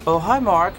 Oh, hi, Mark.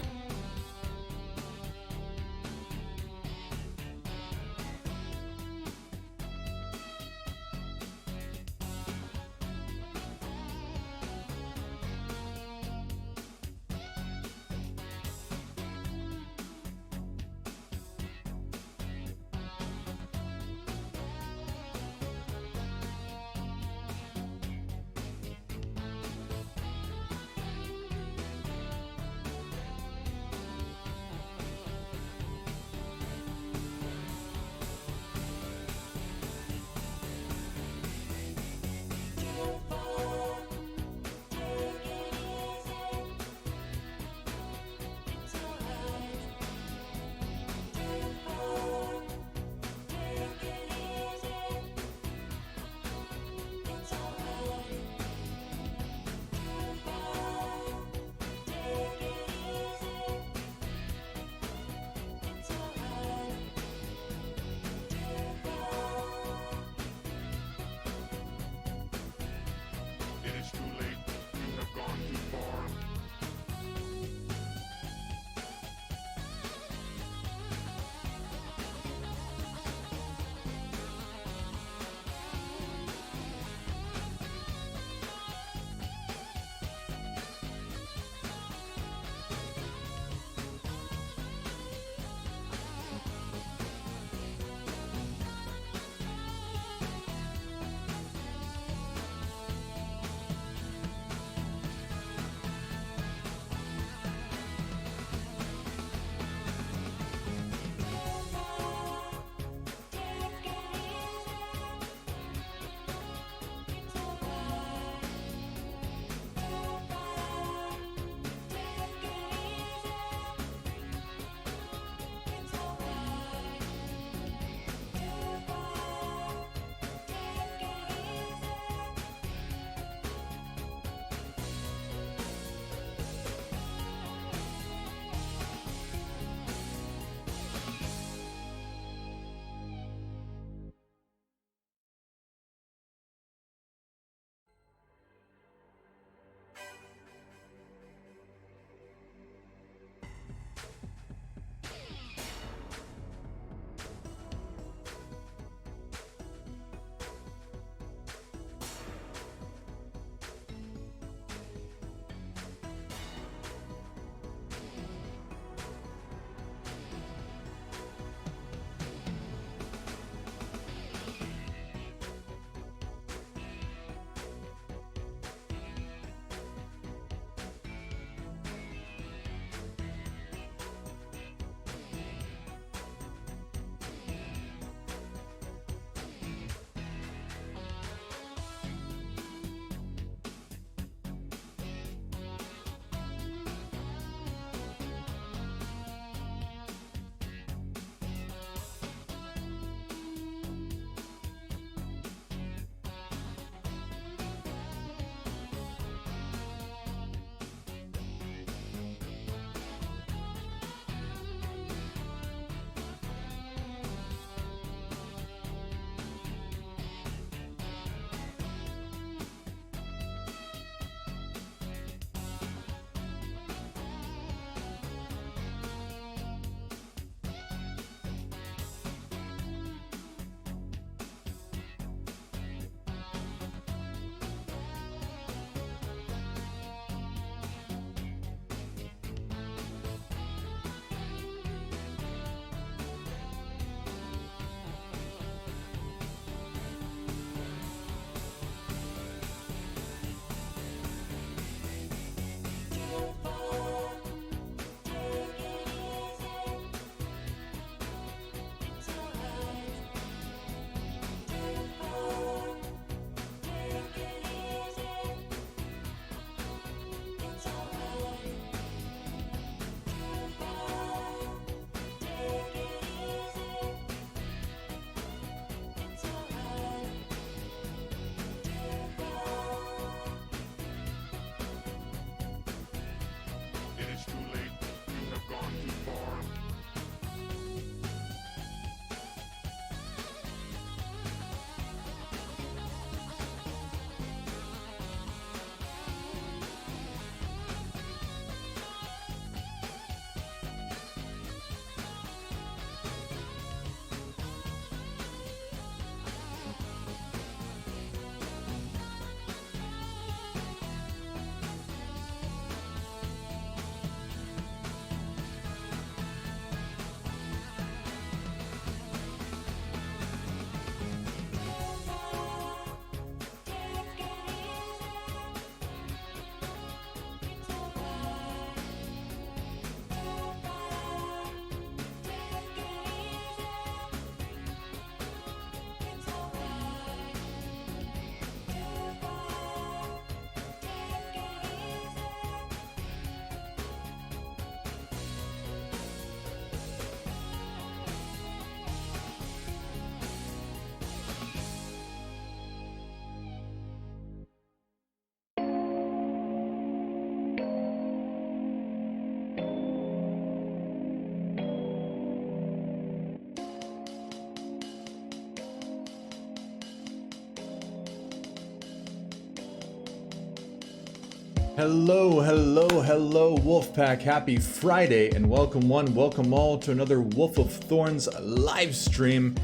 Hello, hello, hello, Wolfpack. Happy Friday, and welcome one, welcome all to another Wolf of Thorns live stream.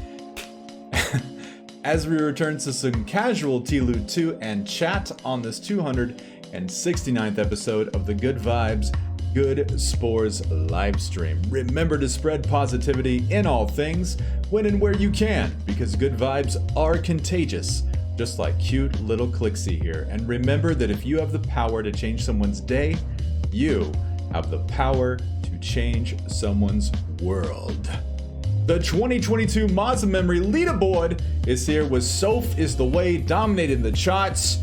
As we return to some casual TLOU2 and chat on this 269th episode of the Good Vibes, Good Spores live stream. Remember to spread positivity in all things, when and where you can, because good vibes are contagious. Just like cute little Clixie here. And remember that if you have the power to change someone's day, you have the power to change someone's world. The 2022 Mazda Memory leaderboard is here with Soph is the way dominating the charts,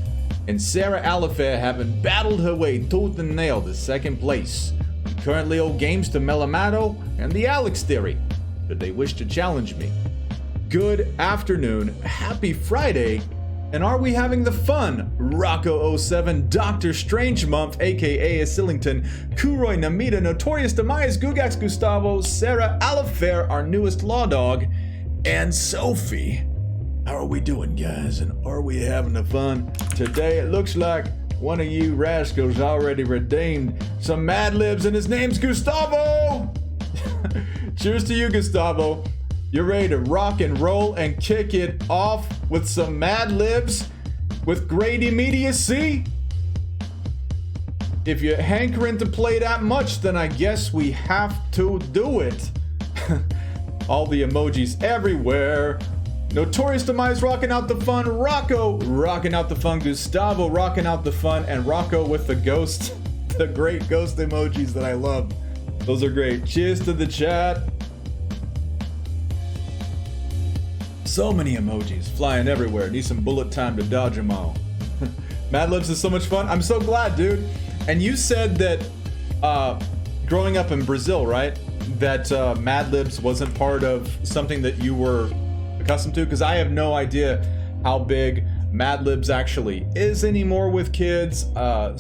and Sarah Alifair having battled her way tooth and nail to second place. We currently owe games to Melamato and the Alex Theory, should they wish to challenge me. Good afternoon, happy Friday. And are we having the fun? Rocco07, Dr. Strange Month, aka Sillington, Kuroi Namita, Notorious Demise, Gugax Gustavo, Sarah Alifair, our newest law dog, and Sophie. How are we doing, guys? And are we having the fun? Today it looks like one of you rascals already redeemed some Mad Libs, and his name's Gustavo! Cheers to you, Gustavo. You're ready to rock and roll and kick it off with some Mad Libs with great immediacy? If you're hankering to play that much, then I guess we have to do it. All the emojis everywhere. Notorious Demise rocking out the fun. Rocco rocking out the fun. Gustavo rocking out the fun. And Rocco with the ghost. The great ghost emojis that I love. Those are great. Cheers to the chat. So many emojis flying everywhere. Need some bullet time to dodge them all. Mad Libs is so much fun. I'm so glad, dude. And you said that growing up in Brazil, right? That Mad Libs wasn't part of something that you were accustomed to? Because I have no idea how big Mad Libs actually is anymore with kids.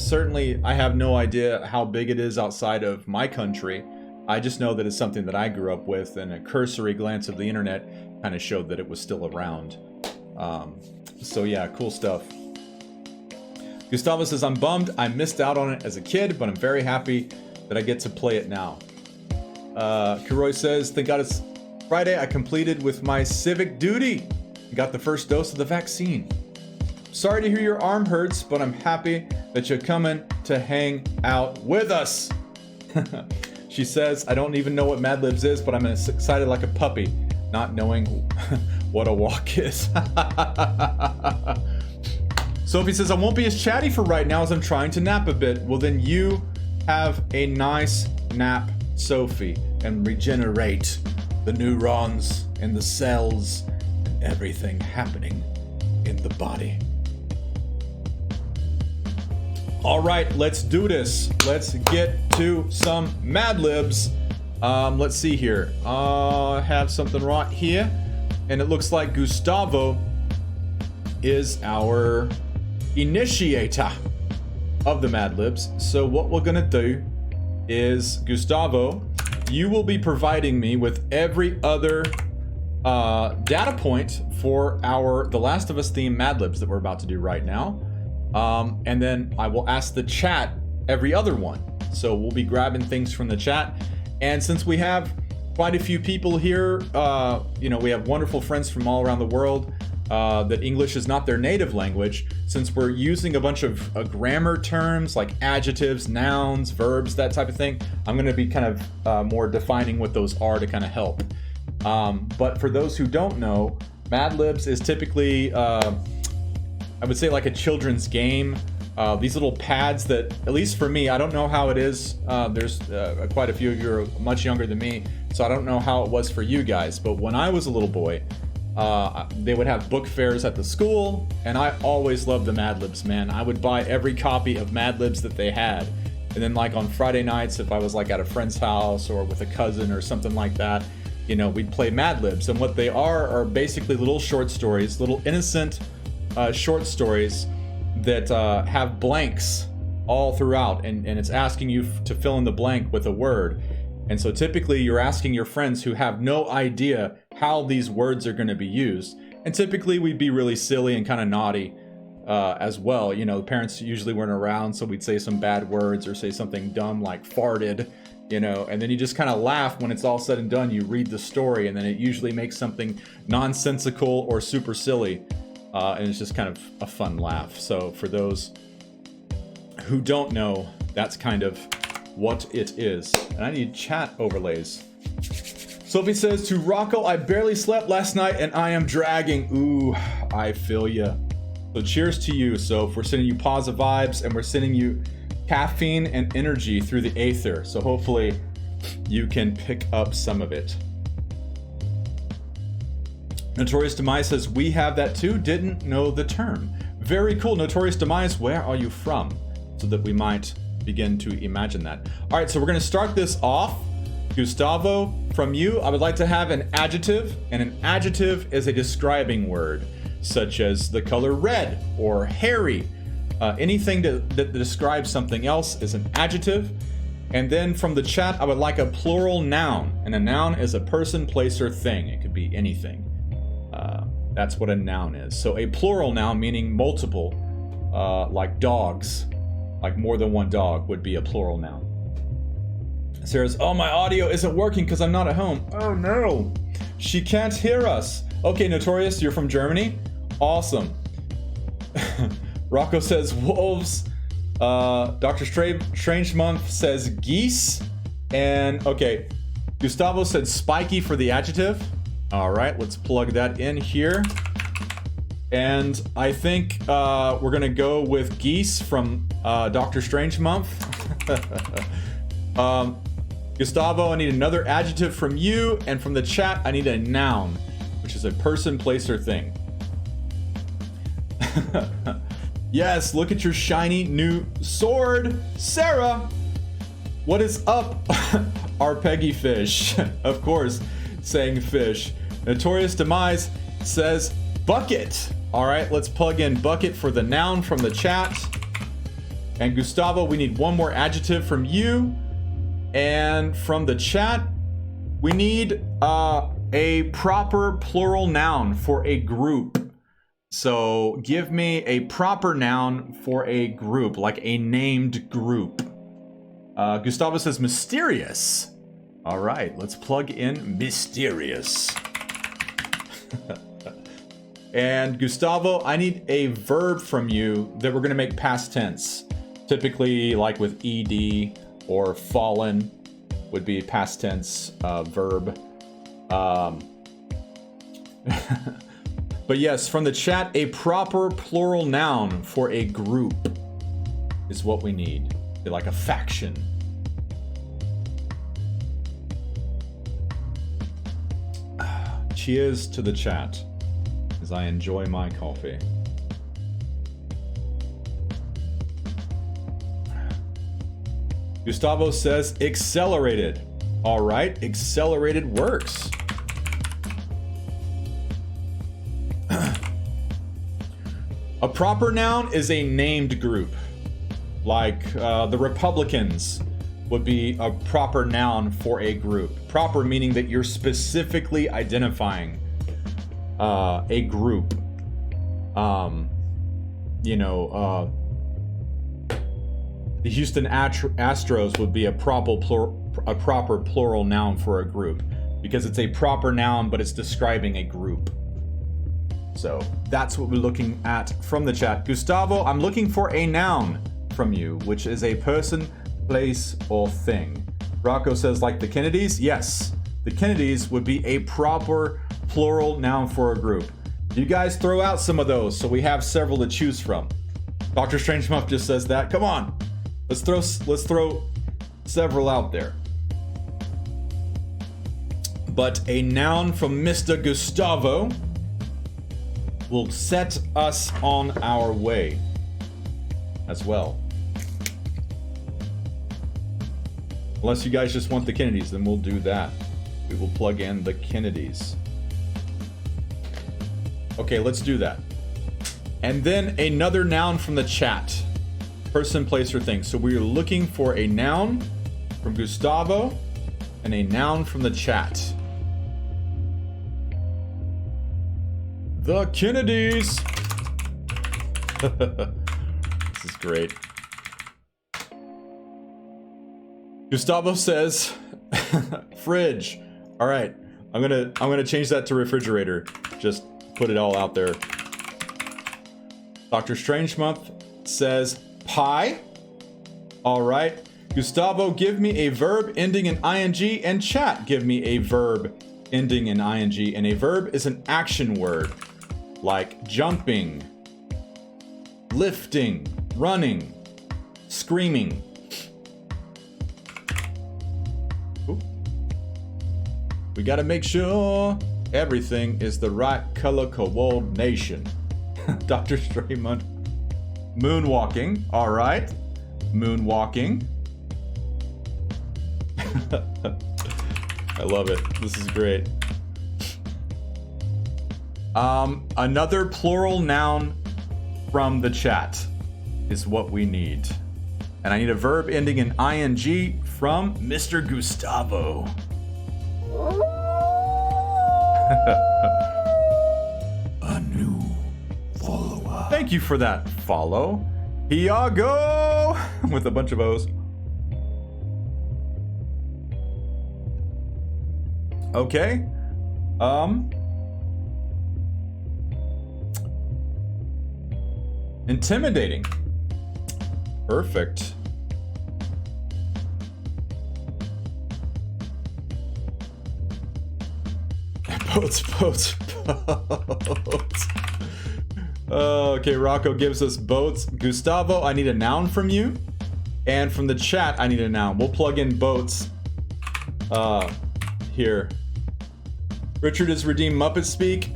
Certainly, I have no idea how big it is outside of my country. I just know that it's something that I grew up with, and a cursory glance of the internet kind of showed that it was still around. So yeah, cool stuff. Gustavo says, I'm bummed I missed out on it as a kid, but I'm very happy that I get to play it now. Kuroi says, thank God it's Friday. I completed with my civic duty and got the first dose of the vaccine. Sorry to hear your arm hurts, but I'm happy that you're coming to hang out with us. She says, I don't even know what Mad Libs is, but I'm excited like a puppy, not knowing what a walk is. Sophie says, I won't be as chatty for right now as I'm trying to nap a bit. Well, then you have a nice nap, Sophie, and regenerate the neurons and the cells and everything happening in the body. All right, let's do this. Let's get to some Mad Libs. Let's see here. I have something right here, and it looks like Gustavo is our initiator of the Mad Libs. So what we're gonna do is, Gustavo, you will be providing me with every other data point for our The Last of Us themed Mad Libs that we're about to do right now. And then I will ask the chat every other one. So we'll be grabbing things from the chat. And since we have quite a few people here, you know, we have wonderful friends from all around the world, that English is not their native language. Since we're using a bunch of grammar terms like adjectives, nouns, verbs, that type of thing, I'm going to be kind of more defining what those are to kind of help. But for those who don't know, Mad Libs is typically, I would say, like a children's game. These little pads that, at least for me, I don't know how it is. There's quite a few of you are much younger than me, so I don't know how it was for you guys. But when I was a little boy, they would have book fairs at the school, and I always loved the Mad Libs, man. I would buy every copy of Mad Libs that they had. And then like on Friday nights, if I was like at a friend's house or with a cousin or something like that, you know, we'd play Mad Libs. And what they are basically little short stories, little innocent short stories that have blanks all throughout, and it's asking you to fill in the blank with a word. And so typically you're asking your friends who have no idea how these words are going to be used. And typically we'd be really silly and kind of naughty as well. You know, the parents usually weren't around, so we'd say some bad words or say something dumb like farted, you know, and then you just kind of laugh when it's all said and done. You read the story, and then it usually makes something nonsensical or super silly, and it's just kind of a fun laugh. So for those who don't know, that's kind of what it is. And I need chat overlays. Sophie says, to Rocco, I barely slept last night and I am dragging. Ooh, I feel ya. So cheers to you, Soph. We're sending you positive vibes, and we're sending you caffeine and energy through the aether. So hopefully you can pick up some of it. Notorious Demise says, we have that too. Didn't know the term. Very cool. Notorious Demise, where are you from? So that we might begin to imagine that. All right, so we're going to start this off. Gustavo, from you, I would like to have an adjective, and an adjective is a describing word, such as the color red or hairy. Anything that describes something else is an adjective. And then from the chat, I would like a plural noun, and a noun is a person, place, or thing. It could be anything. That's what a noun is. So a plural noun, meaning multiple, like dogs, like more than one dog would be a plural noun. Sarah's, oh, my audio isn't working because I'm not at home. Oh no, she can't hear us. Okay, Notorious, you're from Germany? Awesome. Rocco says wolves. Dr. Strange Month says geese. And okay, Gustavo said spiky for the adjective. All right, let's plug that in here. And I think we're gonna go with geese from Dr. Strange Month. Gustavo, I need another adjective from you, and from the chat, I need a noun, which is a person, place, or thing. Yes, look at your shiny new sword, Sarah. What is up, our Peggy Fish? Of course, saying fish. Notorious Demise says bucket. All right, let's plug in bucket for the noun from the chat. And Gustavo, we need one more adjective from you. And from the chat, we need a proper plural noun for a group. So give me a proper noun for a group, like a named group. Gustavo says mysterious. All right, let's plug in mysterious. And Gustavo, I need a verb from you that we're gonna make past tense. Typically like with ed or fallen would be past tense verb. But yes, from the chat, a proper plural noun for a group is what we need. Like a faction. Cheers to the chat as I enjoy my coffee. Gustavo says accelerated. All right, accelerated works. A proper noun is a named group. Like the Republicans would be a proper noun for a group. Proper meaning that you're specifically identifying a group. The Houston Astros would be a proper plural noun for a group because it's a proper noun, but it's describing a group. So that's what we're looking at from the chat. Gustavo, I'm looking for a noun from you, which is a person, place, or thing. Rocco says, like the Kennedys? Yes, the Kennedys would be a proper plural noun for a group. You guys throw out some of those so we have several to choose from. Dr. Strangemuff just says that. Come on, let's throw several out there. But a noun from Mr. Gustavo will set us on our way as well. Unless you guys just want the Kennedys, then we'll do that. We will plug in the Kennedys. Okay, let's do that. And then another noun from the chat. Person, place, or thing. So we're looking for a noun from Gustavo and a noun from the chat. The Kennedys. This is great. Gustavo says, fridge. All right, I'm gonna change that to refrigerator. Just put it all out there. Dr. Strangemonth says pie. All right. Gustavo, give me a verb ending in ing, and chat, give me a verb ending in ing. And a verb is an action word, like jumping, lifting, running, screaming. Ooh. We gotta make sure everything is the right color coordination. Dr. Strayman. Moonwalking. All right. Moonwalking. I love it. This is great. Another plural noun from the chat is what we need. And I need a verb ending in ing from Mr. Gustavo. A new follower. Thank you for that follow. Iago with a bunch of O's. Okay. Intimidating. Perfect. Boats. Okay, Rocco gives us boats. Gustavo, I need a noun from you. And from the chat, I need a noun. We'll plug in boats here. Richard is redeemed Muppet Speak.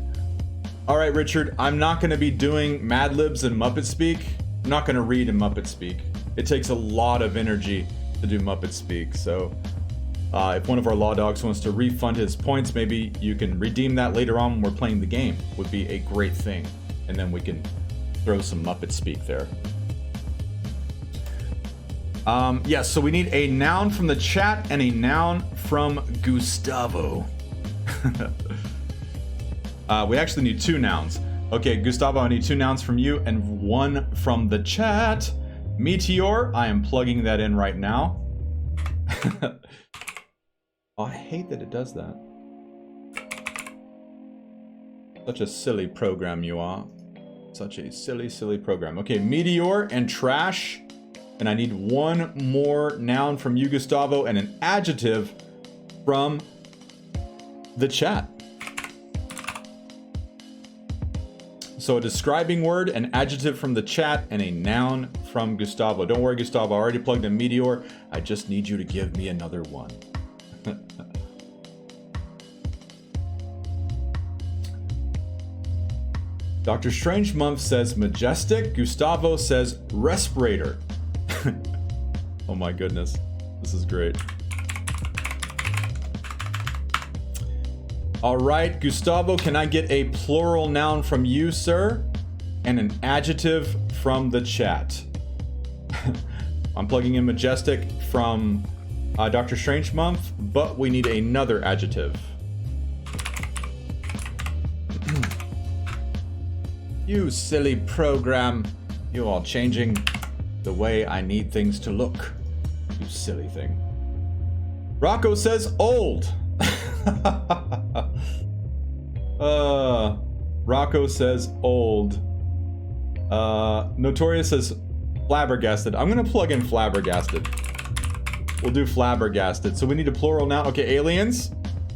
All right, Richard, I'm not going to be doing Mad Libs in Muppet Speak. I'm not going to read in Muppet Speak. It takes a lot of energy to do Muppet Speak. So if one of our law dogs wants to refund his points, maybe you can redeem that later on when we're playing the game. Would be a great thing. And then we can throw some Muppet Speak there. Yes, so we need a noun from the chat and a noun from Gustavo. We actually need two nouns. Okay, Gustavo, I need two nouns from you and one from the chat. Meteor, I am plugging that in right now. Oh, I hate that it does that. Such a silly program you are. Such a silly program. Okay, Meteor and Trash. And I need one more noun from you, Gustavo, and an adjective from the chat. So a describing word, an adjective from the chat, and a noun from Gustavo. Don't worry, Gustavo, I already plugged in Meteor. I just need you to give me another one. Dr. Strangemonth says majestic. Gustavo says respirator. Oh my goodness. This is great. All right, Gustavo, can I get a plural noun from you, sir? And an adjective from the chat. I'm plugging in majestic from Dr. Strangemonth, but we need another adjective. You silly program. You are changing the way I need things to look. You silly thing. Rocco says old. Rocco says old. Notorious says flabbergasted. I'm gonna plug in flabbergasted. We'll do flabbergasted. So we need a plural noun. Okay, aliens.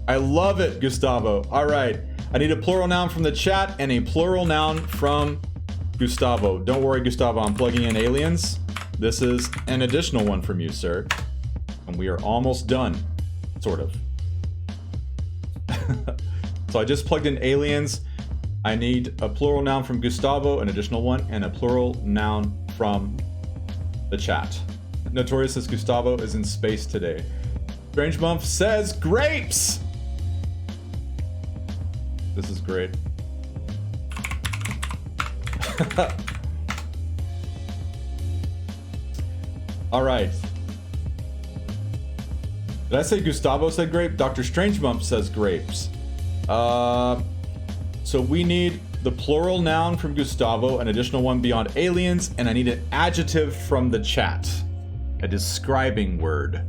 I love it, Gustavo. All right. I need a plural noun from the chat and a plural noun from Gustavo. Don't worry, Gustavo. I'm plugging in aliens. This is an additional one from you, sir. And we are almost done. Sort of. So I just plugged in aliens. I need a plural noun from Gustavo, an additional one, and a plural noun from the chat. Notorious says Gustavo is in space today. Strangemonth says grapes! This is great. All right. Did I say Gustavo said grape? Dr. Strangemonth says grapes. So we need the plural noun from Gustavo, an additional one beyond aliens, and I need an adjective from the chat. A describing word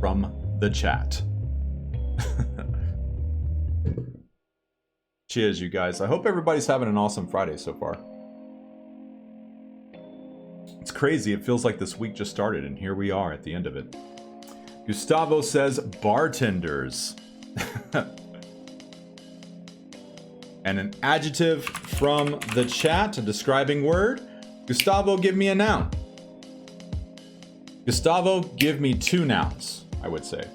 from the chat. Cheers, you guys. I hope everybody's having an awesome Friday so far. It's crazy. It feels like this week just started, and here we are at the end of it. Gustavo says bartenders. And an adjective from the chat, a describing word. Gustavo, give me a noun. Gustavo, give me 2 nouns, I would say.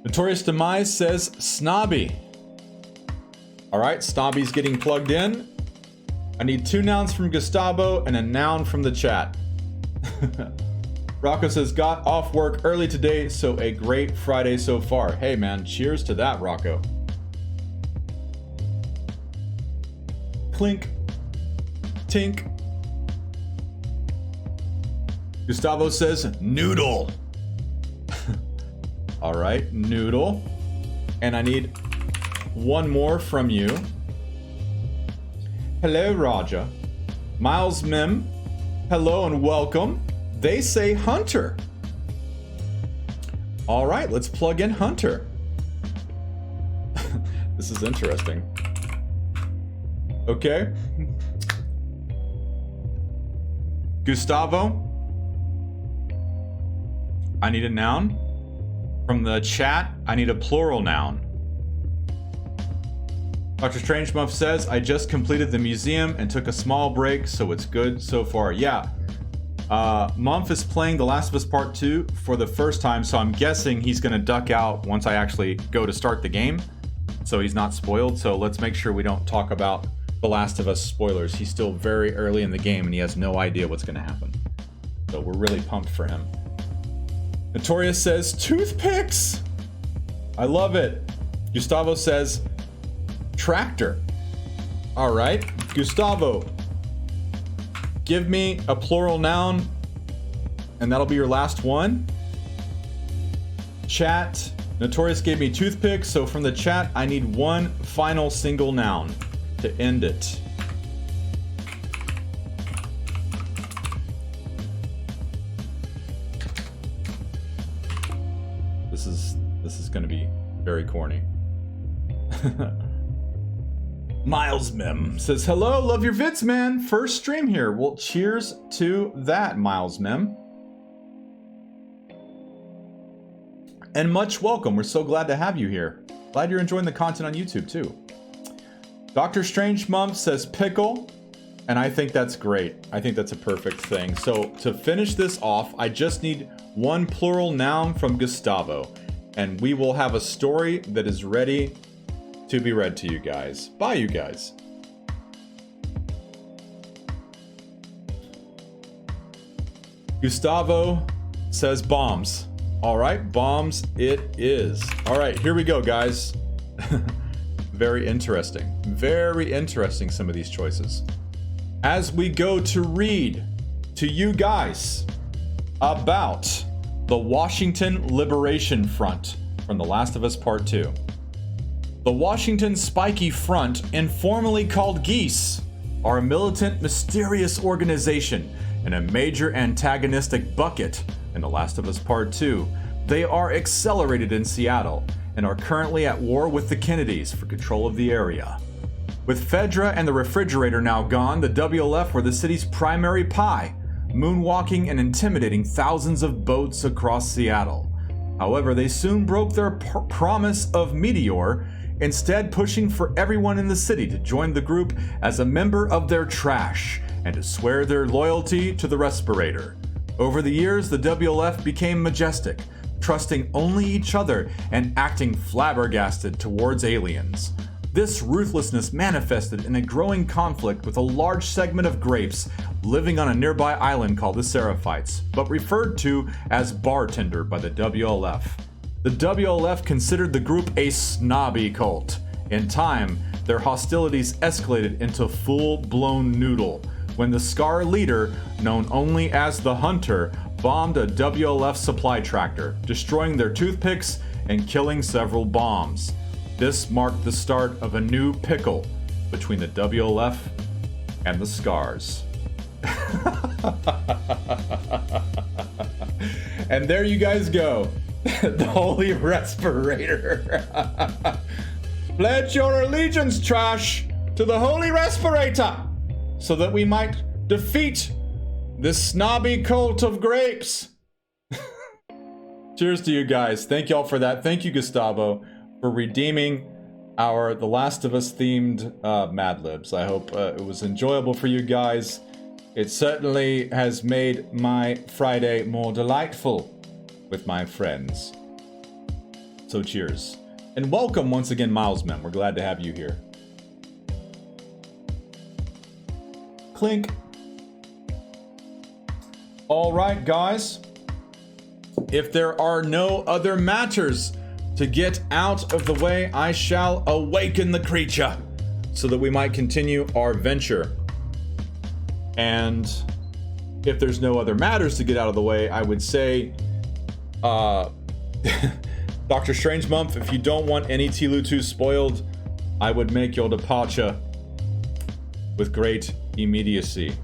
Notorious Demise says snobby. All right, snobby's getting plugged in. I need 2 nouns from Gustavo and a noun from the chat. Rocco says, got off work early today, so a great Friday so far. Hey man, cheers to that, Rocco. Clink. Tink. Gustavo says, noodle. All right, noodle. And I need 1 more from you. Hello, Raja. Miles Mim. Hello and welcome. They say hunter. All right, let's plug in hunter. This is interesting. Okay. Gustavo. I need a noun. From the chat, I need a plural noun. Dr. Strangemuff says, I just completed the museum and took a small break, so it's good so far. Yeah. Mumph is playing The Last of Us Part 2 for the first time, so I'm guessing he's going to duck out once I actually go to start the game, so he's not spoiled. So let's make sure we don't talk about The Last of Us spoilers. He's still very early in the game, and he has no idea what's going to happen. So we're really pumped for him. Notorious says, toothpicks! I love it. Gustavo says, tractor. All right, Gustavo, give me a plural noun, and that'll be your last one. Chat, Notorious gave me toothpicks, so from the chat, I need 1 final single noun to end it. This is going to be very corny. Miles Mim says, hello, love your vids, man. First stream here. Well, cheers to that, Miles Mim. And much welcome. We're so glad to have you here. Glad you're enjoying the content on YouTube, too. Dr. Strange Mum says pickle, and I think that's great. I think that's a perfect thing. So to finish this off, I just need 1 plural noun from Gustavo, and we will have a story that is ready to be read to you guys. By you guys. Gustavo says bombs. All right, bombs it is. All right, here we go, guys. Very interesting. Very interesting, some of these choices. As we go to read to you guys about the Washington Liberation Front from The Last of Us Part 2. The Washington Spiky Front, informally called Geese, are a militant, mysterious organization and a major antagonistic bucket in The Last of Us Part 2. They are accelerated in Seattle and are currently at war with the Kennedys for control of the area. With Fedra and the refrigerator now gone, the WLF were the city's primary pie, moonwalking and intimidating thousands of boats across Seattle. However, they soon broke their promise of Meteor, instead pushing for everyone in the city to join the group as a member of their trash and to swear their loyalty to the Respirator. Over the years, the WLF became majestic, trusting only each other and acting flabbergasted towards aliens. This ruthlessness manifested in a growing conflict with a large segment of Grapes living on a nearby island called the Seraphites, but referred to as Bartender by the WLF. The WLF considered the group a snobby cult. In time, their hostilities escalated into full-blown noodle when the Scar leader, known only as the Hunter, bombed a WLF supply tractor, destroying their toothpicks and killing several bombs. This marked the start of a new pickle between the WLF and the scars. And there you guys go. The Holy Respirator. Pledge your allegiance, trash, to the Holy Respirator, so that we might defeat this snobby cult of grapes. Cheers to you guys. Thank y'all for that. Thank you, Gustavo, for redeeming our The Last of Us themed Mad Libs. I hope it was enjoyable for you guys. It certainly has made my Friday more delightful with my friends. So cheers. And welcome once again, Milesman. We're glad to have you here. Clink. All right, guys. If there are no other matters to get out of the way, I shall awaken the creature so that we might continue our venture. And if there's no other matters to get out of the way, I would say, Dr. Strangemump, if you don't want any TLOU2 spoiled, I would make your departure with great immediacy.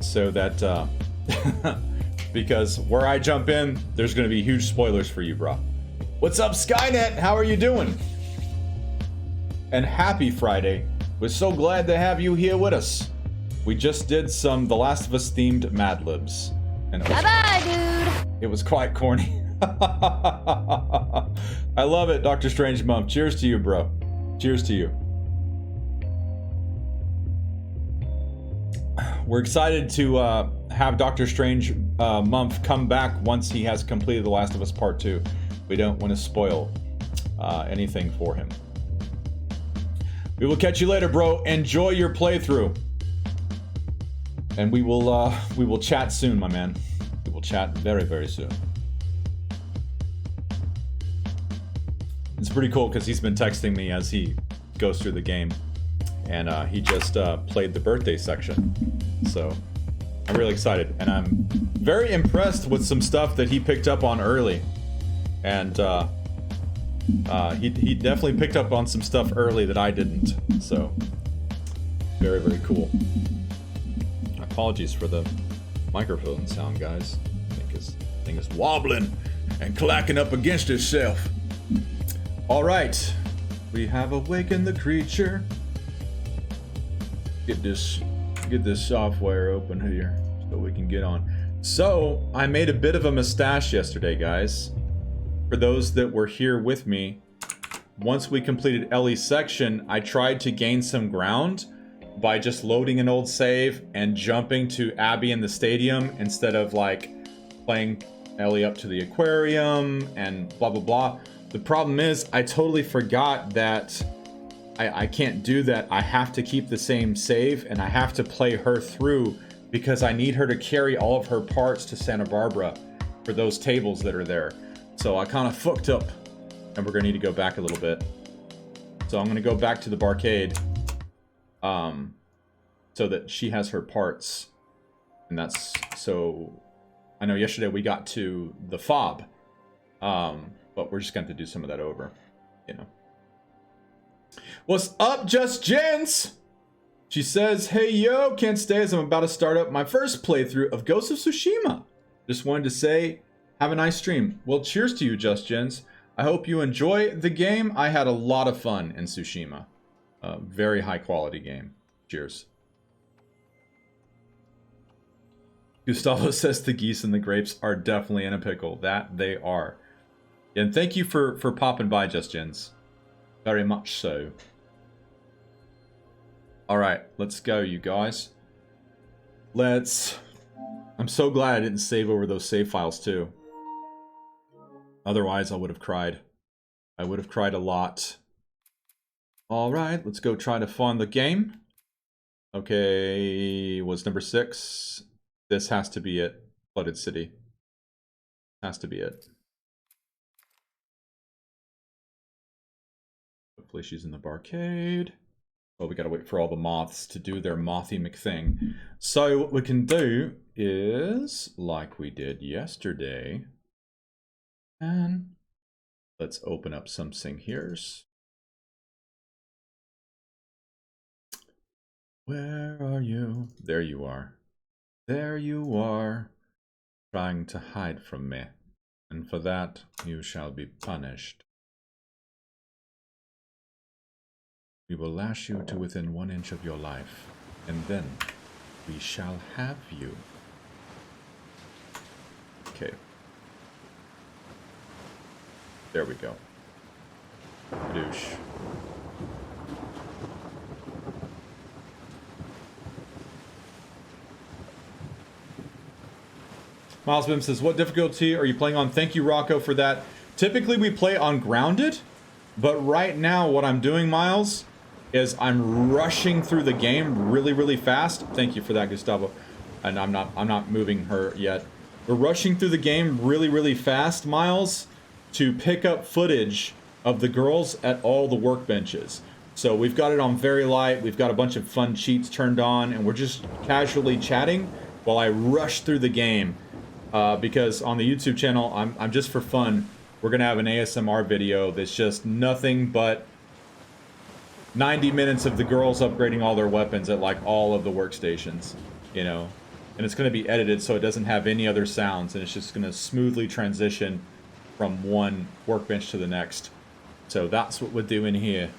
So that, because where I jump in, there's going to be huge spoilers for you, bro. What's up, Skynet? How are you doing? And happy Friday. We're so glad to have you here with us. We just did some The Last of Us themed Mad Libs. And Bye-bye, dude. It was quite corny. I love it, Dr. Strangemump. Cheers to you, bro. Cheers to you. We're excited to have Dr. Strangemump come back once he has completed The Last of Us Part 2. We don't want to spoil anything for him. We will catch you later, bro. Enjoy your playthrough. And we will chat soon, my man. We will chat very, very soon. It's pretty cool because he's been texting me as he goes through the game. And he just played the birthday section. So I'm really excited. And I'm very impressed with some stuff that he picked up on early. And he definitely picked up on some stuff early that I didn't. So very, very cool. Apologies for the microphone sound, guys. I think this thing is wobbling and clacking up against itself. All right, we have awakened the creature. Get this software open here so we can get on. So I made a bit of a mustache yesterday, guys. For those that were here with me, once we completed Ellie's section, I tried to gain some ground by just loading an old save and jumping to Abby in the stadium instead of like playing Ellie up to the aquarium and blah blah blah. The problem is I totally forgot that I can't do that. I have to keep the same save and I have to play her through because I need her to carry all of her parts to Santa Barbara for those tables that are there. So I kind of fucked up and we're gonna need to go back a little bit. So I'm gonna go back to the barcade so that she has her parts. And that's, so I know yesterday we got to the fob, but we're just going to do some of that over, you know. What's up, Just Gents? She says, hey yo, can't stay as I'm about to start up my first playthrough of Ghost of Tsushima. Just wanted to say, have a nice stream. Well, cheers to you, Just Gents. I hope you enjoy the game. I had a lot of fun in Tsushima. Very high quality game. Cheers. Gustavo says the geese and the grapes are definitely in a pickle. That they are. And thank you for popping by, Just Gents. Very much so. Alright, let's go, you guys. I'm so glad I didn't save over those save files, too. Otherwise, I would have cried. I would have cried a lot. Alright, let's go try to find the game. Okay, what's number 6? This has to be it. Flooded City. Has to be it. Hopefully she's in the barcade. Well, we gotta wait for all the moths to do their mothy McThing. So what we can do is, like we did yesterday, and let's open up some sing here's. Where are you? There you are. There you are, trying to hide from me. And for that, you shall be punished. We will lash you to within 1 inch of your life, and then we shall have you. Okay. There we go. Douche. Miles Bim says, what difficulty are you playing on? Thank you, Rocco, for that. Typically, we play on grounded, but right now, what I'm doing, Miles, is I'm rushing through the game really, really fast. Thank you for that, Gustavo. And I'm not moving her yet. We're rushing through the game really, really fast, Miles, to pick up footage of the girls at all the workbenches. So we've got it on very light. We've got a bunch of fun cheats turned on, and we're just casually chatting while I rush through the game. Because on the YouTube channel, I'm just for fun. We're gonna have an ASMR video that's just nothing but 90 minutes of the girls upgrading all their weapons at like all of the workstations, you know, and it's gonna be edited so it doesn't have any other sounds, and it's just gonna smoothly transition from one workbench to the next. So that's what we're doing here.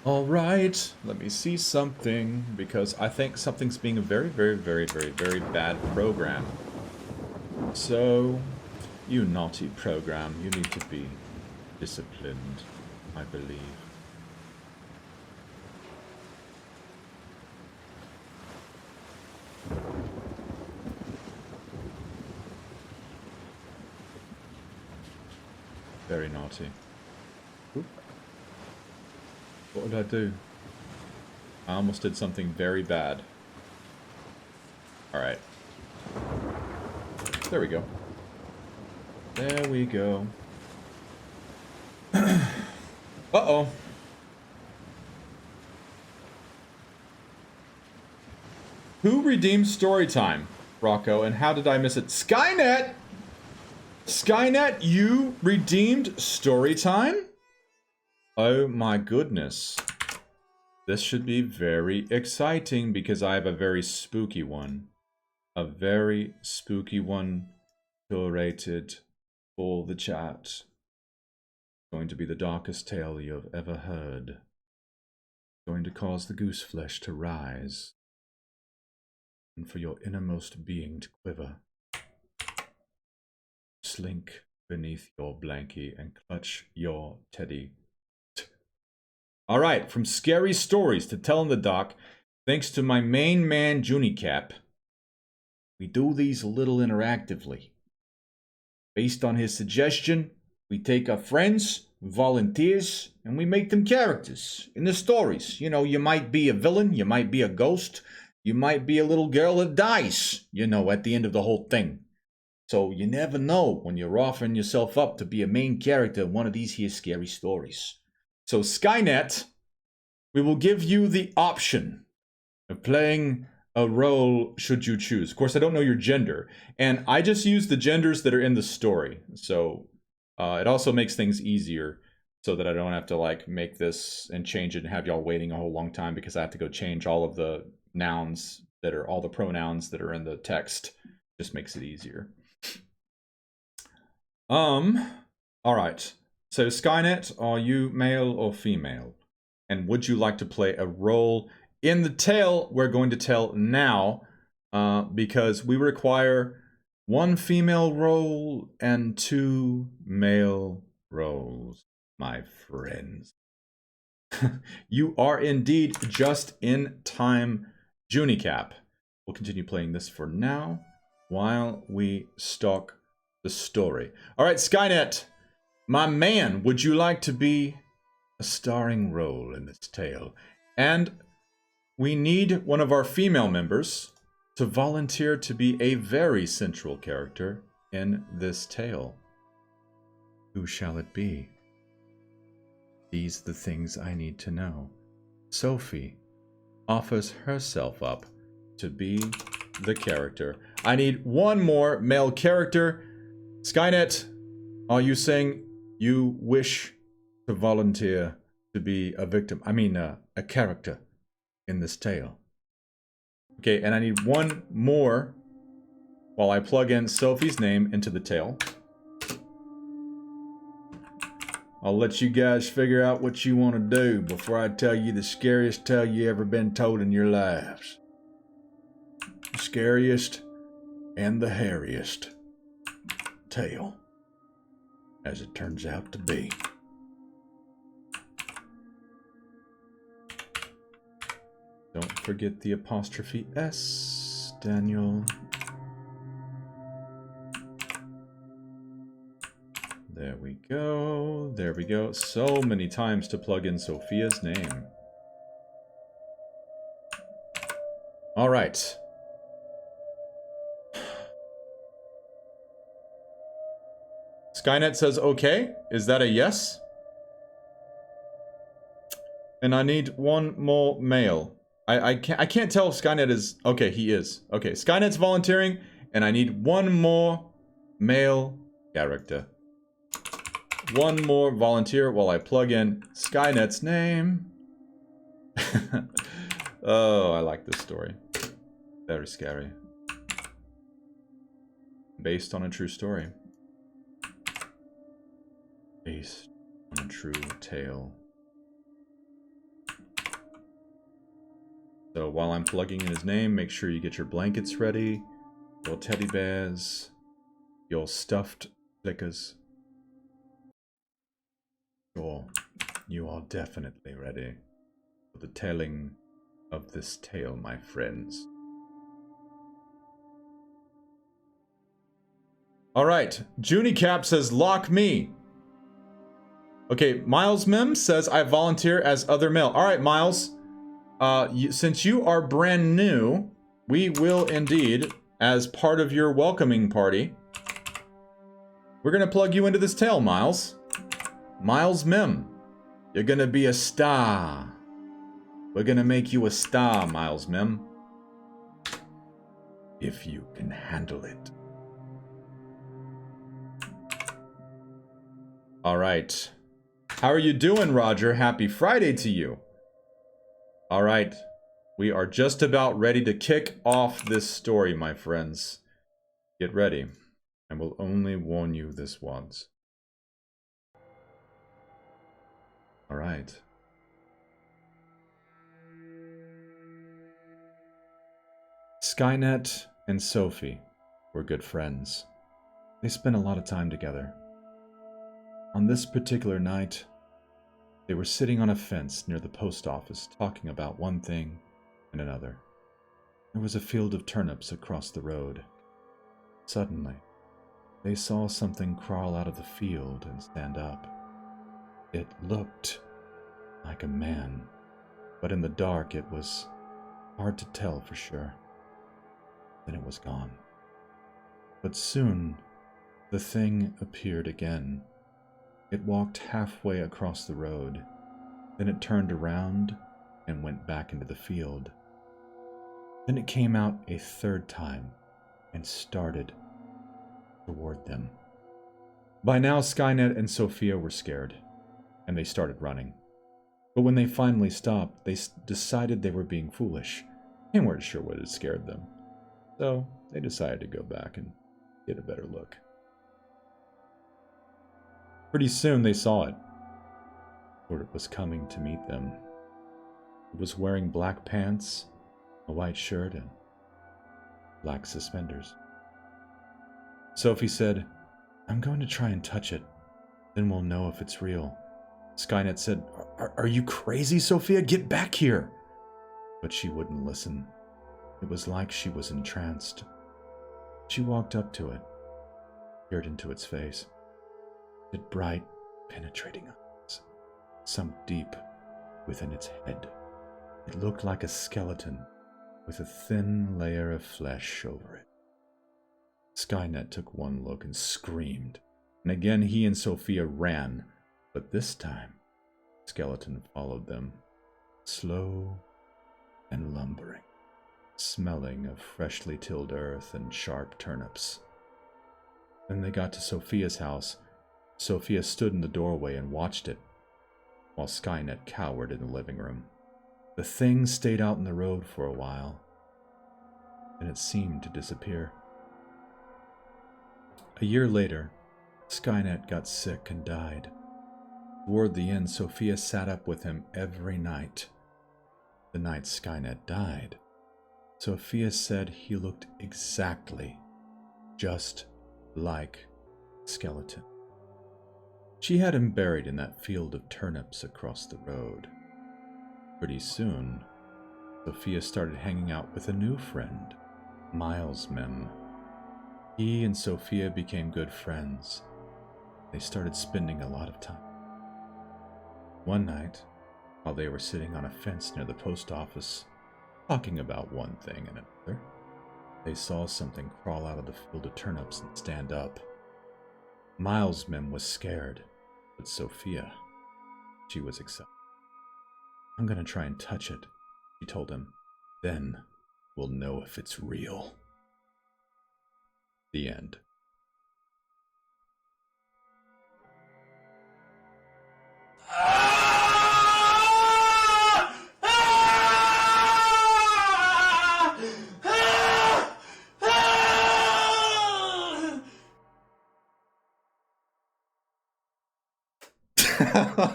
All right, let me see something, because I think something's being a very, very, very, very, very bad program. So, you naughty program, you need to be disciplined, I believe. Very naughty. Oop. What did I do? I almost did something very bad. Alright. There we go. There we go. Uh-oh. Who redeemed story time, Rocco, and how did I miss it? Skynet! Skynet, you redeemed story time? Oh my goodness. This should be very exciting because I have a very spooky one. A very spooky one curated for the chat. It's going to be the darkest tale you have ever heard. It's going to cause the goose flesh to rise. And for your innermost being to quiver. Slink beneath your blankie and clutch your teddy. Alright, from scary stories to tell in the dark, thanks to my main man Junicap, we do these a little interactively. Based on his suggestion, we take our friends, volunteers, and we make them characters in the stories. You know, you might be a villain, you might be a ghost, you might be a little girl that dies, you know, at the end of the whole thing. So you never know when you're offering yourself up to be a main character in one of these here scary stories. So Skynet, we will give you the option of playing a role should you choose. Of course, I don't know your gender, and I just use the genders that are in the story. So it also makes things easier so that I don't have to like make this and change it and have y'all waiting a whole long time because I have to go change all of the nouns that are, all the pronouns that are in the text. Just makes it easier. All right. So Skynet, are you male or female? And would you like to play a role in the tale we're going to tell now? Because we require 1 female role and 2 male roles, my friends. You are indeed just in time, Junicap. We'll continue playing this for now while we stalk the story. All right, Skynet. My man, would you like to be a starring role in this tale? And we need one of our female members to volunteer to be a very central character in this tale. Who shall it be? These are the things I need to know. Sophie offers herself up to be the character. I need 1 more male character. Skynet, are you saying you wish to volunteer to be a victim? I mean, a character in this tail. Okay, and I need one more while I plug in Sophie's name into the tail. I'll let you guys figure out what you want to do before I tell you the scariest tale you ever been told in your lives. The scariest and the hairiest tale, as it turns out to be. Don't forget the apostrophe S, Daniel. There we go. There we go. So many times to plug in Sophia's name. All right. Skynet says okay. Is that a yes? And I need one more male. I can't tell if Skynet is... Okay, he is. Okay, Skynet's volunteering, and I need one more male character. One more volunteer while I plug in Skynet's name. Oh, I like this story. Very scary. Based on a true story. Based on a true tale. So while I'm plugging in his name, make sure you get your blankets ready, your teddy bears, your stuffed stickers. Sure, you are definitely ready for the telling of this tale, my friends. Alright, Junicap says, lock me. Okay, Miles Mim says, I volunteer as other male. Alright, Miles. Since you are brand new, we will indeed, as part of your welcoming party, we're gonna plug you into this tale, Miles. Miles Mim, you're gonna be a star. We're gonna make you a star, Miles Mim. If you can handle it. Alright. How are you doing, Roger? Happy Friday to you. Alright, we are just about ready to kick off this story, my friends. Get ready. I will only warn you this once. Alright. Skynet and Sophie were good friends. They spent a lot of time together. On this particular night, they were sitting on a fence near the post office talking about one thing and another. There was a field of turnips across the road. Suddenly, they saw something crawl out of the field and stand up. It looked like a man, but in the dark it was hard to tell for sure. Then it was gone. But soon, the thing appeared again. It walked halfway across the road, then it turned around and went back into the field. Then it came out a third time and started toward them. By now, Skynet and Sophia were scared, and they started running. But when they finally stopped, they decided they were being foolish. They weren't sure what had scared them, so they decided to go back and get a better look. Pretty soon they saw it, for it was coming to meet them. It was wearing black pants, a white shirt, and black suspenders. Sophie said, I'm going to try and touch it, then we'll know if it's real. Skynet said, Are you crazy, Sophia? Get back here! But she wouldn't listen. It was like she was entranced. She walked up to it, peered into its face. It bright, penetrating eyes, sunk deep within its head. It looked like a skeleton with a thin layer of flesh over it. Skynet took one look and screamed, and again he and Sophia ran, but this time, the skeleton followed them, slow and lumbering, smelling of freshly tilled earth and sharp turnips. Then they got to Sophia's house. Sophia stood in the doorway and watched it, while Skynet cowered in the living room. The thing stayed out in the road for a while, and it seemed to disappear. A year later, Skynet got sick and died. Toward the end, Sophia sat up with him every night. The night Skynet died, Sophia said he looked exactly just like a skeleton. She had him buried in that field of turnips across the road. Pretty soon, Sophia started hanging out with a new friend, Miles Mem. He and Sophia became good friends. They started spending a lot of time. One night, while they were sitting on a fence near the post office, talking about one thing and another, they saw something crawl out of the field of turnips and stand up. Miles Mem was scared, but Sophia, she was excited. "I'm gonna try and touch it," she told him. "Then we'll know if it's real." The end.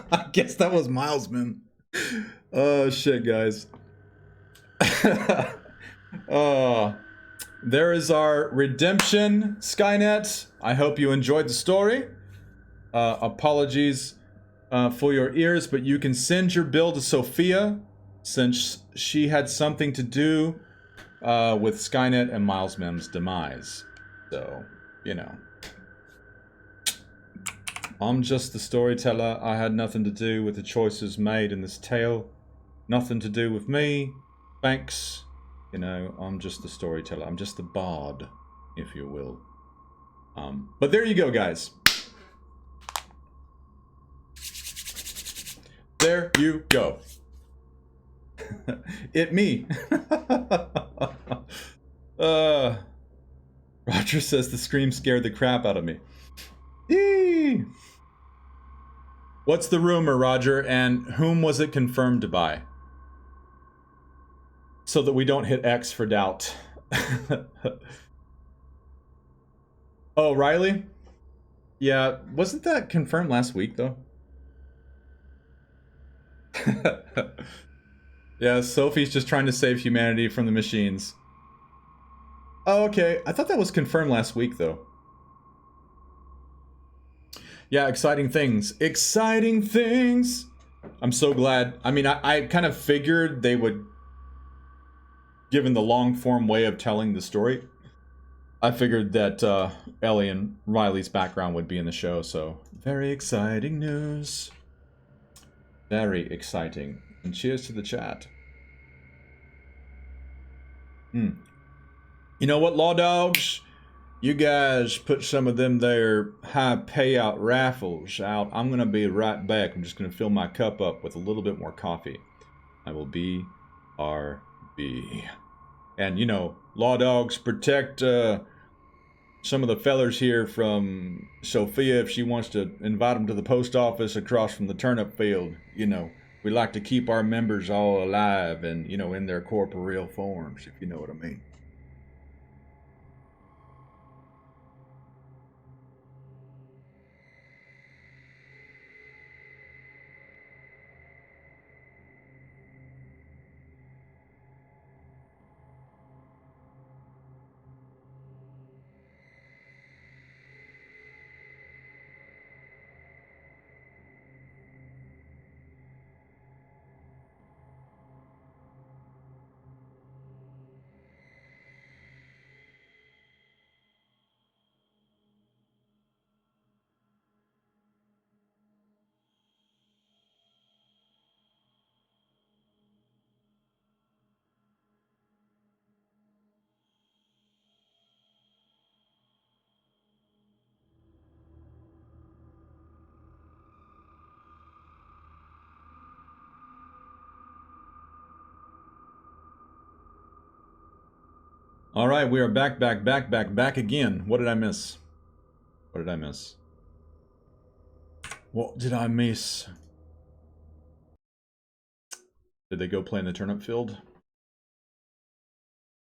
I guess that was Miles Mem. Oh shit, guys. There is our redemption, Skynet. I hope you enjoyed the story. Apologies for your ears, but you can send your bill to Sophia, since she had something to do with Skynet and Miles Mem's demise. So, you know. I'm just the storyteller. I had nothing to do with the choices made in this tale. Nothing to do with me. Thanks. You know, I'm just the storyteller. I'm just the bard, if you will. But there you go, guys. There you go. It me. Roger says the scream scared the crap out of me. Eee! What's the rumor, Roger, and whom was it confirmed by? So that we don't hit X for doubt. Oh, Riley? Yeah, wasn't that confirmed last week, though? Yeah, Sophie's just trying to save humanity from the machines. Oh, okay. I thought that was confirmed last week, though. Yeah, exciting things. Exciting things! I'm so glad. I mean, I kind of figured they would, given the long-form way of telling the story, I figured that Ellie and Riley's background would be in the show, so very exciting news. Very exciting. And cheers to the chat. You know what, Law Dogs? You guys put some of them there high payout raffles out. I'm going to be right back. I'm just going to fill my cup up with a little bit more coffee. I will be RB. And, you know, Law Dogs, protect some of the fellers here from Sophia if she wants to invite them to the post office across from the turnip field. You know, we like to keep our members all alive and, you know, in their corporeal forms, if you know what I mean. All right, we are back again. What did I miss? What did I miss? What did I miss? Did they go play in the turnip field?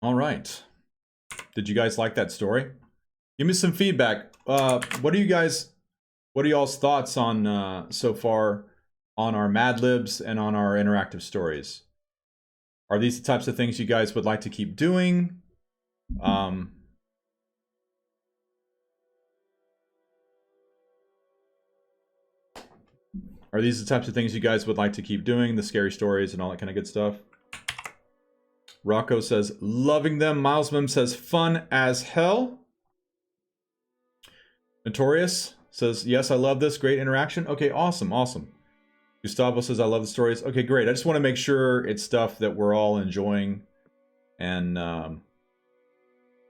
All right. Did you guys like that story? Give me some feedback. What are y'all's thoughts on so far on our Mad Libs and on our interactive stories? Are these the types of things you guys would like to keep doing? Are these the types of things you guys would like to keep doing? The scary stories and all that kind of good stuff? Rocco says, loving them. Miles Mim says, fun as hell. Notorious says, yes, I love this. Great interaction. Okay, awesome, awesome. Gustavo says, I love the stories. Okay, great. I just want to make sure it's stuff that we're all enjoying. And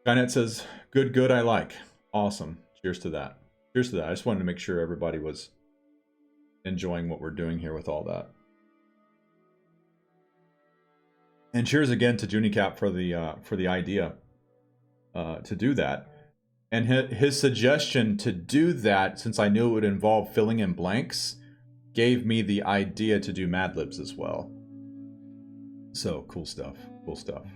Skynet says, good, good, I like. Awesome. Cheers to that. Cheers to that. I just wanted to make sure everybody was enjoying what we're doing here with all that. And cheers again to Junicap for the idea to do that. And his suggestion to do that, since I knew it would involve filling in blanks, gave me the idea to do Mad Libs as well. So cool stuff, cool stuff.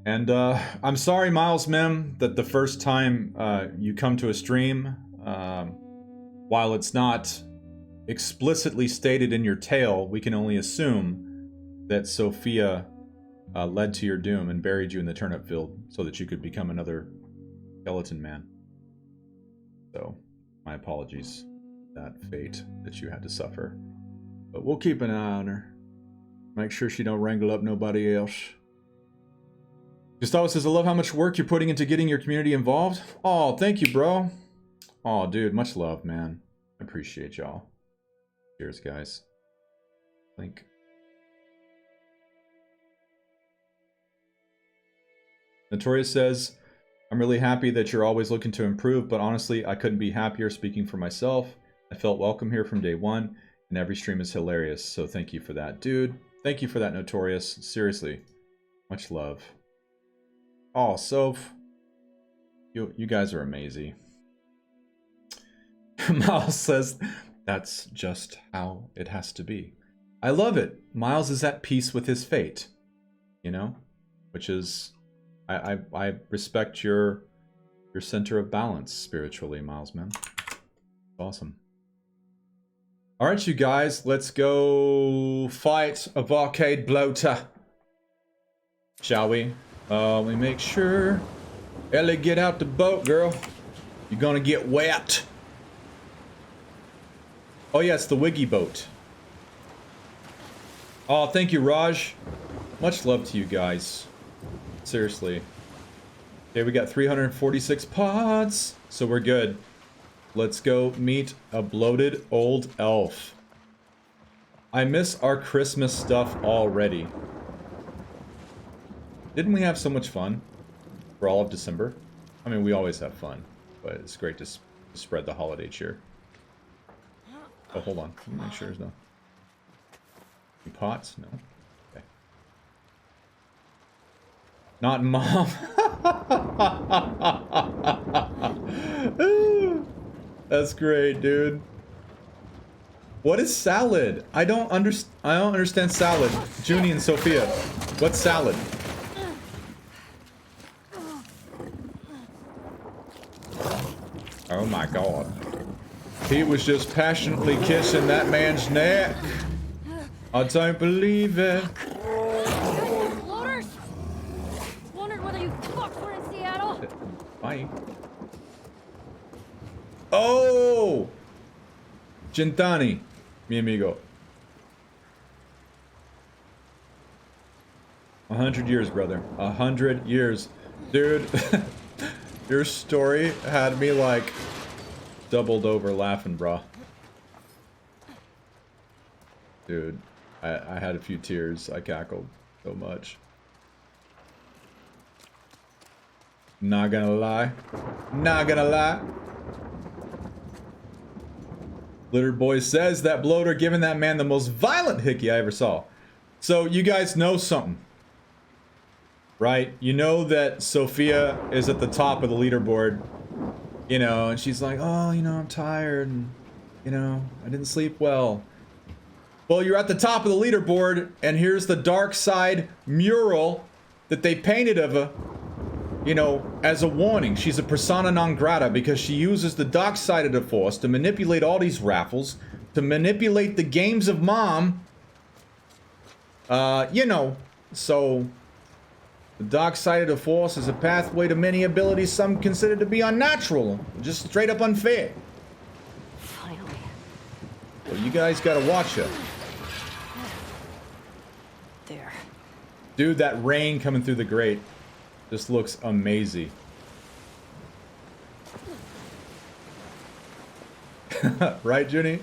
And I'm sorry, Miles Mem, that the first time you come to a stream, while it's not explicitly stated in your tale, we can only assume that Sophia led to your doom and buried you in the turnip field so that you could become another skeleton man. So, my apologies for that fate that you had to suffer. But we'll keep an eye on her. Make sure she don't wrangle up nobody else. Gustavo says, I love how much work you're putting into getting your community involved. Oh, thank you, bro. Oh, dude, much love, man. I appreciate y'all. Cheers, guys. Link. Notorious says, I'm really happy that you're always looking to improve, but honestly, I couldn't be happier speaking for myself. I felt welcome here from day one, and every stream is hilarious, so thank you for that. Dude, thank you for that, Notorious. Seriously. Much love. Oh, Soph. You guys are amazing. Miles says, that's just how it has to be. I love it. Miles is at peace with his fate. You know? Which is... I respect your center of balance spiritually, Miles, man. Awesome. Alright, you guys, let's go fight a arcade bloater. Shall we? Let me make sure. Ellie, get out the boat, girl. You're gonna get wet. Oh yeah, it's the Wiggy boat. Oh, thank you, Raj. Much love to you guys. Seriously. Okay, we got 346 pods, so we're good. Let's go meet a bloated old elf. I miss our Christmas stuff already. Didn't we have so much fun for all of December? I mean, we always have fun, but it's great to spread the holiday cheer. Oh, hold on. Let me make sure there's no... Any pots? No. Okay. Not mom. That's great, dude. What is salad? I don't understand salad. Junie and Sophia. What's salad? Oh my god. He was just passionately kissing that man's neck. I don't believe it. Wondered whether you fucks were in Seattle. Bye. Oh! Gentani, mi amigo. 100 years, brother. 100 years. Dude, your story had me like doubled over laughing, brah. Dude, I had a few tears. I cackled so much. Not gonna lie. Not gonna lie. Litter Boy says that bloater giving that man the most violent hickey I ever saw. So you guys know something, right? You know that Sophia is at the top of the leaderboard, you know, and she's like, oh, you know, I'm tired and, you know, I didn't sleep well. Well, you're at the top of the leaderboard, and here's the dark side mural that they painted of her, you know, as a warning. She's a persona non grata because she uses the dark side of the Force to manipulate all these raffles, to manipulate the games of Mom. You know, so the dark side of the Force is a pathway to many abilities some consider to be unnatural, just straight up unfair. Finally. Well, you guys gotta watch her. There. Dude, that rain coming through the grate just looks amazing. Right, Junie?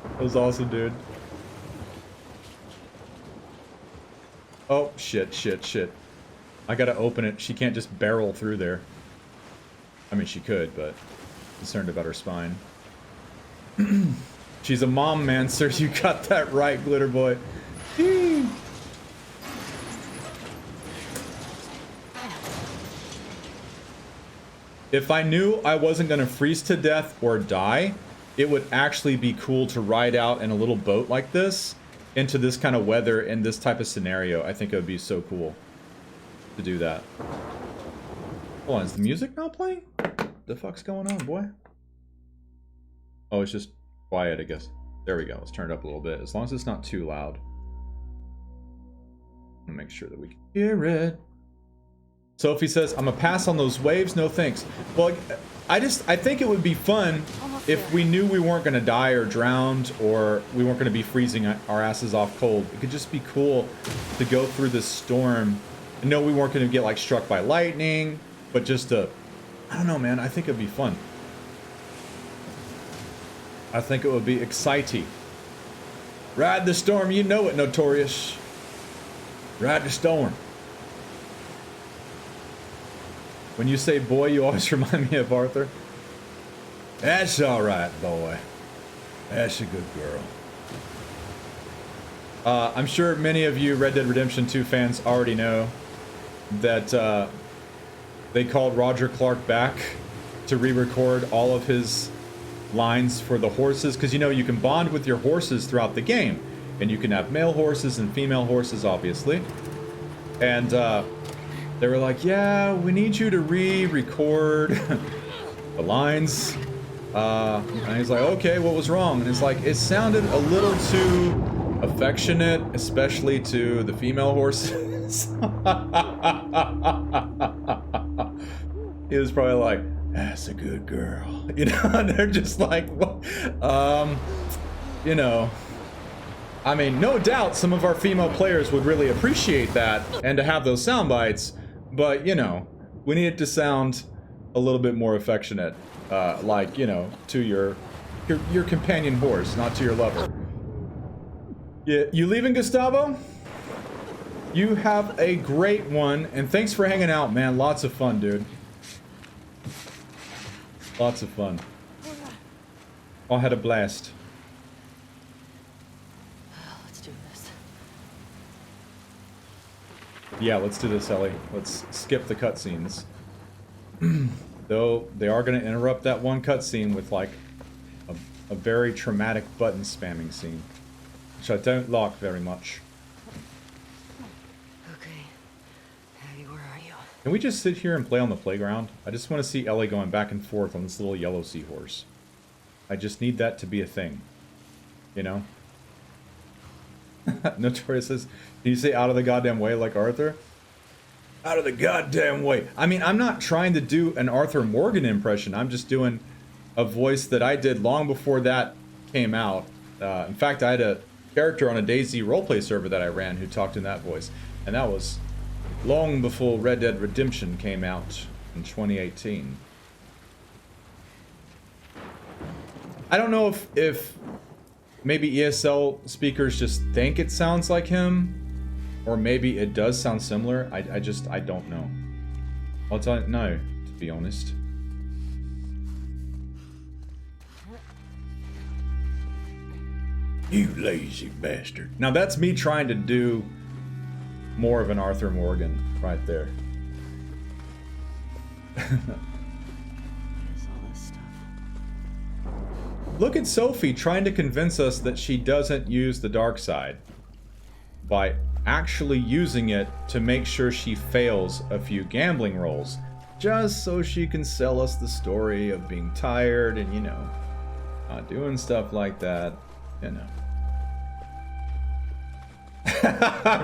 That was awesome, dude. Oh, shit, shit, shit. I gotta open it. She can't just barrel through there. I mean, she could, but concerned about her spine. She's a mom man, sir. You got that right, Glitter Boy. Whee! If I knew I wasn't gonna freeze to death or die, it would actually be cool to ride out in a little boat like this into this kind of weather in this type of scenario. I think it would be so cool to do that. Hold on, is the music not playing? The fuck's going on, boy? Oh, it's just quiet, I guess. There we go. Let's turn it up a little bit. As long as it's not too loud. I'm gonna make sure that we can hear it. Sophie says, I'm a pass on those waves, no thanks. Well, I think it would be fun if we knew we weren't gonna die or drowned, or we weren't gonna be freezing our asses off cold. It could just be cool to go through this storm and know we weren't gonna get like struck by lightning, but just I don't know, man, I think it'd be fun. I think it would be exciting. Ride the storm, you know it, Notorious. Ride the storm. When you say boy, you always remind me of Arthur. That's alright, boy. That's a good girl. I'm sure many of you Red Dead Redemption 2 fans already know that they called Roger Clark back to re-record all of his lines for the horses, because you know you can bond with your horses throughout the game, and you can have male horses and female horses, obviously. And they were like, yeah, we need you to re-record the lines. And he's like, okay, what was wrong? And it's like, it sounded a little too affectionate, especially to the female horses. He was probably like, that's a good girl. You know, and they're just like, what? You know, I mean, no doubt some of our female players would really appreciate that and to have those sound bites, but, you know, we need it to sound a little bit more affectionate, like, you know, to your companion horse, not to your lover. Yeah, you leaving, Gustavo? You have a great one, and thanks for hanging out, man. Lots of fun, dude. Lots of fun. I had a blast. Let's do this. Yeah, let's do this, Ellie. Let's skip the cutscenes. Though they are going to interrupt that one cutscene with like a very traumatic button spamming scene, which I don't like very much. Okay. Abby, where are you? Can we just sit here and play on the playground? I just want to see Ellie going back and forth on this little yellow seahorse. I just need that to be a thing. You know? Notorious says, can you say out of the goddamn way like Arthur? Out of the goddamn way. I mean, I'm not trying to do an Arthur Morgan impression. I'm just doing a voice that I did long before that came out. In fact, I had a character on a DayZ roleplay server that I ran who talked in that voice. And that was long before Red Dead Redemption came out in 2018. I don't know if maybe ESL speakers just think it sounds like him, or maybe it does sound similar. I don't know. I don't know, to be honest. You lazy bastard. Now that's me trying to do more of an Arthur Morgan right there. What is all this stuff? Look at Sophie trying to convince us that she doesn't use the dark side by actually using it to make sure she fails a few gambling rolls, just so she can sell us the story of being tired and, you know, not doing stuff like that, you know.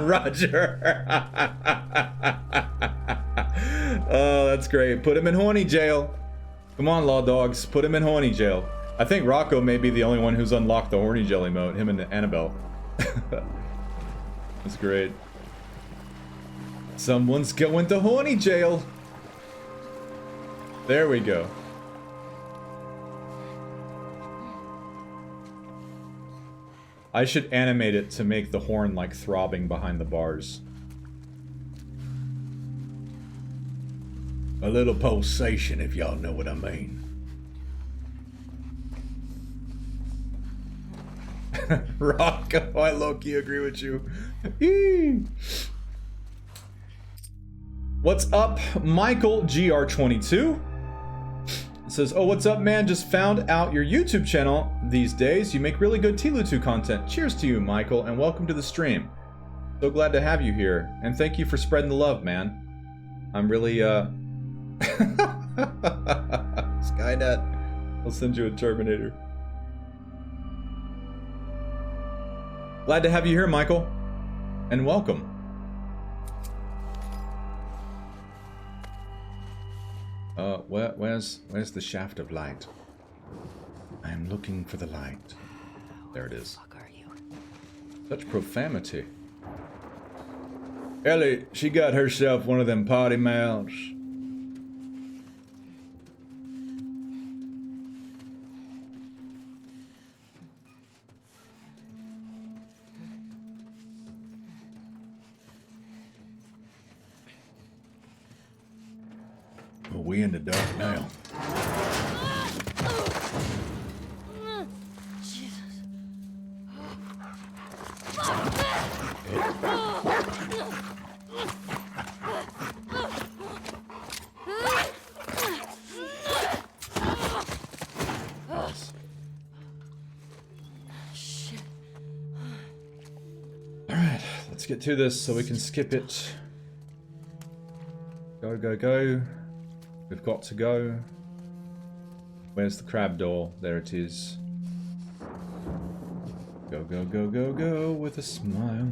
Roger. Oh, that's great. Put him in horny jail. Come on, law dogs. Put him in horny jail. I think Rocco may be the only one who's unlocked the horny jail emote. Him and Annabelle. That's great. Someone's going to horny jail. There we go. I should animate it to make the horn like throbbing behind the bars. A little pulsation, if y'all know what I mean. Rocco, I low-key agree with you. Eee. What's up, Michael GR22? It says, oh, what's up, man? Just found out your YouTube channel these days. You make really good TLOU2 content. Cheers to you, Michael, and welcome to the stream. So glad to have you here, and thank you for spreading the love, man. I'm really, Skynet, I'll send you a Terminator. Glad to have you here, Michael, and welcome. Where's the shaft of light? I am looking for the light. There it is. Fuck are you? Such profanity. Ellie, she got herself one of them potty mouths. Well, we in the dark now. Alright, let's get to this so we can skip it. Go, go, go. We've got to go. Where's the crab door? There it is. Go, go, go, go, go with a smile.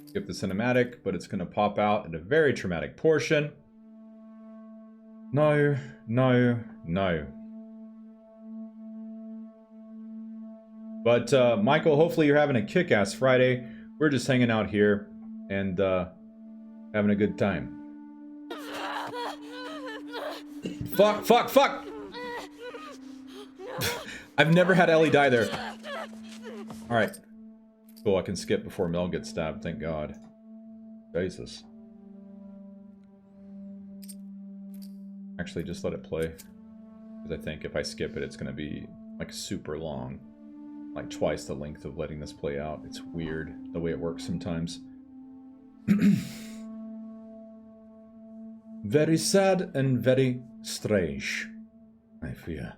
Skip the cinematic, but it's going to pop out at a very traumatic portion. No, no, no. But, Michael, hopefully you're having a kick-ass Friday. We're just hanging out here and having a good time. Fuck, fuck, fuck! I've never had Ellie die there. Alright. Cool, I can skip before Mel gets stabbed, thank God. Jesus. Actually, just let it play. Because I think if I skip it, it's gonna be, like, super long. Like, twice the length of letting this play out. It's weird, the way it works sometimes. Very sad and very strange, I fear.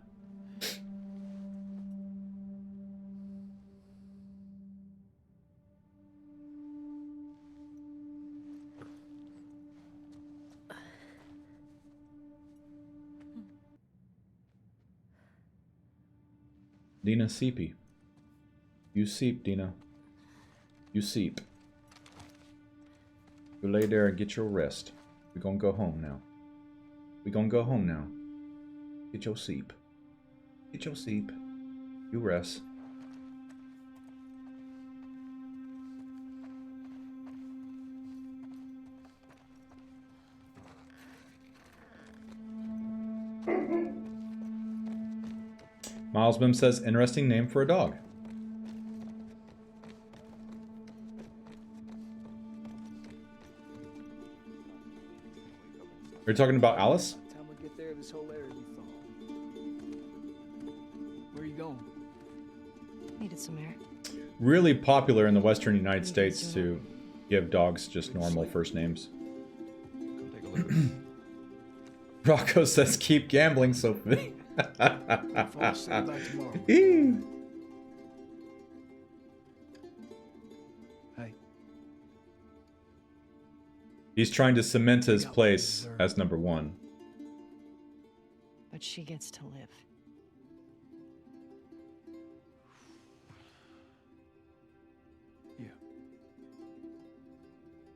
Dina Seepy. You seep, Dina. You seep. You lay there and get your rest. We're gonna go home now. We're gonna go home now. Get your sleep. Get your sleep. You rest. Miles Bim says, interesting name for a dog. You're talking about Alice? Time we get there, this whole area will be thawed. Where are you going? Needed some air. Really popular in the Western United States to give dogs just normal first names. Come take a look. Rocco says, keep gambling, Sophie. Folks say by tomorrow. Eee. Hey, He's trying to cement his place as number one. But she gets to live. yeah.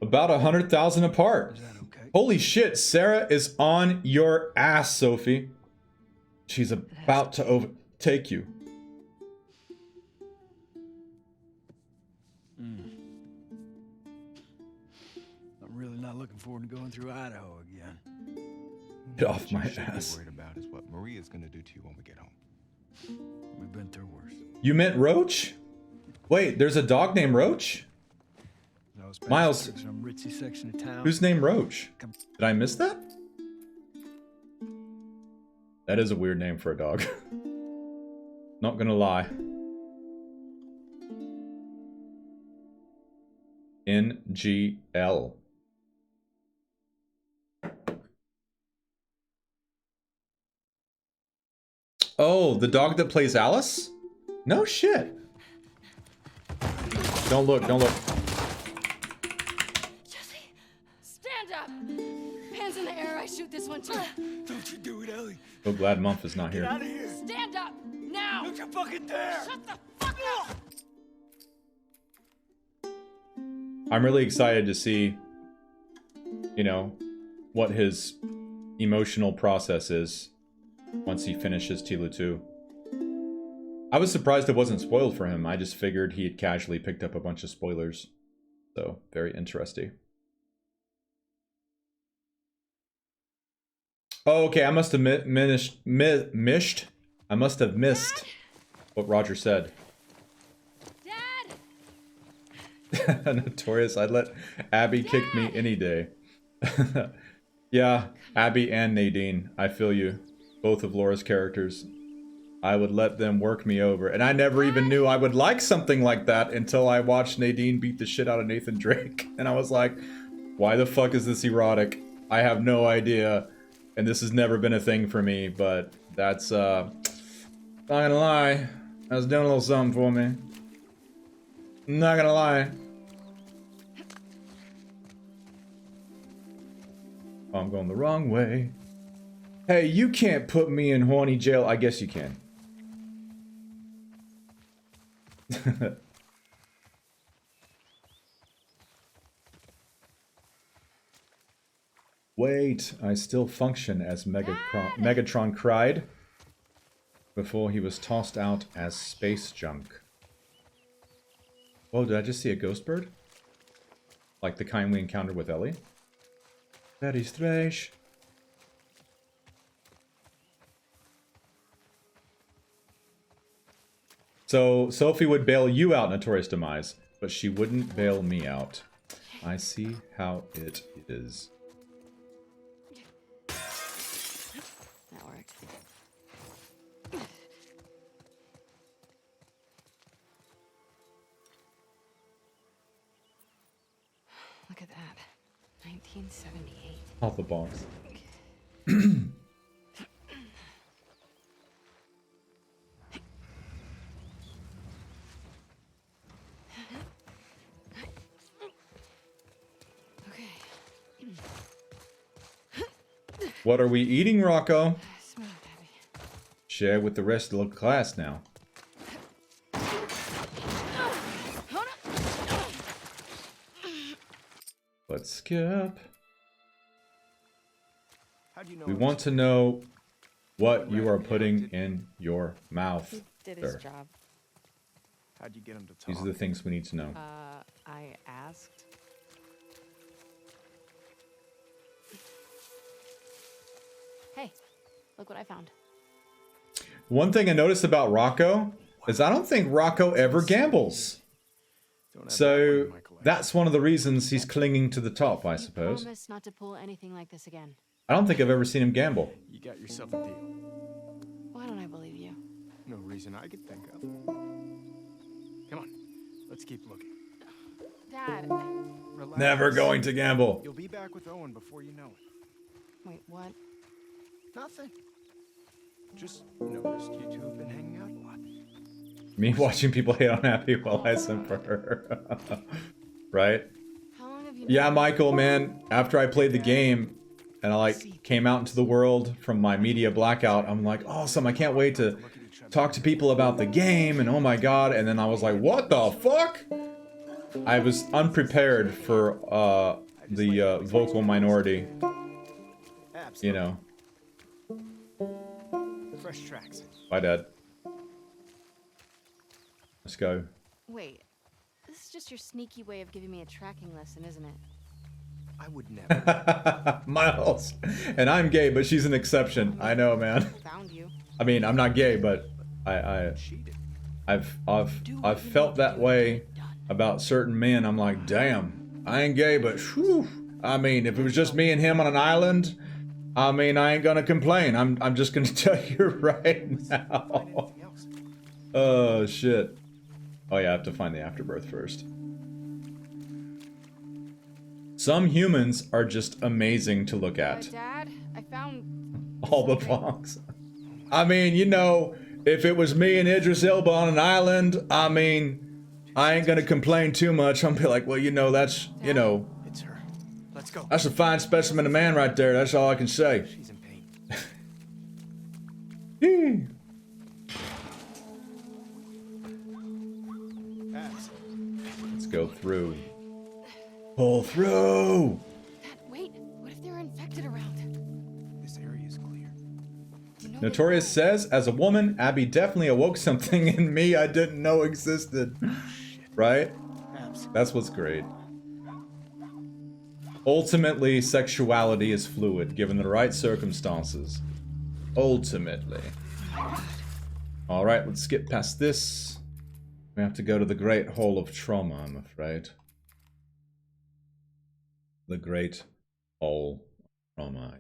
About 100,000 apart. Is that okay? Holy shit, Sarah is on your ass, Sophie. She's about to overtake you. I'm really not looking forward to going through Idaho again. Get off my What you should be ass. worried about is what Maria's gonna do to you when we get home. We've been through worse. You meant Roach? Wait, there's a dog named Roach? I was Miles. passing through some ritzy section of town. Who's named Roach? Did I miss that? That is a weird name for a dog. Not gonna lie. NGL. Oh, the dog that plays Alice? No shit. Don't look, don't look. Jesse, stand up. Hands in the air. I shoot this one too. Don't you do it, Ellie. So glad Mumph is not Get here. out of here. Stand up now. Don't you fucking dare. Shut the fuck up. I'm really excited to see, you know, what his emotional process is once he finishes TLOU2. I was surprised it wasn't spoiled for him. I just figured he had casually picked up a bunch of spoilers. So, very interesting. Oh, okay, I must have missed. I must have missed what Roger said. Dad. Notorious, I'd let Abby kick me any day. Yeah, Abby and Nadine, I feel you. Both of Laura's characters. I would let them work me over. And I never even knew I would like something like that until I watched Nadine beat the shit out of Nathan Drake. And I was like, why the fuck is this erotic? I have no idea. And this has never been a thing for me, but that's, not gonna lie. That's doing a little something for me. Not gonna lie. Oh, I'm going the wrong way. Hey, you can't put me in horny jail. I guess you can. Wait, I still function as Megatron cried before he was tossed out as space junk. Oh, did I just see a ghost bird? Like the kind we encountered with Ellie? Very strange. So, Sophie would bail you out, Notorious Demise, but she wouldn't bail me out. I see how it is. That worked. Look at that. 1978. Off the box. What are we eating, Rocco? Smooth, Abby. Share with the rest of the class now. Let's skip. How do you know? We want to know what you are putting in your mouth. He did his Sir. job. How'd you get him to talk? These are the things we need to know. I asked. Hey, look what I found. One thing I noticed about Rocco is I don't think Rocco ever gambles. Don't have that one So in my collection. that's one of the reasons he's clinging to the top, I suppose. Promise not to pull anything like this again. I don't think I've ever seen him gamble. You got yourself a deal. Why don't I believe you? No reason I could think of. Come on, let's keep looking. Dad. Relax. Never going to gamble. You'll be back with Owen before you know it. Wait, what? Nothing. Just noticed you two have been hanging out a lot. Me watching people hate on Abby while I sent for her. Right? How long have you Yeah, Michael, man. After I played the game and I like came out into the world from my media blackout, I'm like, awesome, I can't wait to talk to people about the game and oh my god. And then I was like, what the fuck? I was unprepared for the vocal minority. You know. Fresh tracks. Bye, Dad. Let's go. Wait, this is just your sneaky way of giving me a tracking lesson, isn't it? I would never. Miles. And I'm gay, but she's an exception. I know, man. Found you. I mean, I'm not gay, but I've felt that way about certain men. I'm like, damn, I ain't gay, but whew. I mean, if it was just me and him on an island, I mean, I ain't gonna complain. I'm just gonna tell you right now. Oh shit. Oh yeah, I have to find the afterbirth first. Some humans are just amazing to look at. Dad, I found All the bonks. I mean, you know, if it was me and Idris Elba on an island, I mean, I ain't gonna complain too much. I'm be like, well, you know, that's, you know, It's her. Let's go. that's a fine specimen of man right there. That's all I can say. She's in pain. Abs. Let's go through. Pull through. Dad, wait. What if they're infected around? This area is clear. You know Notorious says, as a woman, Abby definitely awoke something in me I didn't know existed. Right? Abs. That's what's great. Ultimately, sexuality is fluid, given the right circumstances. Ultimately. Alright, let's skip past this. We have to go to the Great Hall of Trauma, I'm afraid. The Great Hall of Trauma.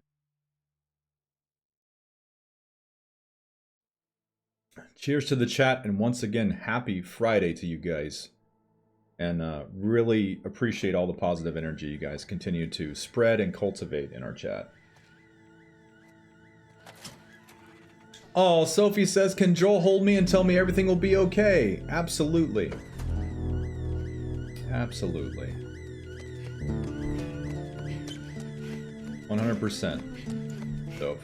Cheers to the chat, and once again, happy Friday to you guys. And really appreciate all the positive energy you guys continue to spread and cultivate in our chat. Oh, Sophie says, can Joel hold me and tell me everything will be okay? Absolutely. Absolutely. 100%. Soph.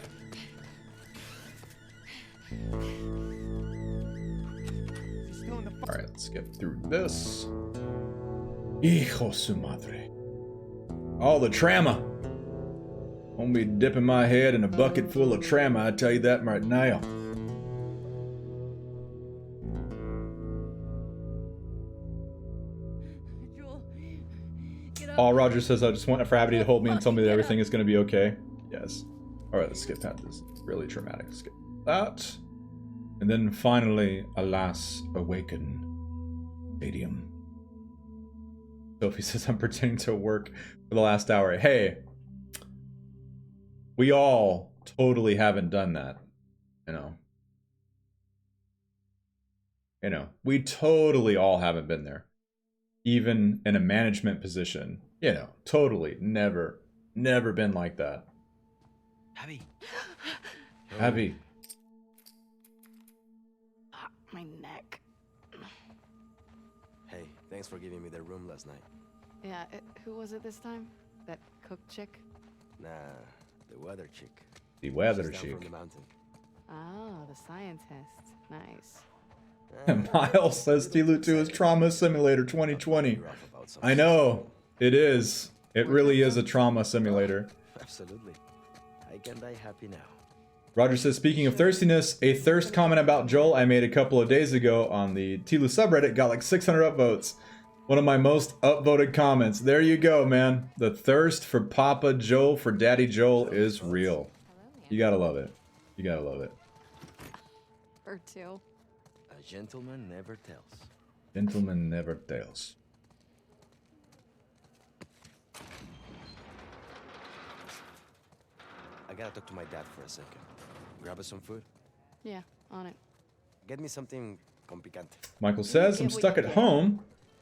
Alright, let's get through this. Hijo su madre. All the trauma. Won't be dipping my head in a bucket full of trauma, I tell you that right now. Joel, get up. Oh, Roger says, I just want for Abby to hold me and tell me that everything is going to be okay. Yes. Alright, let's skip past this. Really traumatic. Skip that. And then finally, alas, awaken. Stadium. Sophie says, I'm pretending to work for the last hour. Hey. We all totally haven't done that. You know. You know. We totally all haven't been there. Even in a management position. You know. Totally. Never. Never been like that. Abby. Abby. My neck. Hey, thanks for giving me the room last night. Yeah, who was it this time? That cook chick? Nah, the weather chick. The weather She's down from chick. the mountain. Oh, the scientist. Nice. And Miles says TLOU2 is Trauma Simulator 2020. Rough about some I know. It is. It really is a trauma simulator. Absolutely. I can die happy now. Roger says, speaking of thirstiness, a thirst comment about Joel I made a couple of days ago on the TLOU subreddit got like 600 upvotes. One of my most upvoted comments. There you go, man. The thirst for Papa Joel, for Daddy Joel is real. You gotta love it. You gotta love it. Her too. A gentleman never tells. Gentleman never fails. I gotta talk to my dad for a second. Grab us some food. Yeah, on it. Get me something con picante. Michael says, I'm stuck at home.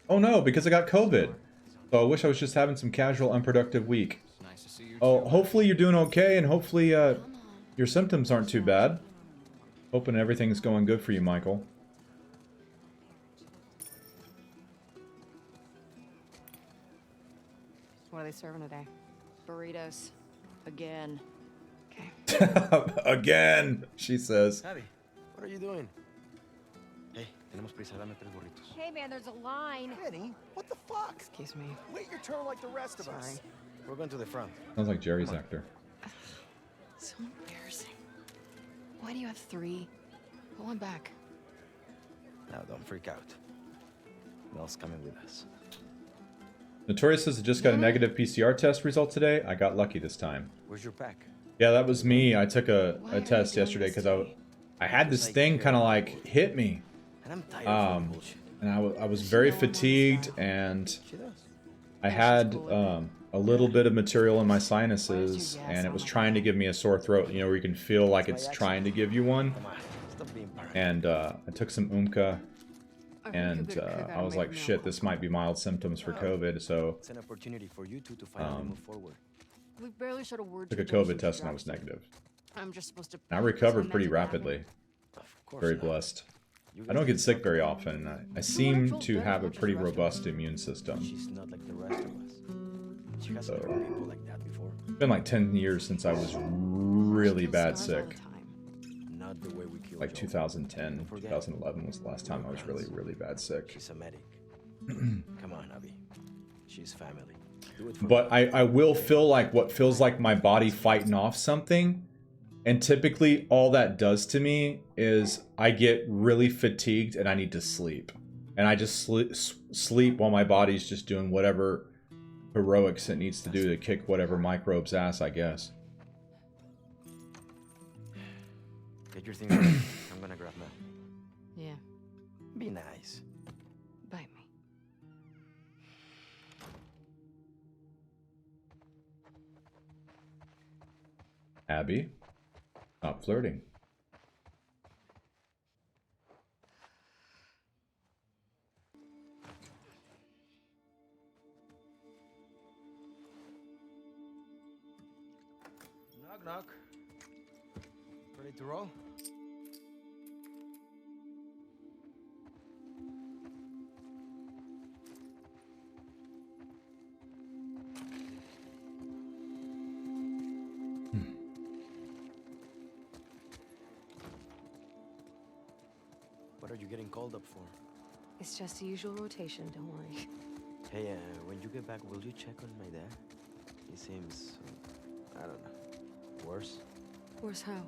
Oh no, because I got COVID. So I wish I was just having some casual, unproductive week. Oh, hopefully you're doing okay, and hopefully your symptoms aren't too bad. Hoping everything's going good for you, Michael. What are they serving today? Burritos. Again. Okay. Again, she says. Abby, what are you doing? Hey, tenemos prisa, dame 3 burritos. Hey man, there's a line. Penny, what the fuck? Excuse me. Wait your turn like the rest of us. Sorry. We're going to the front. Sounds like Jerry's actor. So embarrassing. Why do you have 3? Put one back. Now, don't freak out. Mel's coming with us. Notorious says I just got a negative PCR test result today. I got lucky this time. Where's your pack? Yeah, that was me. I took a Why are test you doing yesterday this because to me? I had this thing kind of like hit me. And I'm tired of the bullshit. And I was very fatigued, and She does. I had a little bit of material in my sinuses, and it was trying to give me a sore throat, you know, where you can feel like it's trying to give you one. Come on, stop being paranoid. And I took some Oomka, I think and you could I was like, shit, this might be mild symptoms for COVID, so It's an opportunity for you two to finally move forward. We barely said a word. took a to each other COVID since test we and I was dropped negative. I'm just supposed to. And I recovered pretend pretty that didn't happen. rapidly. Of course Very not. blessed. You I guys don't get can sick talk very about often, and I I seem felt to better have a much as pretty the rest of robust them. immune it. system. She's not like the rest of us. She hasn't So- hurt people like that before. It's been like 10 years since I was really Kill bad stars all sick. the time. Not the way we kill Like Joe. 2010, Don't forget. 2011 was the last time I was really bad sick. She's a medic. Come on, Abby. She's family. Do it for But me. I will feel like what feels like my body fighting off something. And typically all that does to me is I get really fatigued and I need to sleep. And I just sleep while my body's just doing whatever heroics it needs to do to kick whatever microbe's ass, I guess. Get your things ready. I'm gonna grab Mel. Yeah. Be nice. Bite me. Abby, stop flirting. Knock, knock. Ready to roll? What are you getting called up for? It's just the usual rotation, don't worry. Hey, when you get back, will you check on my dad? He seems, I don't know, worse. Worse how?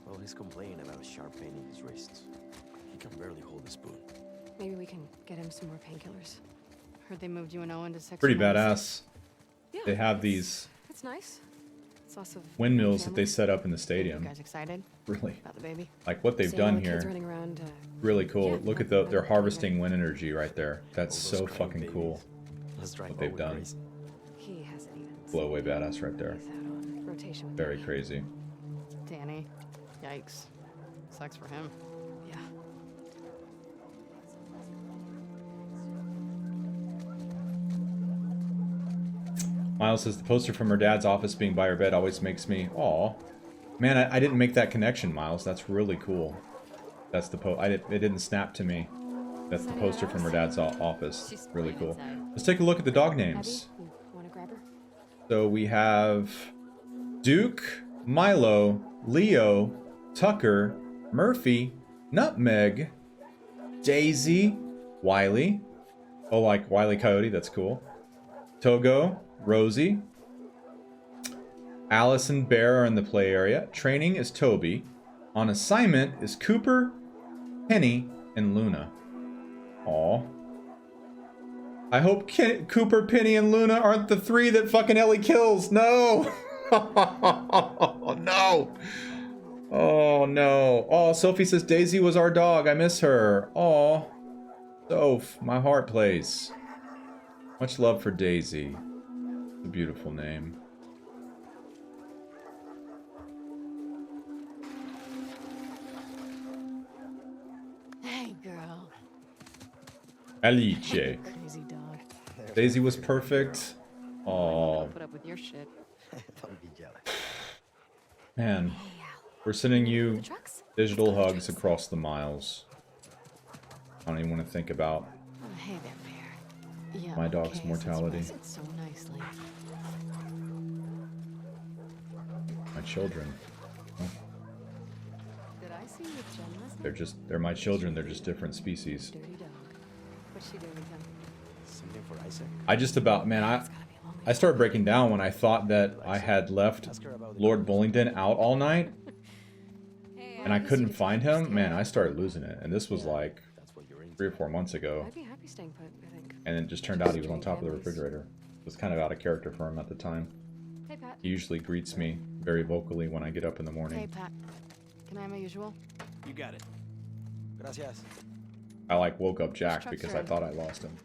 Well, he's complaining about a sharp pain in his wrists. He can barely hold a spoon. Maybe we can get him some more painkillers. Heard they moved you and Owen to 6 Pretty months. badass. Yeah, They have it's- these It's nice. It's also windmills that they family. set up in the You stadium. guys excited Really, about the baby? like what they've Seeing all done the kids here. running around, Really cool. Yeah, Look at no, they're no, harvesting wind energy right there. That's All so those crying fucking babies. cool. Let's drive What they've Owen done. crazy. he hasn't even. Blow away badass right there. He's out on rotation with Very Danny. crazy. Danny. Yikes. Sucks for him. Yeah. Miles says the poster from her dad's office being by her bed always makes me, aw. Man, I didn't make that connection, Miles. That's really cool. That's the it didn't snap to me. That's the poster from her dad's office. She's Really playing cool. inside. Let's take a look at the dog Abby, names. you want to grab her? So we have Duke, Milo, Leo, Tucker, Murphy, Nutmeg, Daisy, Wiley. Oh, like Wiley Coyote, that's cool. Togo, Rosie. Alice and Bear are in the play area. Training is Toby. On assignment is Cooper, Penny, and Luna. Aw. I hope Cooper, Penny, and Luna aren't the 3 that fucking Ellie kills. No! No! Oh, no. Oh, Sophie says Daisy was our dog. I miss her. Oh, Soph, my heart plays. Much love for Daisy. It's a beautiful name. Hey, girl. Alice. Crazy dog. Daisy was perfect. Oh, Put up with your shit. Don't be jealous. man. Hey, Al. We're sending you The trucks? digital hugs across the miles. I don't even want to think about Oh, hey there, Bear. Yeah, my dog's okay, mortality. since you press it so nicely. My children. Did I see the gem last night? They're my children. They're just different species. Dirty dog. What's she doing with him? Something for Isaac. I just about, man, I started breaking down when I thought that I had left Lord Bullingdon out all night and I couldn't find him. Man, I started losing it. And this was like That's what you're into. 3 or 4 months ago. I'd be happy staying put, I think. And it just turned out he was on top of the refrigerator. It was kind of out of character for him at the time. Hey, Pat. He usually greets me very vocally when I get up in the Hey, morning. Pat. Can I have my usual? You got it. Gracias. I like woke up Jack Trucks because are I in. thought I lost him.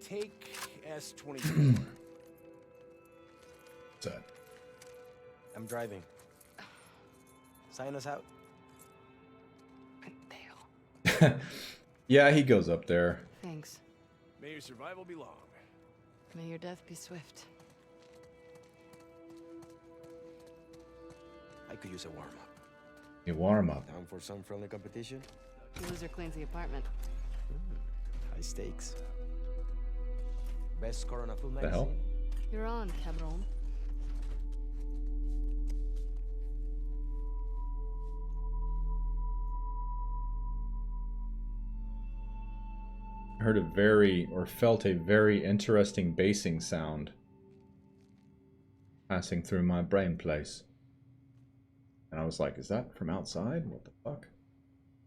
Take S24. Sad. I'm driving. Sign us out. Dale. Yeah, he goes up there. Thanks. May your survival be long. May your death be swift. I could use a warm-up. You warm up. Down for some friendly competition? The loser cleans the apartment. High stakes. Best score on a full The magazine? hell? You're on, cabron. I heard a very, or felt a very interesting basing sound passing through my brain place. And I was like, is that from outside? What the fuck?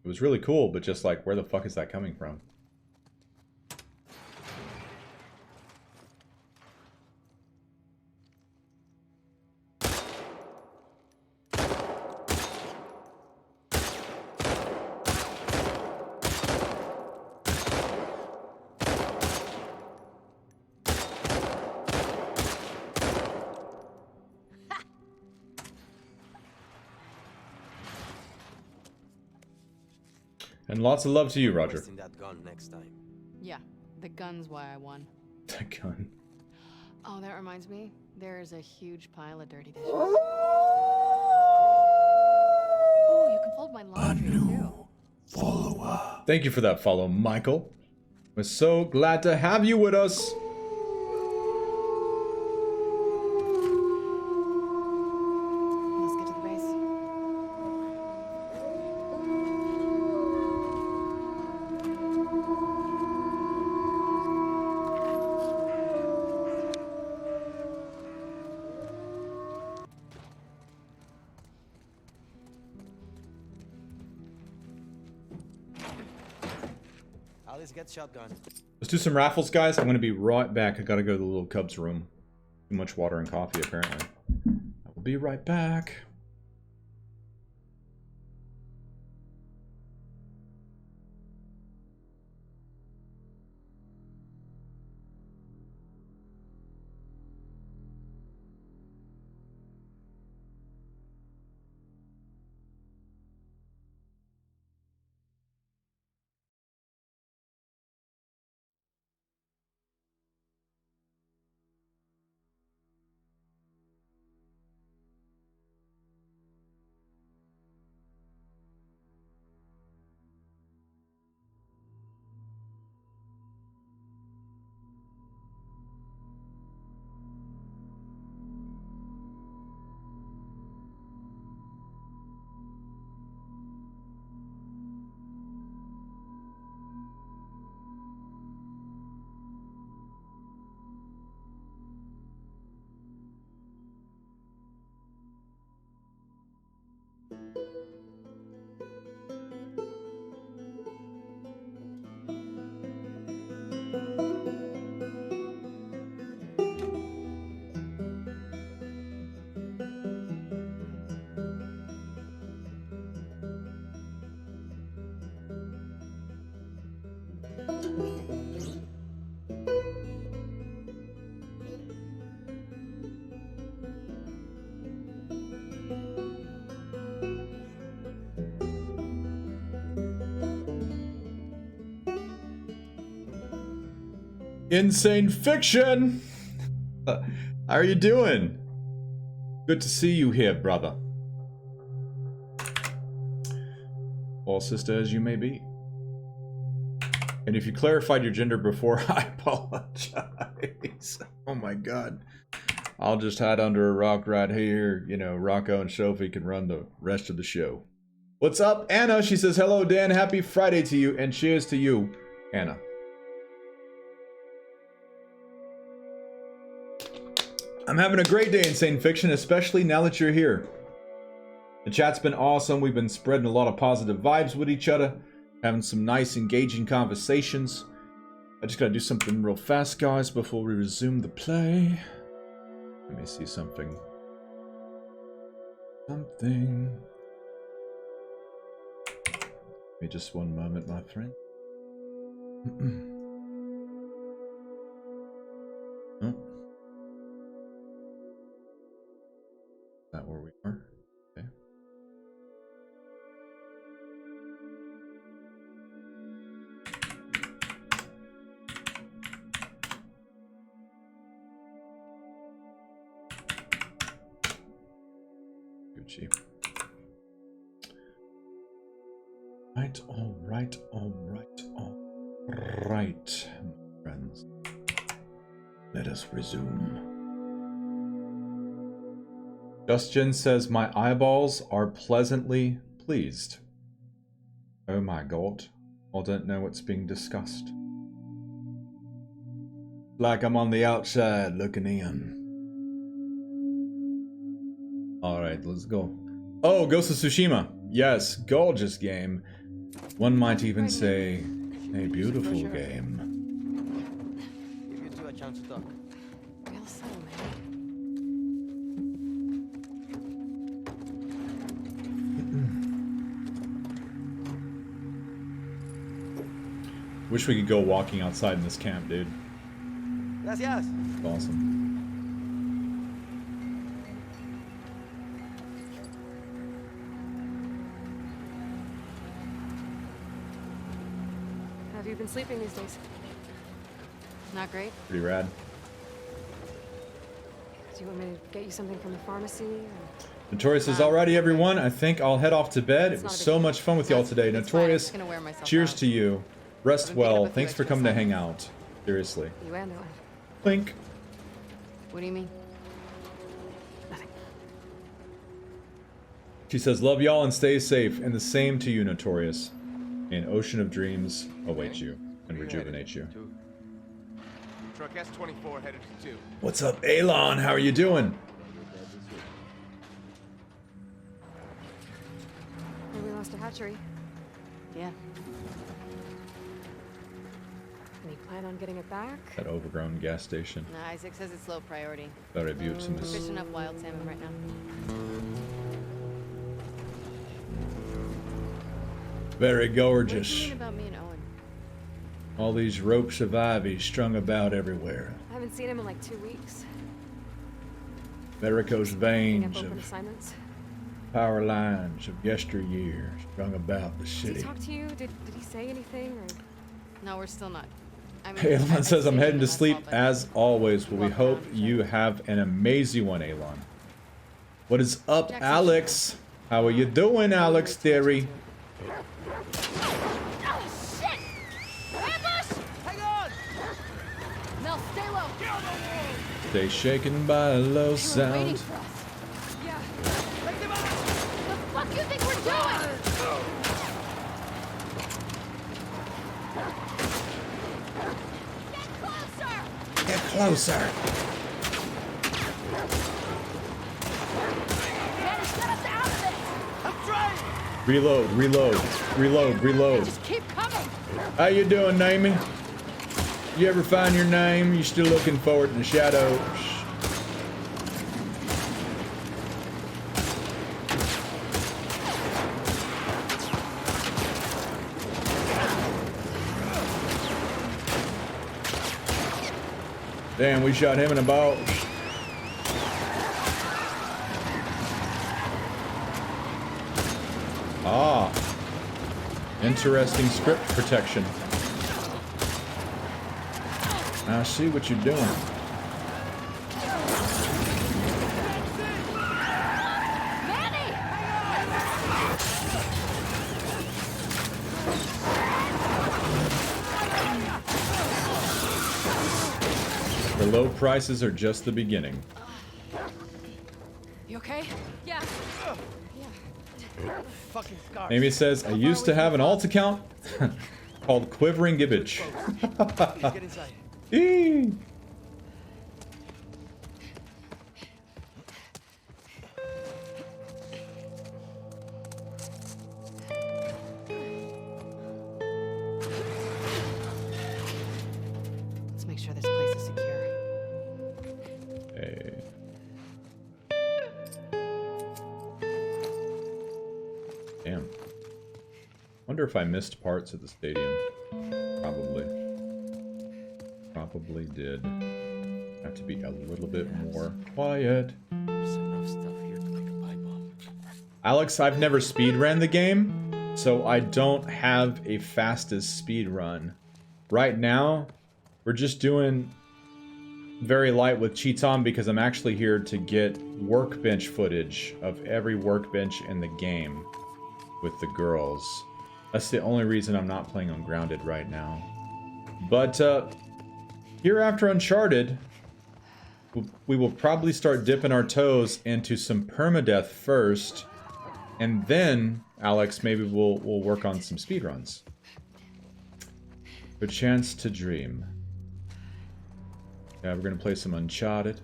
It was really cool, but just like, where the fuck is that coming from? And lots of love to you, Roger. Wasting that gun next time. Yeah, the gun's why I won. The gun. Oh, that reminds me. There is a huge pile of dirty dishes. Oh. Oh, you can fold my laundry too. Thank you for that follow, Michael. We're so glad to have you with us. Let's get to the base. Alice gets shotgun. Let's do some raffles, guys. I'm going to be right back. I got to go to the little Cubs room. Too much water and coffee, apparently. I will be right back. Insane Fiction! How are you doing? Good to see you here, brother. All sister as you may be. And if you clarified your gender before, I apologize. Oh my god. I'll just hide under a rock right here. You know, Rocco and Sophie can run the rest of the show. What's up, Anna? She says, hello, Dan. Happy Friday to you, and cheers to you, Anna. I'm having a great day in Sane Fiction, especially now that you're here. The chat's been awesome. We've been spreading a lot of positive vibes with each other, having some nice, engaging conversations. I just gotta do something real fast, guys, before we resume the play. Let me see something. Give me just one moment, my friend. Oh. Is that where we are? Okay. Gucci. Right, all right, friends. Let us resume. Justin says, my eyeballs are pleasantly pleased. Oh my god. I don't know what's being discussed. Like I'm on the outside looking in. Alright, let's go. Oh, Ghost of Tsushima. Yes, gorgeous game. One might even say, a beautiful game. Give you two a chance to talk. Real subtle, man. Wish we could go walking outside in this camp, dude. Gracias. It's awesome. How have you been sleeping these days? Not great. Pretty rad. Do you want me to get you something from the pharmacy? Or... Notorious says, alrighty everyone, I think I'll head off to bed. It was so much fun with y'all today. Notorious, cheers to you. Rest well. Thanks for coming to hang out. Seriously. You and Owen. Clink. What do you mean? Nothing. She says, love y'all and stay safe. And the same to you, Notorious. An ocean of dreams awaits you and rejuvenate you. Truck S24 headed to 2. What's up, Elon? How are you doing? We lost a hatchery. Yeah. Any plan on getting it back? That overgrown gas station. No, Isaac says it's low priority. Very beautiful. Fish enough wild salmon right now. Very What gorgeous. do you mean about me and Owen? All these ropes of ivy strung about everywhere. I haven't seen him in like 2 weeks. Varicose Picking veins up open of assignments. power lines of yesteryear strung about the Did he city. talk to you? Did he say anything? Or... No, we're still not. I mean, Elon says, I'm heading to that's sleep all, but- as always. Well, we Walk hope around, you so- have an amazing one, Elon. What is up, Jackson. Alex? How are you doing, Alex Theory? Oh, shit! Ambush! Hang on! Mel, stay low. Stay shaken by a low They were waiting sound. for us. Yeah. The fuck you think we're doing? Get closer! Get closer. Manny, get us out of this! I'm trying! Reload, reload, reload, reload. Just keep coming! How you doing, Namie? You ever find your name? You still looking for it in the shadows? Damn, we shot him in the balls. Ah. Interesting script protection. I see what you're doing. Manny! low prices are just the beginning. You okay? Yeah. Fucking scars. Amy says, I used to have an alt account called Quivering Gibbage. Get inside. Eee. Let's make sure this place is secure. Hey. Damn. Wonder if I missed parts of the stadium. Probably. Probably did. Have to be a little bit more quiet. There's enough stuff here to make a pipe bomb. Alex, I've never speedran the game, so I don't have a fastest speed run. Right now, we're just doing very light with cheats on because I'm actually here to get workbench footage of every workbench in the game with the girls. That's the only reason I'm not playing on Grounded right now. But here after Uncharted, we will probably start dipping our toes into some permadeath first, and then, Alex, maybe we'll work on some speedruns. A chance to dream. Yeah, we're gonna play some Uncharted.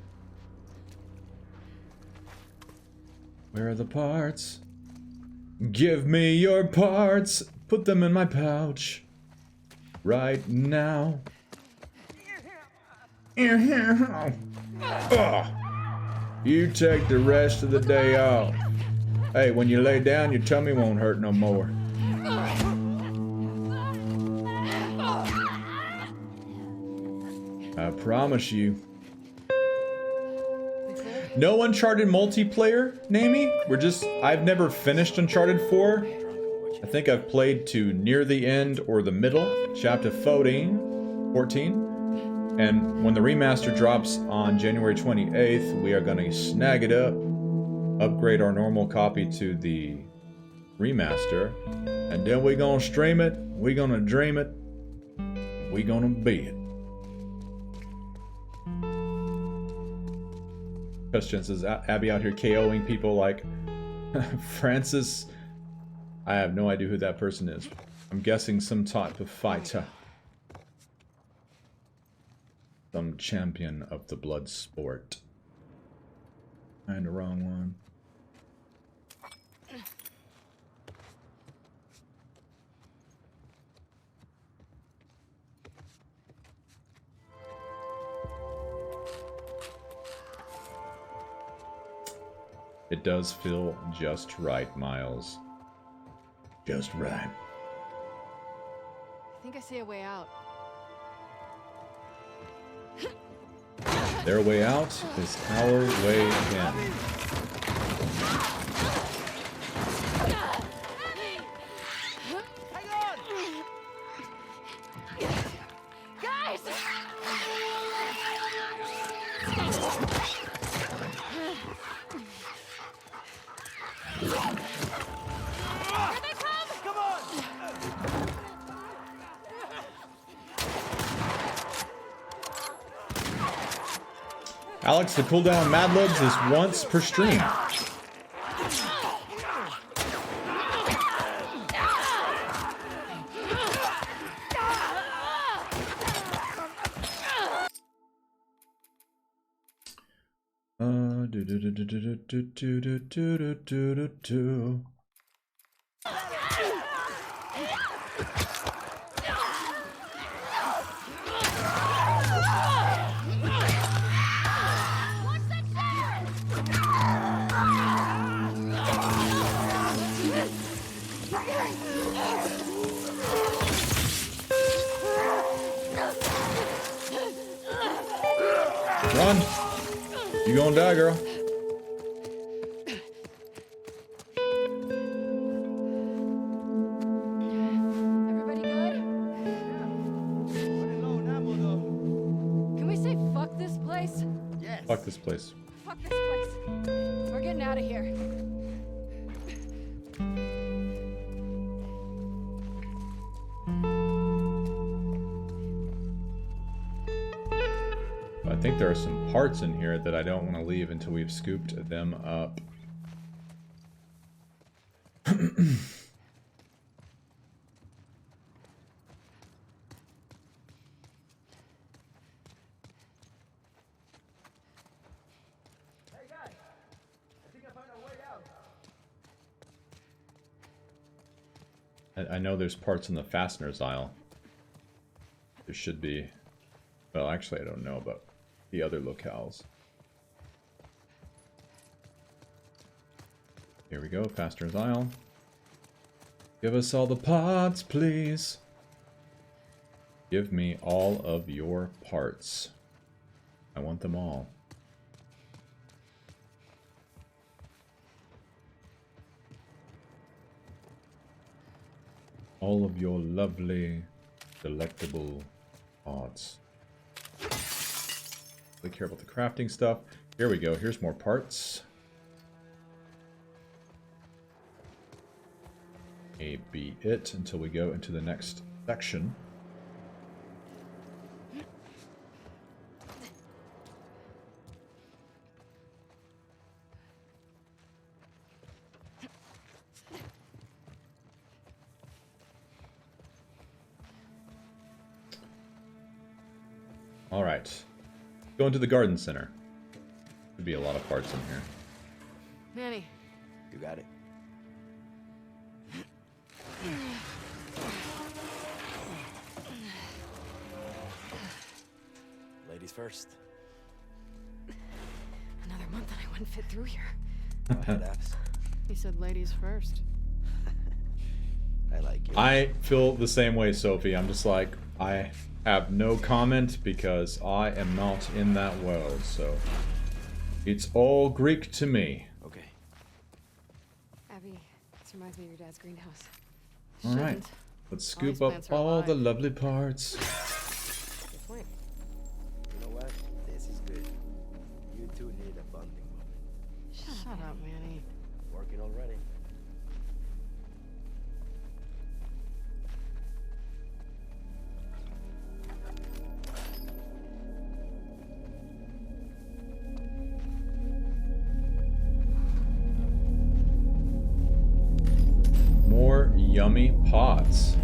Where are the parts? Give me your parts. Put them in my pouch. Right now. Ugh. You take the rest of the day off. Hey, when you lay down, your tummy won't hurt no more. I promise you. No Uncharted multiplayer, Namie? I've never finished Uncharted 4. I think I've played to near the end or the middle, chapter 14. And when the remaster drops on January 28th, we are gonna snag it up, upgrade our normal copy to the remaster, and then we gonna stream it, we gonna dream it, we gonna be it. Question says, Abby out here KOing people like Francis. I have no idea who that person is. I'm guessing some type of fighter. Some champion of the blood sport. And the wrong one. It does feel just right, Miles. Just right. I think I see a way out. Their way out is our way in. Hang on! Guys! Here they come! Come on! Alex, the cooldown on Mad Libs is once per stream. Run! You gonna die, girl. Everybody good? Running low on ammo, though. Can we say fuck this place? Yes. Fuck this place. Fuck this place. We're getting out of here. I think there are some parts in here that I don't want to leave until we've scooped them up. I know there's parts in the fasteners aisle. There should be. Well, actually, I don't know about the other locales. Here we go, fasteners aisle. Give us all the parts, please. Give me all of your parts. I want them all. All of your lovely, delectable parts. Really care about the crafting stuff. Here we go. Here's more parts. A be it until we go into the next section. All right, go into the garden center. Could be a lot of parts in here. Manny. You got it. Ladies first. Another month and I wouldn't fit through here. Go ahead, Abs. He said ladies first. I like you. I feel the same way, Sophie. I'm just like, I have no comment because I am not in that world, so it's all Greek to me. Okay. Abby, this reminds me of your dad's greenhouse. All right, Shouldn't. let's scoop these up plants are all the alive. lovely parts. Good point. You know what? This is good. You two need a bonding moment. Shut up, Manny. Working already. More yummy pots.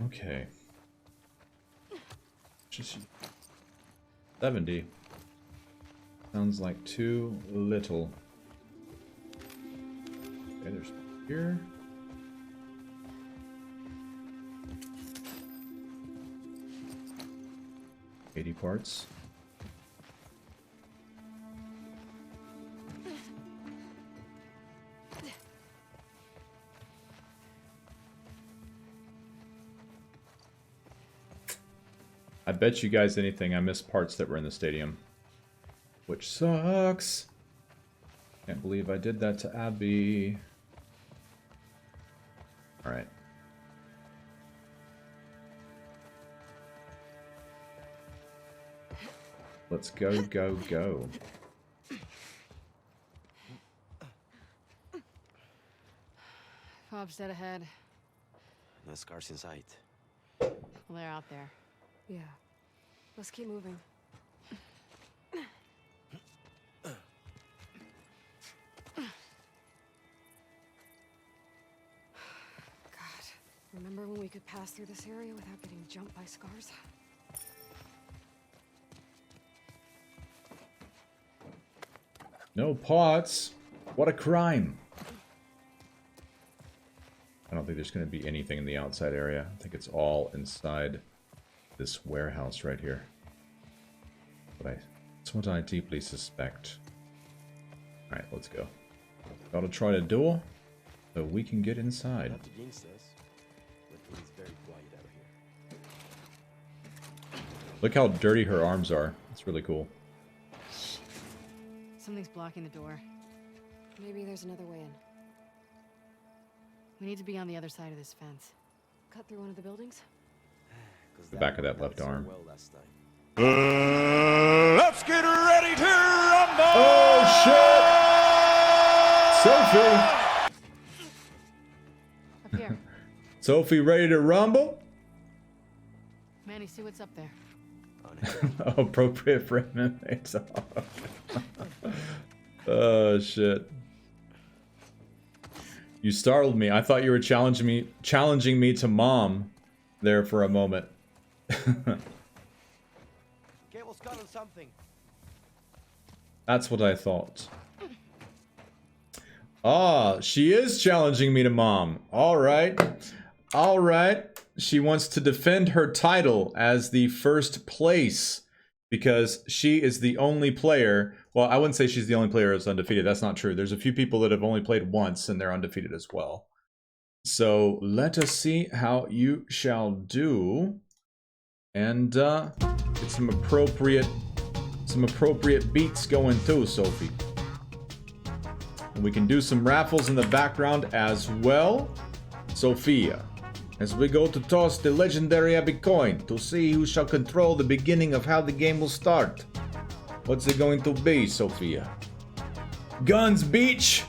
Okay. Just 70. Sounds like too little. Okay, there's here. $80 parts. I bet you guys anything I missed parts that were in the stadium. Which sucks. Can't believe I did that to Abby. Alright. Let's go, go, go. Bob's dead ahead. No scars in sight. Well, they're out there. Yeah. Let's keep moving. God, remember when we could pass through this area without getting jumped by scars? No pots. What a crime. I don't think there's going to be anything in the outside area. I think it's all inside this warehouse right here. But that's what I deeply suspect. Alright, let's go. Gotta try the door so we can get inside. Not to jinx us, but it's very quiet out here. Look how dirty her arms are. It's really cool. Something's blocking the door. Maybe there's another way in. We need to be on the other side of this fence. Cut through one of the buildings? The back of that left arm. Well last time. Let's get ready to rumble! Oh shit! Sophie! Up here. Sophie ready to rumble? Manny, see what's up there. Appropriate for MMA. Oh shit. You startled me. I thought you were challenging me to mom there for a moment. Cable's got on something. That's what I thought. Ah, she is challenging me to mom. All right. All right. She wants to defend her title as the first place because she is the only player. Well, I wouldn't say she's the only player that's undefeated. That's not true. There's a few people that have only played once and they're undefeated as well. So let us see how you shall do. And get some appropriate beats going too, Sophie. And we can do some raffles in the background as well. Sophia, as we go to toss the legendary Abbey coin to see who shall control the beginning of how the game will start. What's it going to be, Sophia? Guns Beach!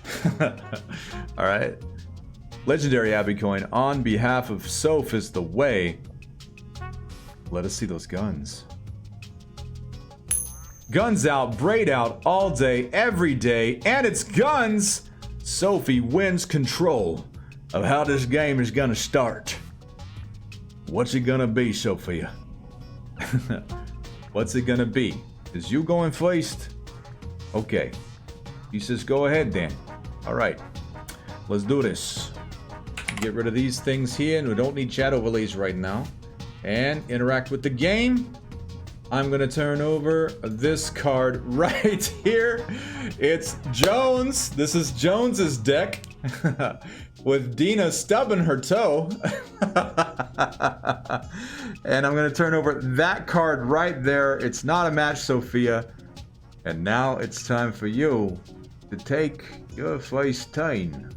Alright. Legendary Abbey coin on behalf of Soph is the way. Let us see those guns. Guns out, braid out, all day, every day, and it's guns! Sophie wins control of how this game is gonna start. What's it gonna be, Sophia? What's it gonna be? Is you going first? Okay. He says go ahead then. Alright. Let's do this. Get rid of these things here, and we don't need chat overlays right now. And interact with the game. I'm gonna turn over this card right here. It's Jones. This is Jones's deck with Dina stubbing her toe. And I'm gonna turn over that card right there. It's not a match, Sophia. And now it's time for you to take your first turn.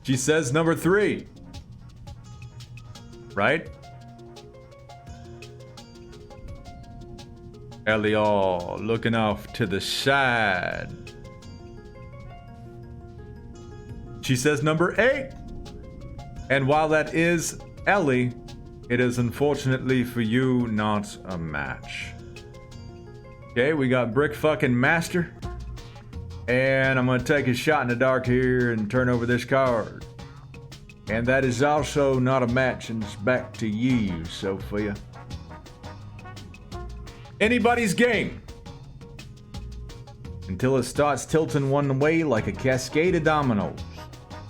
She says number 3. Right? Elio looking off to the side. She says number 8. And while that is Ellie, it is unfortunately for you not a match. Okay, we got Brick fucking Master. And I'm gonna take a shot in the dark here and turn over this card. And that is also not a match, and it's back to you, Sophia. Anybody's game. Until it starts tilting one way like a cascade of dominoes.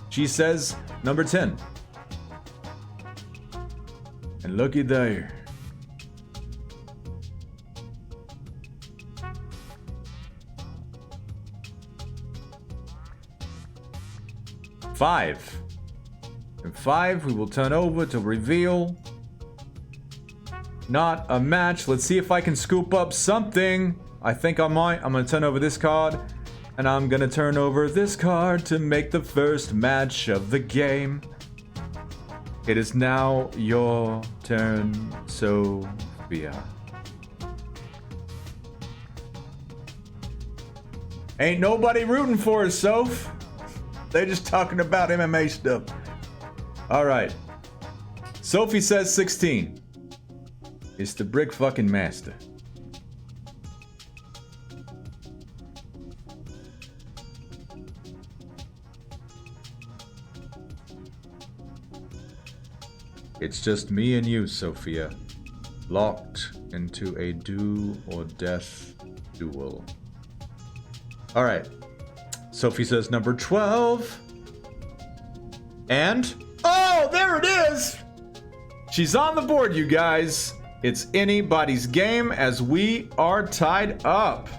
She says number 10. And looky there. Five. And 5, we will turn over to reveal. Not a match. Let's see if I can scoop up something. I think I might. I'm going to turn over this card. And I'm going to turn over this card to make the first match of the game. It is now your turn, Sophia. Ain't nobody rooting for us, Soph. They're just talking about MMA stuff. All right. Sophie says 16. It's the Brick fucking Master. It's just me and you, Sophia, locked into a do or death duel. All right. Sophie says number 12. And oh, there it is. She's on the board, you guys. It's anybody's game as we are tied up.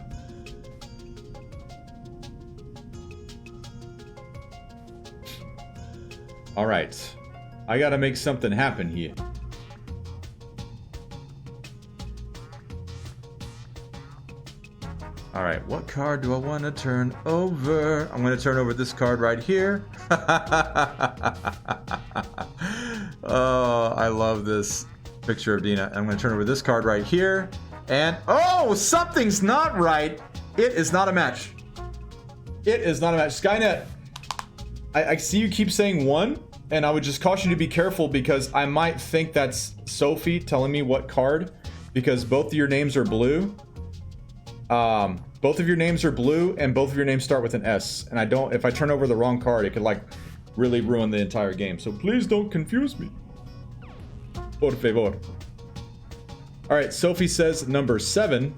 All right. I gotta make something happen here. . All right, what card do I want to turn over? I'm going to turn over this card right here. Oh, I love this picture of Dina. I'm going to turn over this card right here. And, oh, something's not right. It is not a match. It is not a match. Skynet, I see you keep saying 1, and I would just caution you to be careful because I might think that's Sophie telling me what card, because both of your names are blue. Both of your names are blue, and both of your names start with an S. And I don't, if I turn over the wrong card, it could like really ruin the entire game. So please don't confuse me. Por favor. All right, Sophie says number 7.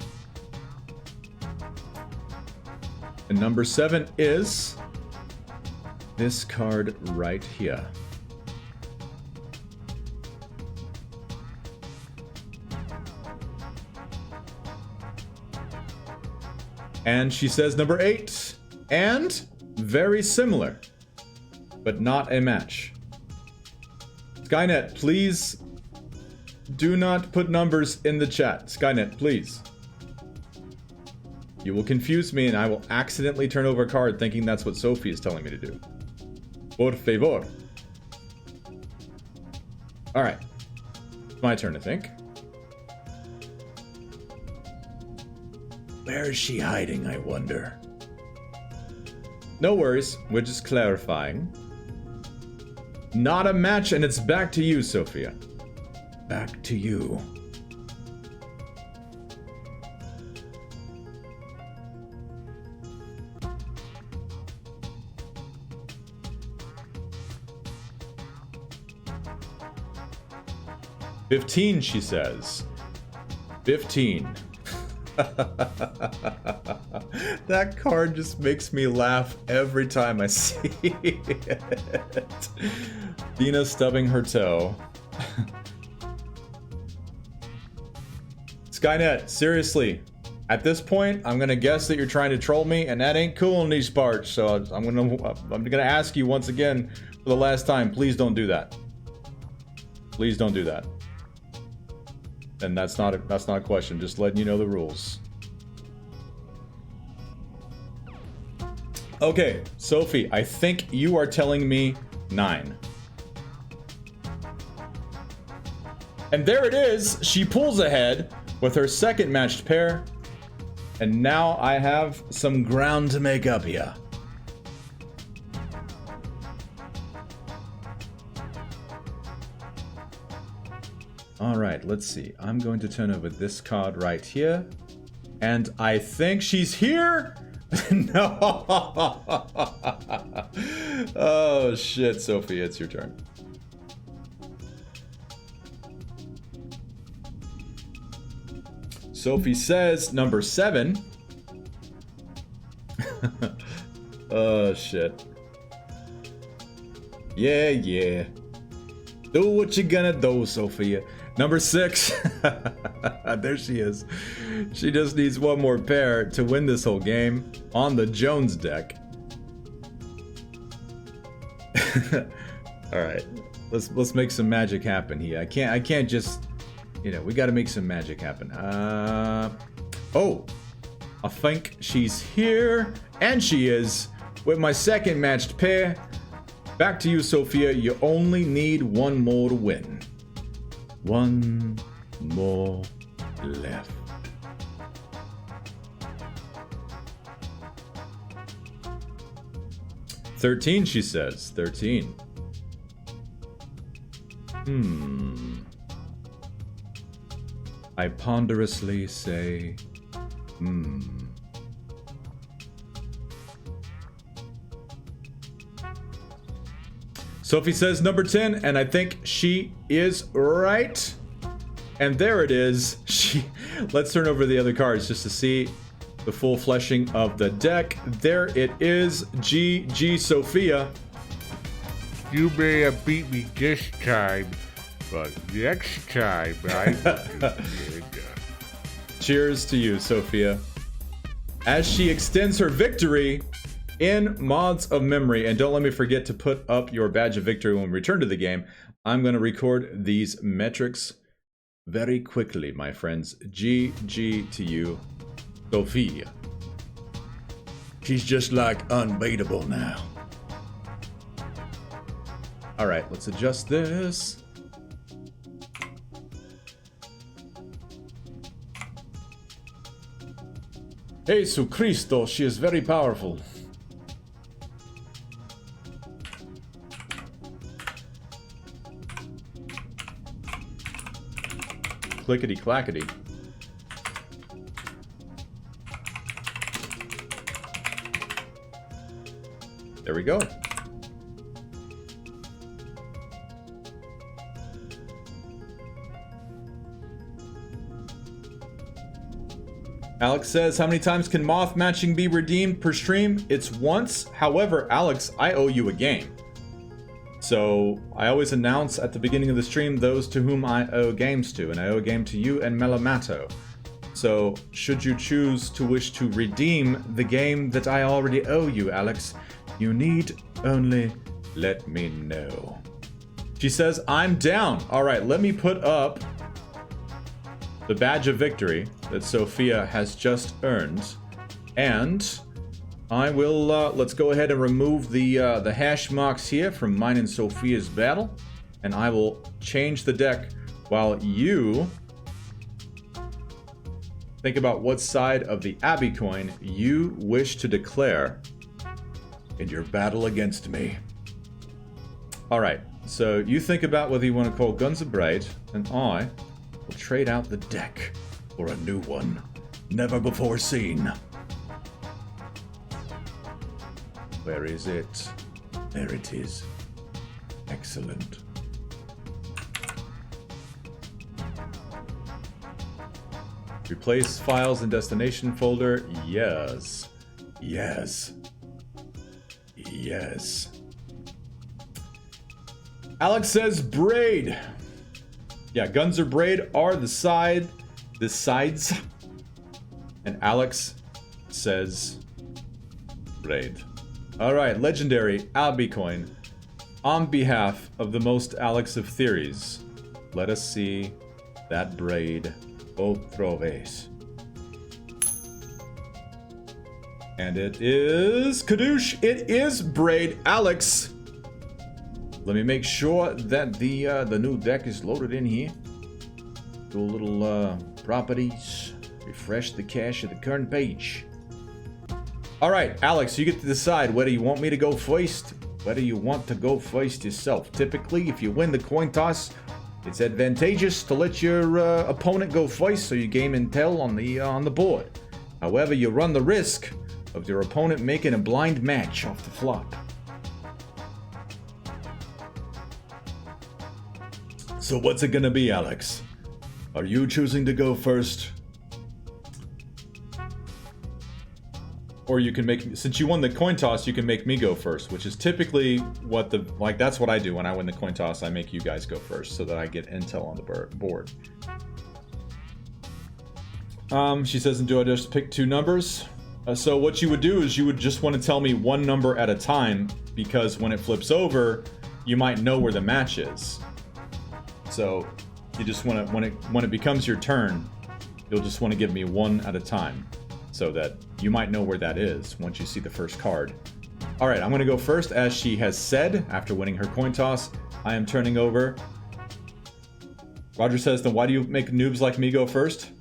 And number 7 is this card right here. And she says number 8, and very similar, but not a match. Skynet, please do not put numbers in the chat. Skynet, please. You will confuse me and I will accidentally turn over a card thinking that's what Sophie is telling me to do. Por favor. All right. It's my turn, I think. Where is she hiding, I wonder? No worries, we're just clarifying. Not a match, and it's back to you, Sophia. Back to you. "15," she says. 15. That card just makes me laugh every time I see it. Dina stubbing her toe. Skynet, seriously, at this point, I'm gonna guess that you're trying to troll me, and that ain't cool in these parts. So I'm gonna ask you once again for the last time. Please don't do that. Please don't do that. And that's not a question. Just letting you know the rules. Okay, Sophie, I think you are telling me 9. And there it is. She pulls ahead with her second matched pair. And now I have some ground to make up here. All right, let's see. I'm going to turn over this card right here. And I think she's here. No. Oh, shit, Sophie, it's your turn. Sophie says number 7. Oh, shit. Yeah. Do what you're gonna do, Sophia. Number 6. There she is. She just needs one more pair to win this whole game on the Jones deck. All right, let's make some magic happen here. I can't just, you know, we got to make some magic happen. Oh, I think she's here, and she is with my second matched pair. Back to you, Sophia. You only need one more to win. One more left. "13," she says. 13. I ponderously say, Sophie says number 10, and I think she is right. And there it is. Let's turn over the other cards just to see the full fleshing of the deck. There it is. GG, Sophia. You may have beat me this time, but next time I will do good. Cheers to you, Sophia. As she extends her victory in Mods of Memory. And don't let me forget to put up your badge of victory when we return to the game. I'm going to record these metrics very quickly, my friends. GG to you, Sophia. She's just like unbeatable now. All right, let's adjust this. Jesucristo, she is very powerful. Clickety clackety. There we go. Alex says, how many times can moth matching be redeemed per stream? It's once. However, Alex, I owe you a game. So I always announce at the beginning of the stream those to whom I owe games to, and I owe a game to you and Melamato. So should you choose to wish to redeem the game that I already owe you, Alex, you need only let me know. She says, I'm down. All right, let me put up the badge of victory that Sophia has just earned, and I will let's go ahead and remove the hash marks here from mine and Sophia's battle, and I will change the deck while you think about what side of the Abbey coin you wish to declare in your battle against me. All right, so you think about whether you want to call Guns of Braid, and I will trade out the deck for a new one, never before seen. Where is it? There it is. Excellent. Replace files in destination folder. Yes. Yes. Yes. Alex says braid. Yeah, Guns or Braid are the sides. And Alex says braid. All right, legendary Abbey coin. On behalf of the most Alex of theories, let us see that braid otra vez. And it is Kadoosh. It is braid, Alex. Let me make sure that the new deck is loaded in here. Do a little properties. Refresh the cache of the current page. All right, Alex, you get to decide whether you want me to go first, whether you want to go first yourself. Typically, if you win the coin toss, it's advantageous to let your opponent go first, so you gain intel on the board. However, you run the risk of your opponent making a blind match off the flop. So what's it gonna be, Alex? Are you choosing to go first? Or you can make, since you won the coin toss, you can make me go first, which is typically what that's what I do when I win the coin toss. I make you guys go first so that I get intel on the board. She says, do I just pick two numbers? So what you would do is you would just want to tell me one number at a time, because when it flips over, you might know where the match is. So you just want to, when it becomes your turn, you'll just want to give me one at a time, so that you might know where that is once you see the first card. All right, I'm going to go first, as she has said, after winning her coin toss. I am turning over. Roger says, then why do you make noobs like me go first?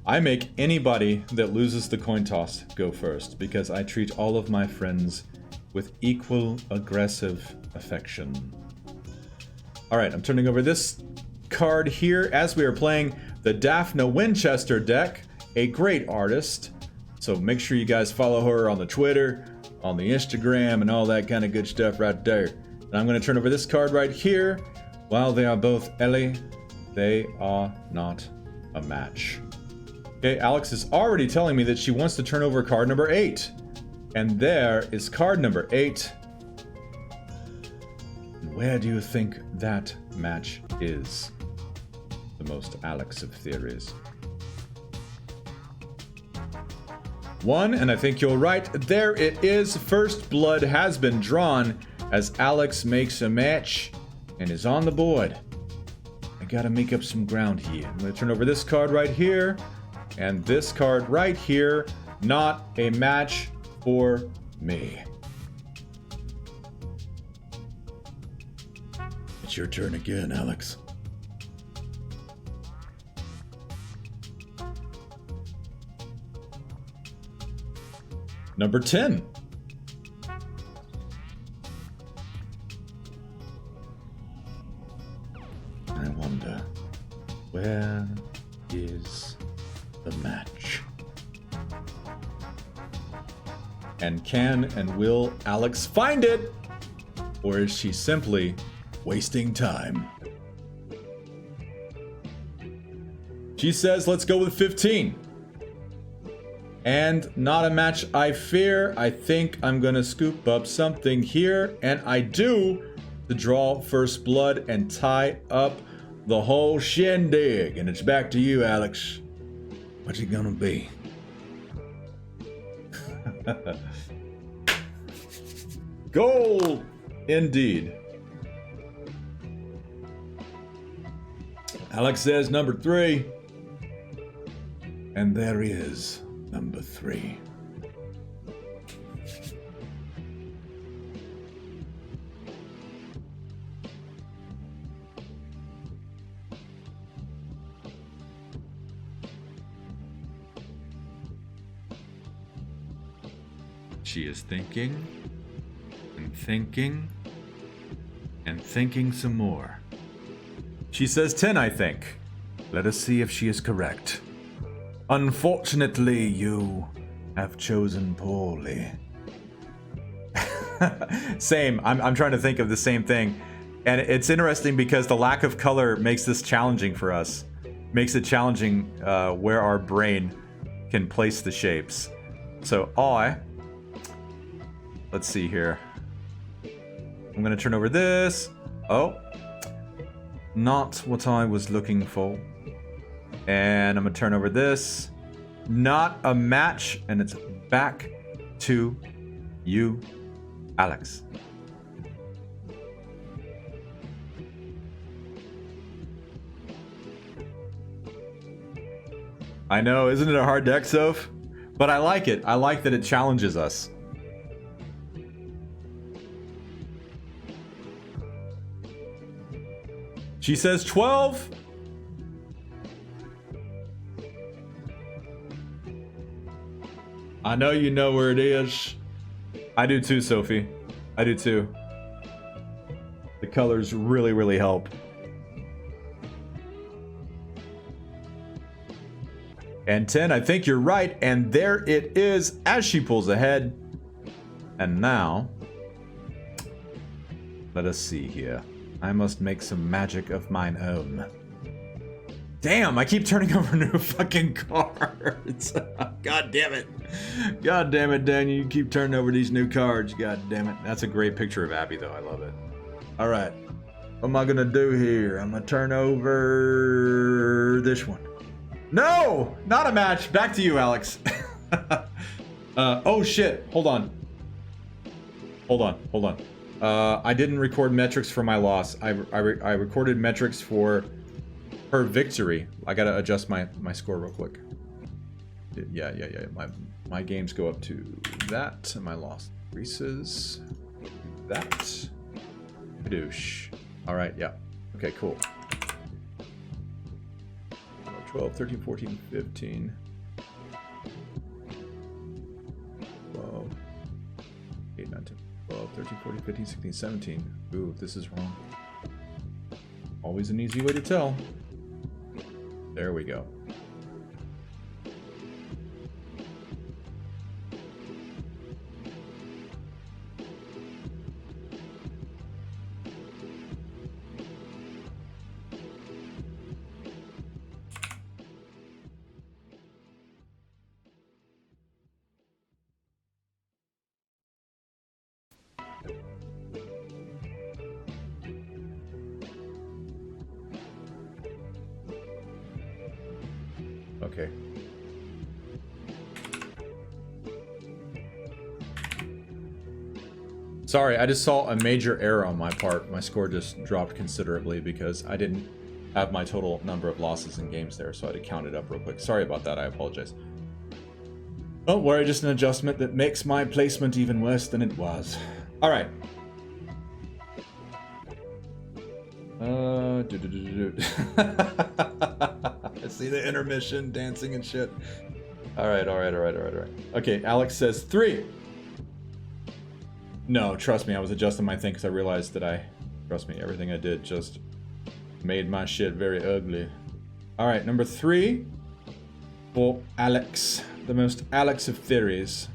I make anybody that loses the coin toss go first, because I treat all of my friends with equal aggressive affection. All right, I'm turning over this card here as we are playing the Daphne Winchester deck, a great artist. So make sure you guys follow her on the Twitter, on the Instagram, and all that kind of good stuff right there. And I'm going to turn over this card right here. While they are both Ellie, they are not a match. Okay, Alex is already telling me that she wants to turn over card number 8. And there is card number 8. And where do you think that match is? The most Alex of theories. 1, and I think you're right. There it is. First blood has been drawn as Alex makes a match and is on the board. I gotta make up some ground here. I'm gonna turn over this card right here and this card right here. Not a match for me. It's your turn again, Alex. Number 10. I wonder, where is the match? And can and will Alex find it? Or is she simply wasting time? She says, let's go with 15. And not a match I fear. I think I'm gonna scoop up something here. And I do, to draw first blood and tie up the whole shindig. And it's back to you, Alex. What's it gonna be? Gold, indeed. Alex says number 3. And there he is, number 3. She is thinking and thinking and thinking some more. She says 10, I think. Let us see if she is correct. Unfortunately, you have chosen poorly. Same. I'm trying to think of the same thing. And it's interesting because the lack of color makes this challenging for us. Makes it challenging where our brain can place the shapes. So let's see here. I'm gonna turn over this. Oh, not what I was looking for. And I'm gonna turn over this. Not a match, and it's back to you, Alex. I know, isn't it a hard deck, Soph? But I like it. I like that it challenges us. She says 12. I know you know where it is. I do too, Sophie. I do too. The colors really, really help. And 10, I think you're right. And there it is as she pulls ahead. And now, let us see here. I must make some magic of mine own. Damn, I keep turning over new fucking cards. God damn it. God damn it, Daniel. You keep turning over these new cards. God damn it. That's a great picture of Abby, though. I love it. All right. What am I going to do here? I'm going to turn over this one. No! Not a match. Back to you, Alex. Oh, shit. Hold on. Hold on. I didn't record metrics for my loss. I recorded metrics for her victory. I gotta adjust my score real quick. Yeah. My games go up to that. And my loss increases. That. Badoosh. Alright, yeah. Okay, cool. 12, 13, 14, 15. 12. 8, 9, 10. 12, 13, 14, 15, 16, 17. Ooh, this is wrong. Always an easy way to tell. There we go. Okay. Sorry, I just saw a major error on my part. My score just dropped considerably because I didn't have my total number of losses in games there, so I had to count it up real quick. Sorry about that, I apologize. Don't worry, just an adjustment that makes my placement even worse than it was. All right. I see the intermission, dancing and shit. All right. Okay, Alex says 3. No, trust me, I was adjusting my thing because I realized that trust me, everything I did just made my shit very ugly. All right, number 3 for Alex, the most Alex of theories.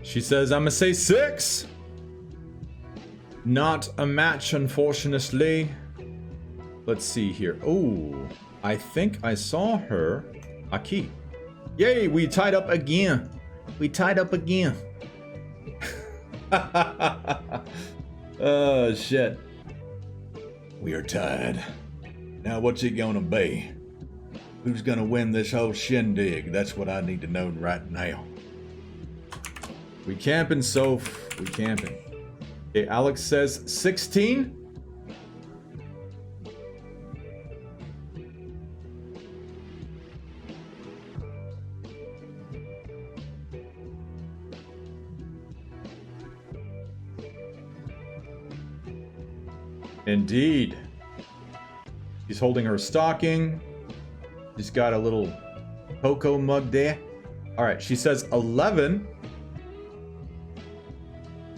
She says, I'm gonna say 6. Not a match, unfortunately. Let's see here. Oh, I think I saw her. Aki. Yay, we tied up again. We tied up again. Oh, shit. We are tied. Now what's it gonna be? Who's gonna win this whole shindig? That's what I need to know right now. We camping, Soph. We camping. Okay, Alex says 16. Indeed. She's holding her stocking. She's got a little cocoa mug there. All right, she says 11.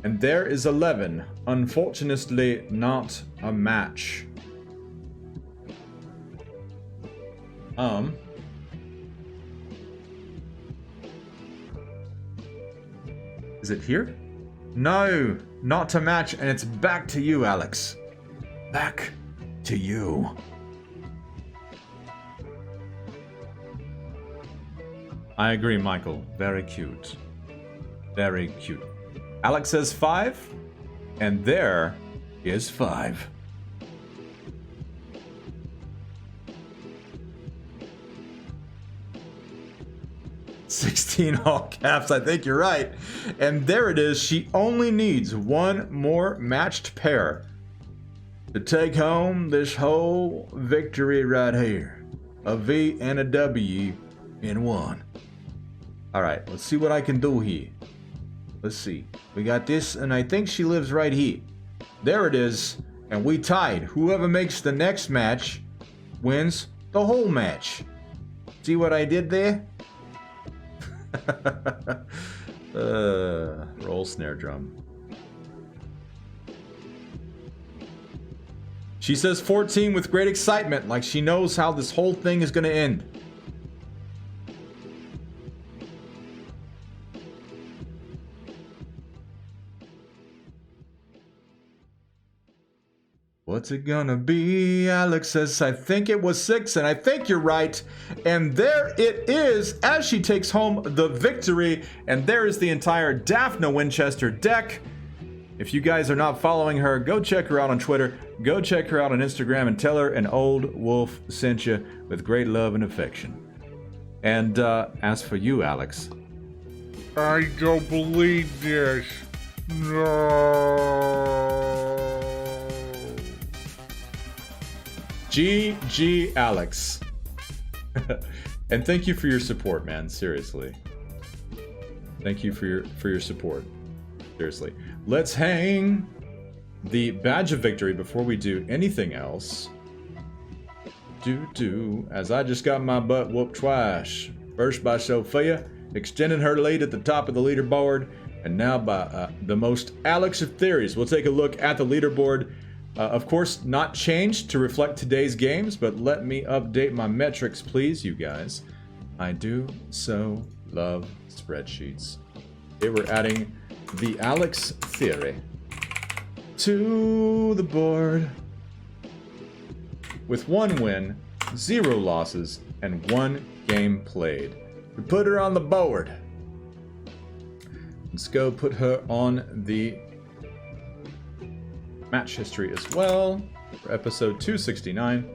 And there is 11. Unfortunately, not a match. Is it here? No, not to match, and it's back to you, Alex. Back to you. I agree, Michael. Very cute. Very cute. Alex says 5, and there is 5. $16 all caps, I think you're right. And there it is. She only needs one more matched pair to take home this whole victory right here. A V and a W in one. All right, let's see what I can do here. Let's see. We got this, and I think she lives right here. There it is, and we tied. Whoever makes the next match wins the whole match. See what I did there? Roll snare drum. She says 14 with great excitement, like she knows how this whole thing is going to end. What's it gonna be? Alex says, I think it was 6, and I think you're right. And there it is, as she takes home the victory. And there is the entire Daphne Winchester deck. If you guys are not following her, go check her out on Twitter. Go check her out on Instagram and tell her an old wolf sent you with great love and affection. And as for you, Alex. I don't believe this. No. GG Alex. And thank you for your support, man. Seriously. Thank you for your support. Seriously. Let's hang the badge of victory before we do anything else. As I just got my butt whooped twice. First by Sophia, extending her lead at the top of the leaderboard, and now by the most Alex of theories. We'll take a look at the leaderboard. Of course, not changed to reflect today's games, but let me update my metrics, please, you guys. I do so love spreadsheets. Okay, we're adding the Alex theory to the board with 1 win, 0 losses, and 1 game played. We put her on the board. Let's go put her on the match history as well for episode 269.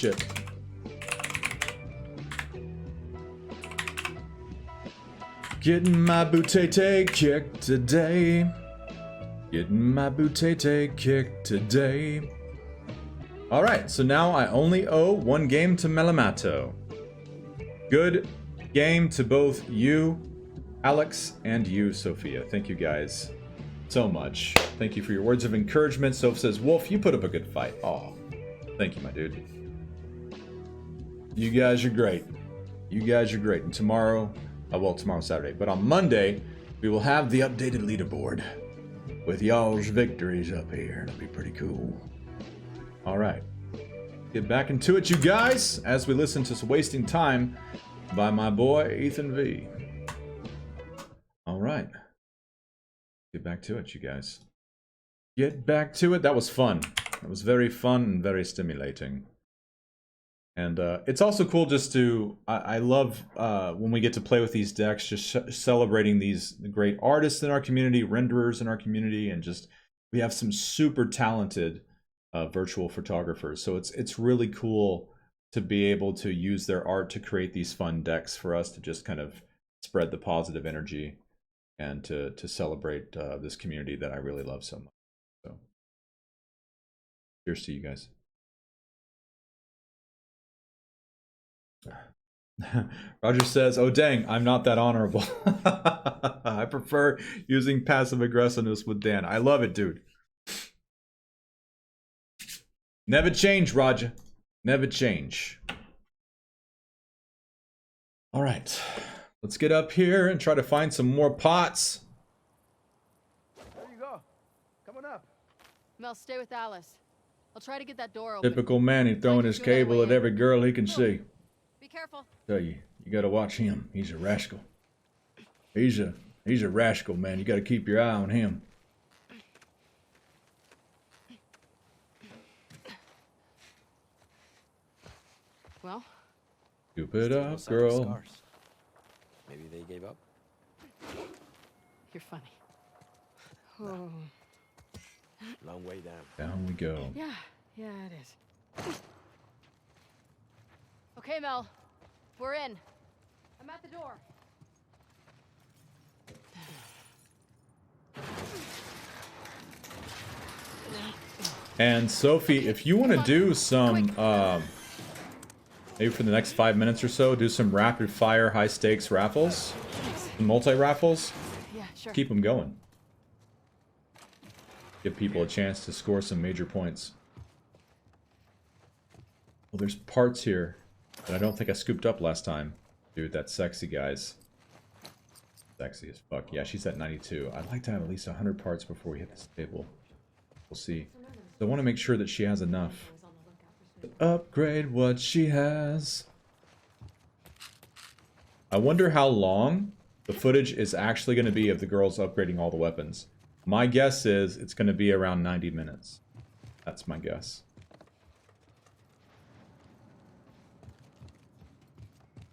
shit. Getting my bootay kicked today. Getting my bootay kicked today. Alright, so now I only owe 1 game to Melamato. Good game to both you, Alex, and you, Sophia. Thank you guys so much. Thank you for your words of encouragement. Soph says, Wolf, you put up a good fight. Oh, thank you, my dude. You guys are great. You guys are great. And tomorrow, well, tomorrow's Saturday, but on Monday, we will have the updated leaderboard with y'all's victories up here. It'll be pretty cool. All right. Get back into it, you guys, as we listen to some Wasting Time by my boy, Ethan V. All right. Get back to it, you guys. Get back to it. That was fun. That was very fun and very stimulating. And it's also cool just to, I love when we get to play with these decks, just celebrating these great artists in our community, renderers in our community, and just, we have some super talented virtual photographers. So it's really cool to be able to use their art to create these fun decks for us to just kind of spread the positive energy and to celebrate this community that I really love so much. So, cheers to you guys. Roger says, oh dang, I'm not that honorable. I prefer using passive aggressiveness with Dan. I love it, dude. Never change, Roger. Never change. All right. Let's get up here and try to find some more pots. There you go. Come on up. Mel, stay with Alice. I'll try to get that door open. Typical Manny throwing his cable at every girl he can see. Be careful. Tell you, you gotta watch him. He's a rascal. He's a rascal, man. You gotta keep your eye on him. Well, Scoop it up, Still girl. scars. Maybe they gave up. you're funny. Oh. Long way down. Down we go. Yeah, it is. Okay, Mel. We're in. I'm at the door. And Sophie, if you want to do some, maybe for the next 5 minutes or so, do some rapid fire, high stakes raffles, multi raffles. Yeah, sure. Keep them going. Give people a chance to score some major points. Well, there's parts here that I don't think I scooped up last time. Dude, that's sexy, guys. Sexy as fuck. Yeah, she's at 92. I'd like to have at least 100 parts before we hit this table. We'll see. So I want to make sure that she has enough to upgrade what she has. I wonder how long the footage is actually going to be of the girls upgrading all the weapons. My guess is it's going to be around 90 minutes. That's my guess.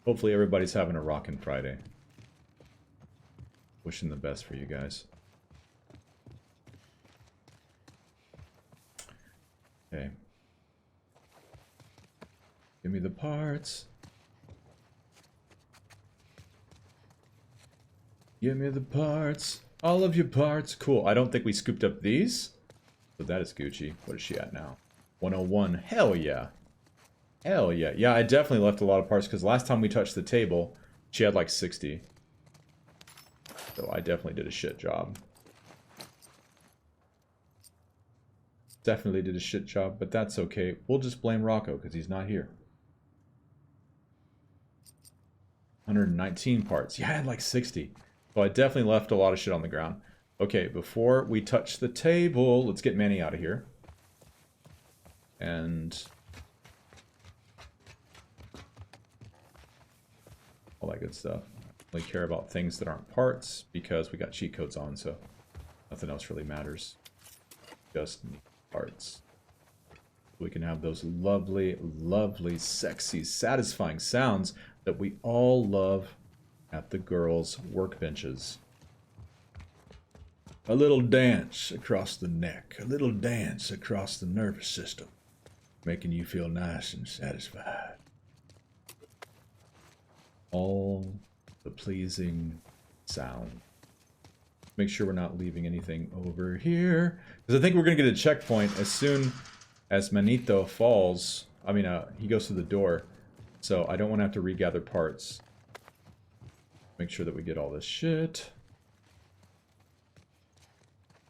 Hopefully everybody's having a rockin' Friday. Wishing the best for you guys. Okay. Give me the parts. Give me the parts. All of your parts. Cool. I don't think we scooped up these. So that is Gucci. What is she at now? 101. Hell yeah. Hell yeah. Yeah, I definitely left a lot of parts because last time we touched the table, she had like 60. So I definitely did a shit job. Definitely did a shit job, but that's okay. We'll just blame Rocco because he's not here. 119 parts. Yeah, I had like 60. So I definitely left a lot of shit on the ground. Okay, before we touch the table, let's get Manny out of here. And all that good stuff. I don't really care about things that aren't parts because we got cheat codes on, so nothing else really matters. Just need parts. We can have those lovely, lovely, sexy, satisfying sounds that we all love at the girls' workbenches. A little dance across the neck, a little dance across the nervous system. Making you feel nice and satisfied. All the pleasing sound. Make sure we're not leaving anything over here. Because I think we're going to get a checkpoint as soon as Manito falls. I mean, he goes through the door. So I don't want to have to regather parts. Make sure that we get all this shit.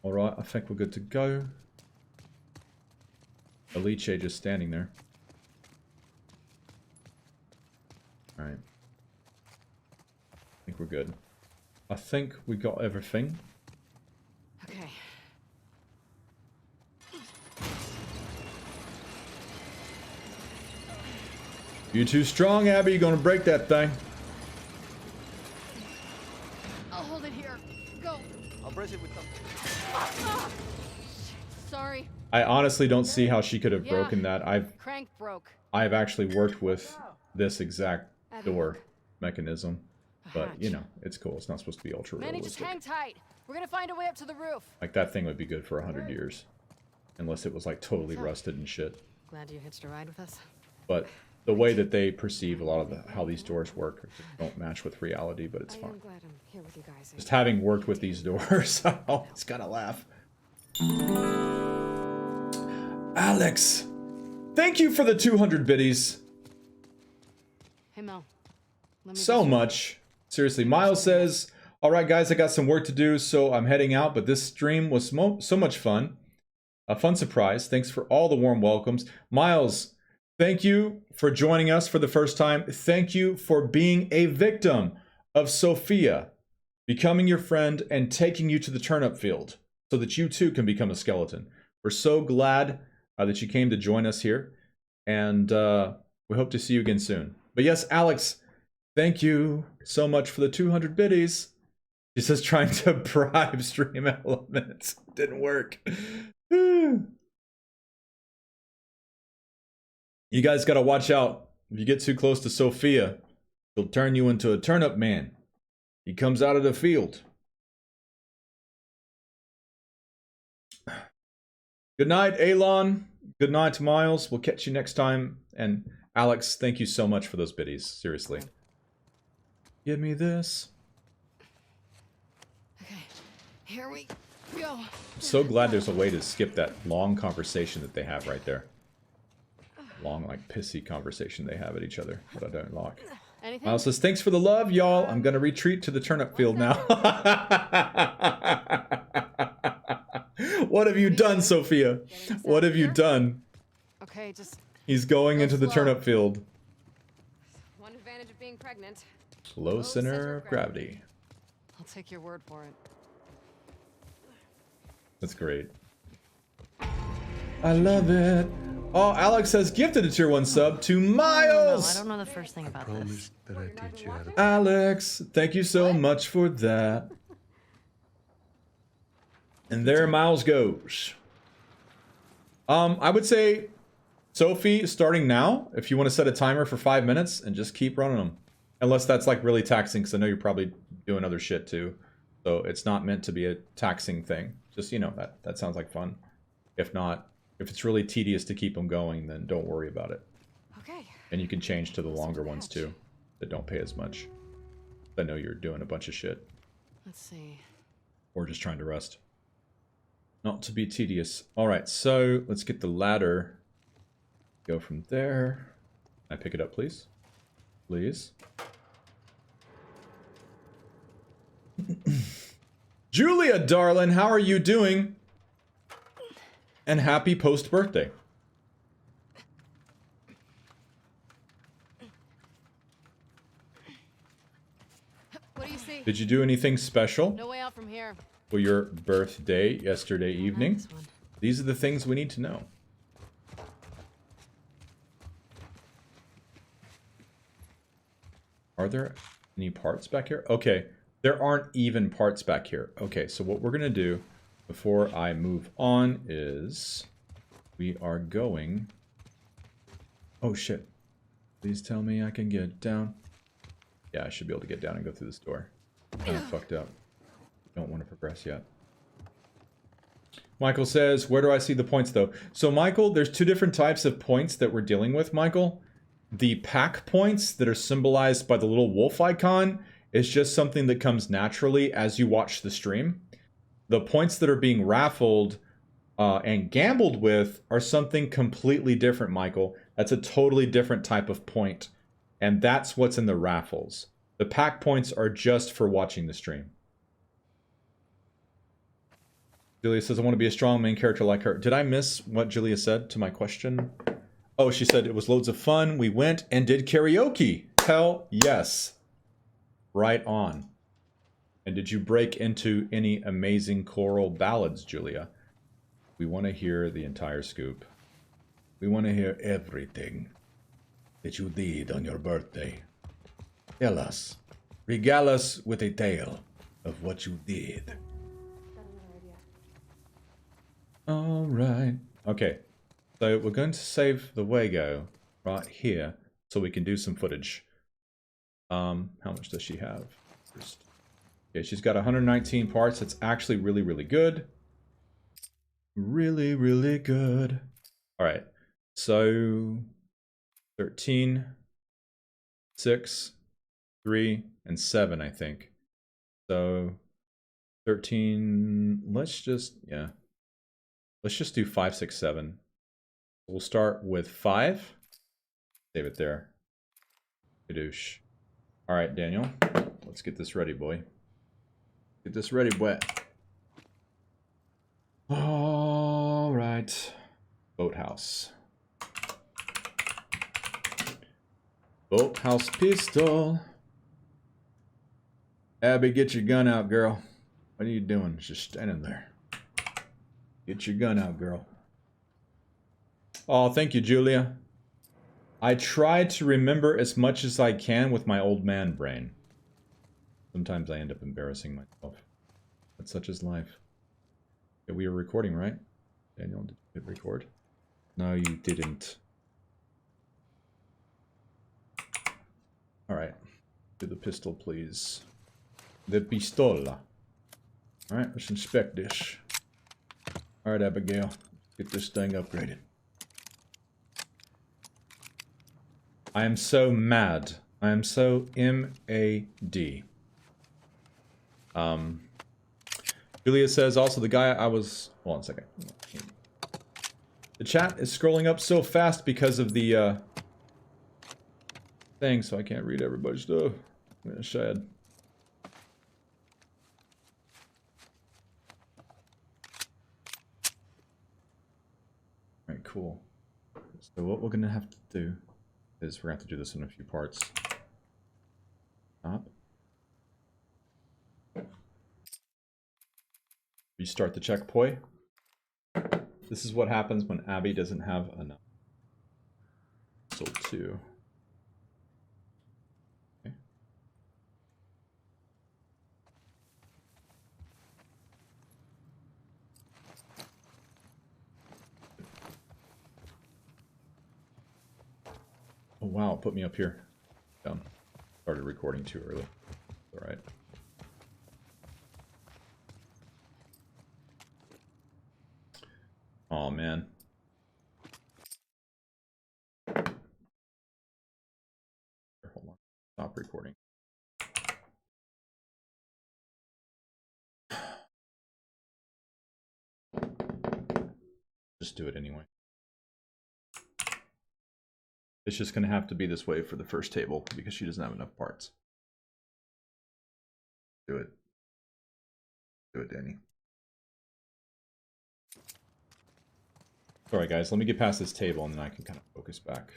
Alright, I think we're good to go. Elite just standing there. Alright. I think we're good. I think we got everything. Okay. You too strong, Abby. You're gonna break that thing. I'll hold it here. Go. I'll brace it with something. Ah! Sorry. I honestly don't see how she could have Yeah. broken that. Crank broke. I've actually worked with this exact door mechanism. But, you know, it's cool. It's not supposed to be ultra Manny, just realistic. hang tight. We're gonna find a way up to the roof. Like, that thing would be good for 100 years. Unless it was, like, totally rusted and shit. Glad you hitched a ride with us. But the way that they perceive a lot of how these doors work don't match with reality, but it's I fine. am glad I'm here with you guys. Just having worked with these doors, I always gotta laugh. Alex, thank you for the 200 biddies. Hey Mel. Let me So just- much. Seriously, Miles says, alright guys, I got some work to do, so I'm heading out, but this stream was so much fun. A fun surprise. Thanks for all the warm welcomes. Miles, thank you for joining us for the first time. Thank you for being a victim of Sophia, becoming your friend and taking you to the turnip field so that you too can become a skeleton. We're so glad that you came to join us here, and we hope to see you again soon. But yes, Alex, thank you so much for the 200 biddies. She says trying to bribe stream elements. Didn't work. You guys gotta watch out. If you get too close to Sophia, she'll turn you into a turnip man. He comes out of the field. Good night, Alon. Good night, Miles. We'll catch you next time. And Alex, thank you so much for those biddies. Seriously. Give me this. Okay. Here we go. I'm so glad there's a way to skip that long conversation that they have right there. Long, like, pissy conversation they have at each other that I don't like. Anything? Miles says, thanks for the love, y'all. I'm going to retreat to the turnip field now. What have you done, Sophia? What have you done? Okay, just He's going into the slow. turnip field. one advantage of being pregnant. Low center of gravity. I'll take your word for it. That's great. I love it. Oh, Alex has gifted a tier 1 sub to Miles. I don't know the first thing about this. That I teach you how to. Alex, thank you so much for that. And there Miles goes. I would say, Sophie, starting now, if you want to set a timer for 5 minutes and just keep running them. Unless that's like really taxing, because I know you're probably doing other shit too. So it's not meant to be a taxing thing. Just, you know, that sounds like fun. If not, if it's really tedious to keep them going, then don't worry about it. Okay. And you can change to the longer ones too, that don't pay as much. I know you're doing a bunch of shit. Let's see. Or just trying to rest. Not to be tedious. Alright, so let's get the ladder. Go from there. Can I pick it up, please? Please. Julia, darling, how are you doing? And happy post-birthday. What do you see? Did you do anything special No way out from here. for your birthday yesterday evening? This one. These are the things we need to know. Are there any parts back here? Okay, there aren't even parts back here. Okay, so what we're gonna do before I move on is we are going... Oh shit. Please tell me I can get down. Yeah, I should be able to get down and go through this door. Kind of fucked up. Don't want to progress yet. Michael says, where do I see the points though? So Michael, there's two different types of points that we're dealing with, Michael. The pack points that are symbolized by the little wolf icon is just something that comes naturally as you watch the stream. The points that are being raffled and gambled with are something completely different, Michael. That's a totally different type of point. And that's what's in the raffles. The pack points are just for watching the stream. Julia says, I want to be a strong main character like her. Did I miss what Julia said to my question? Oh, she said it was loads of fun. We went and did karaoke. Hell yes. Right on. And did you break into any amazing choral ballads, Julia? We want to hear the entire scoop. We want to hear everything that you did on your birthday. Tell us. Regale us with a tale of what you did. All right. Okay. So we're going to save the Wago right here so we can do some footage. How much does she have? First. Okay, she's got 119 parts. It's actually really, really good. Really, really good. All right. So 13, 6, 3, and 7, I think. So 13, let's just do 5, 6, 7. We'll start with 5. Save it there. Kadoosh. All right, Daniel. Let's get this ready, boy. Get this ready, boy. All right. Boathouse. Boathouse pistol. Abby, get your gun out, girl. What are you doing? Just standing there. Get your gun out, girl. Oh, thank you, Julia. I try to remember as much as I can with my old man brain. Sometimes I end up embarrassing myself. But such is life. Yeah, we were recording, right? Daniel, did you hit record? No, you didn't. Alright. Do the pistol, please. The pistola. Alright, let's inspect this. Alright, Abigail. Get this thing upgraded. I am so mad. I am so M-A-D. Julia says, also the guy I was... Hold on a second. The chat is scrolling up so fast because of the thing, so I can't read everybody's stuff. I'm sad. Alright, cool. So what we're gonna have to do is we're gonna have to do this in a few parts. Stop. Restart the checkpoint. This is what happens when Abby doesn't have enough. So 2. Okay. Oh wow, it put me up here. Dumb. Started recording too early. Alright. Oh man. Hold on. Stop recording. Just do it anyway. It's just gonna have to be this way for the first table because she doesn't have enough parts. Do it. Do it, Danny. Alright guys, let me get past this table and then I can kind of focus back.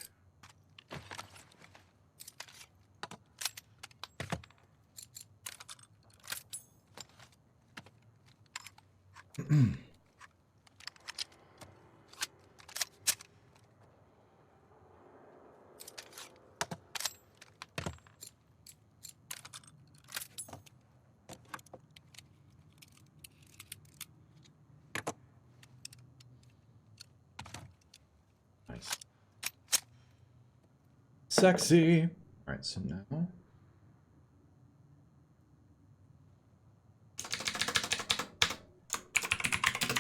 Sexy. All right, so now. All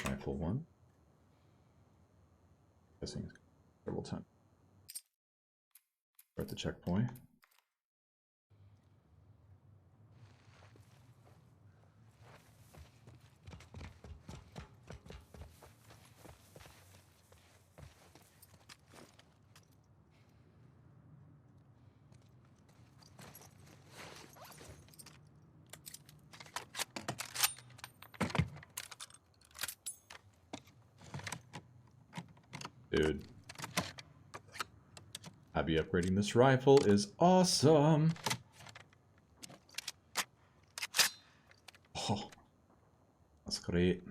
right, rifle one. Guessing several times. We're at the checkpoint. Dude. Abby upgrading this rifle is awesome. Oh, that's great.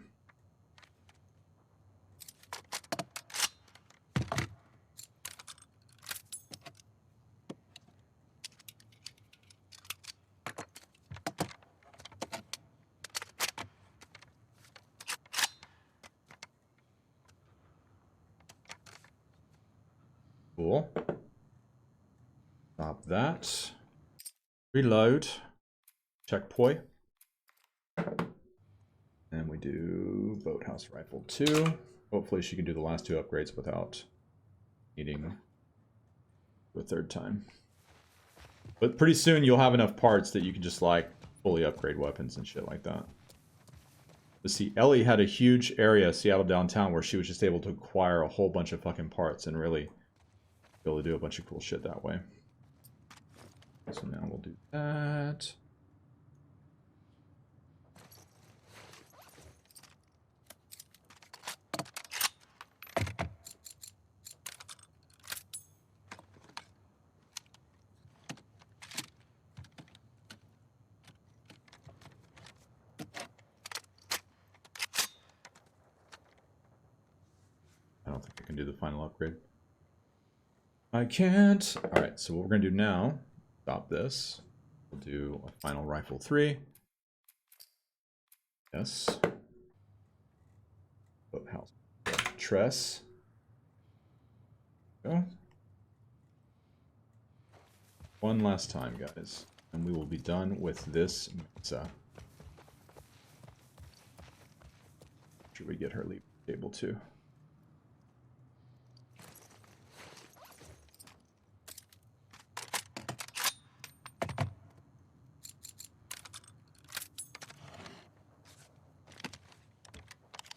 Cool. Stop that. Reload. Checkpoint. And we do Boathouse Rifle 2. Hopefully she can do the last two upgrades without needing a third time. But pretty soon you'll have enough parts that you can just like fully upgrade weapons and shit like that. Let's see, Ellie had a huge area, Seattle downtown, where she was just able to acquire a whole bunch of fucking parts and really be able to do a bunch of cool shit that way. So now we'll do that. I don't think I can do the final upgrade. I can't. Alright, so what we're going to do now, stop this. We'll do a final rifle 3. Yes. Boathouse. Tress. Go. One last time, guys. And we will be done with this mesa. Should we get her leap table too?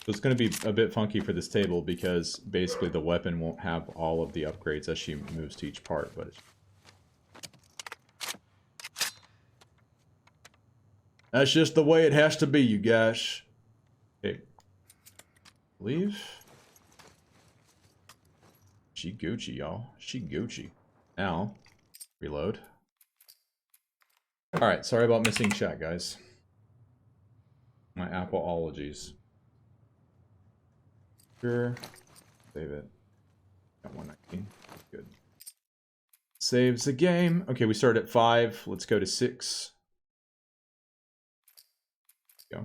So it's going to be a bit funky for this table because basically the weapon won't have all of the upgrades as she moves to each part, but that's just the way it has to be, you guys. Okay. Leave. She Gucci, y'all. She Gucci. Now, reload. Alright, sorry about missing chat, guys. My Appleologies. Sure. Save it. Got 119. Good. Saves the game. Okay, we start at 5. Let's go to 6. Go.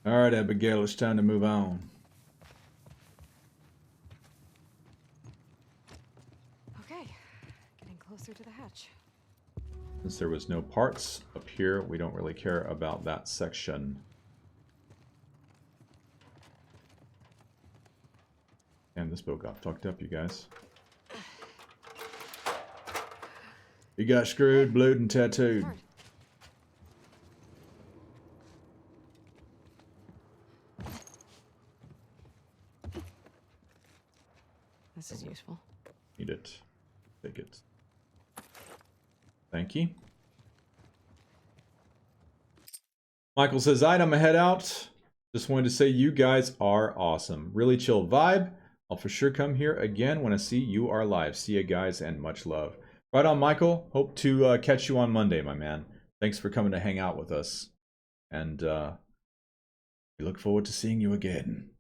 Alright, Abigail, it's time to move on. Okay, getting closer to the hatch. Since there was no parts up here, we don't really care about that section. And this boat got fucked up, you guys. You got screwed, blued, and tattooed. This is useful. Need it. Take it. Thank you. Michael says, I'm gonna head out. Just wanted to say you guys are awesome. Really chill vibe. I'll for sure come here again when I see you are live. See you guys and much love. Right on, Michael. Hope to catch you on Monday, my man. Thanks for coming to hang out with us. And we look forward to seeing you again.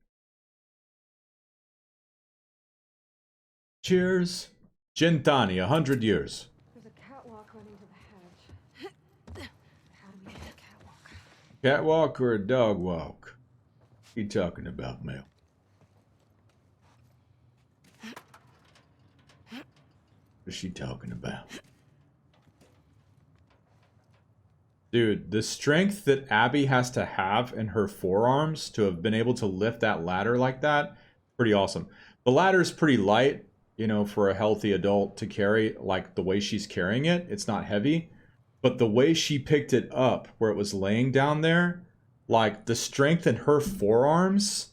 Cheers. Gintani, 100 years. There's a catwalk running to the hatch. How do we make a catwalk? Catwalk or a dog walk? What are you talking about, Mel? What is she talking about? Dude, the strength that Abby has to have in her forearms to have been able to lift that ladder like that, pretty awesome. The ladder's pretty light, you know, for a healthy adult to carry, like the way she's carrying it. It's not heavy. But the way she picked it up, where it was laying down there, like the strength in her forearms,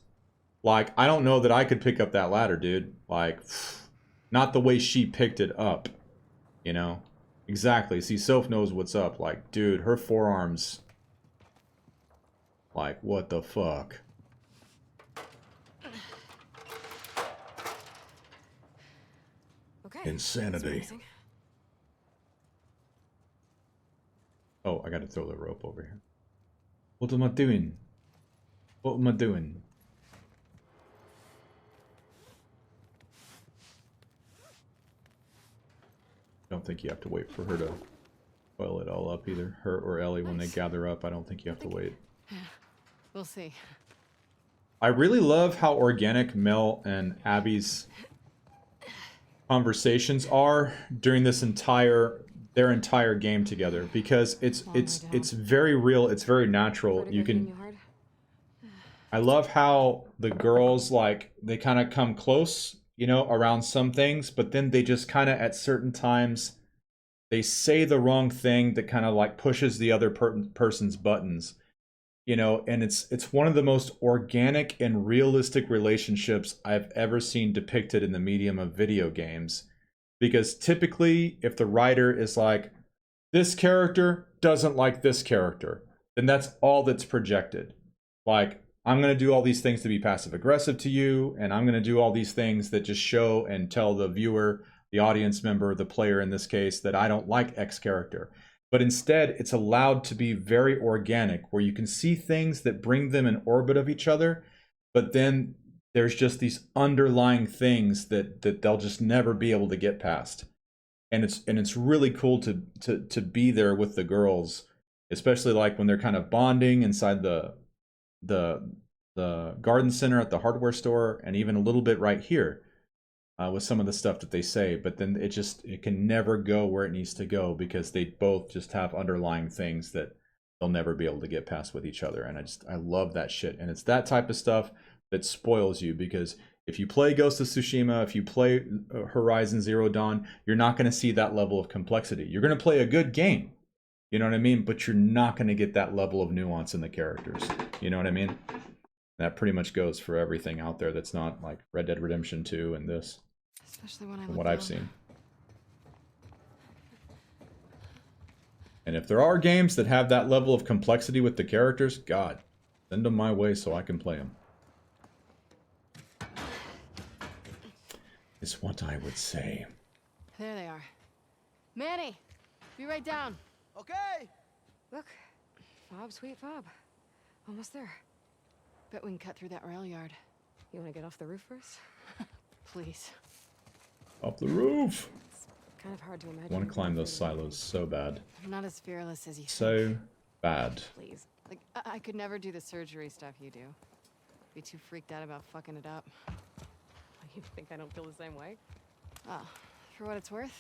like I don't know that I could pick up that ladder, dude. Like, not the way she picked it up, you know? Exactly. See, Soph knows what's up. Like, dude, her forearms. Like, what the fuck? Okay. Insanity. Oh, I gotta throw the rope over here. What am I doing? What am I doing? I don't think you have to wait for her to coil it all up either. Her or Ellie, when they gather up, I don't think you have to wait. We'll see. I really love how organic Mel and Abby's conversations are during this their entire game together, because it's very real, it's very natural. You can I love how the girls, like, they kind of come close, you know, around some things, but then they just kind of at certain times they say the wrong thing that kind of like pushes the other person's buttons, you know. And it's one of the most organic and realistic relationships I've ever seen depicted in the medium of video games. Because typically, if the writer is like, this character doesn't like this character, then that's all that's projected. Like, I'm going to do all these things to be passive aggressive to you, and I'm going to do all these things that just show and tell the viewer, the audience member, the player in this case, that I don't like X character. But instead, it's allowed to be very organic, where you can see things that bring them in orbit of each other, but then there's just these underlying things that they'll just never be able to get past. And it's really cool to be there with the girls, especially like when they're kind of bonding inside the garden center at the hardware store, and even a little bit right here with some of the stuff that they say. But then it can never go where it needs to go, because they both just have underlying things that they'll never be able to get past with each other. And I love that shit. And it's that type of stuff that spoils you, because if you play Ghost of Tsushima, if you play Horizon Zero Dawn, you're not going to see that level of complexity. You're going to play a good game, you know what I mean? But you're not going to get that level of nuance in the characters, you know what I mean? That pretty much goes for everything out there that's not like Red Dead Redemption 2 and this, Especially when from what I've seen. And if there are games that have that level of complexity with the characters, God, send them my way so I can play them. Is what I would say. There they are. Manny, be right down. Okay. Look, Fob, sweet Fob. Almost there. Bet we can cut through that rail yard. You want to get off the roof first? Please. Up the roof! Kind of hard to imagine. I want to climb those silos so bad. I'm not as fearless as you So think. bad. Please. Like, I could never do the surgery stuff you do. Be too freaked out about fucking it up. You think I don't feel the same way? Oh, for what it's worth,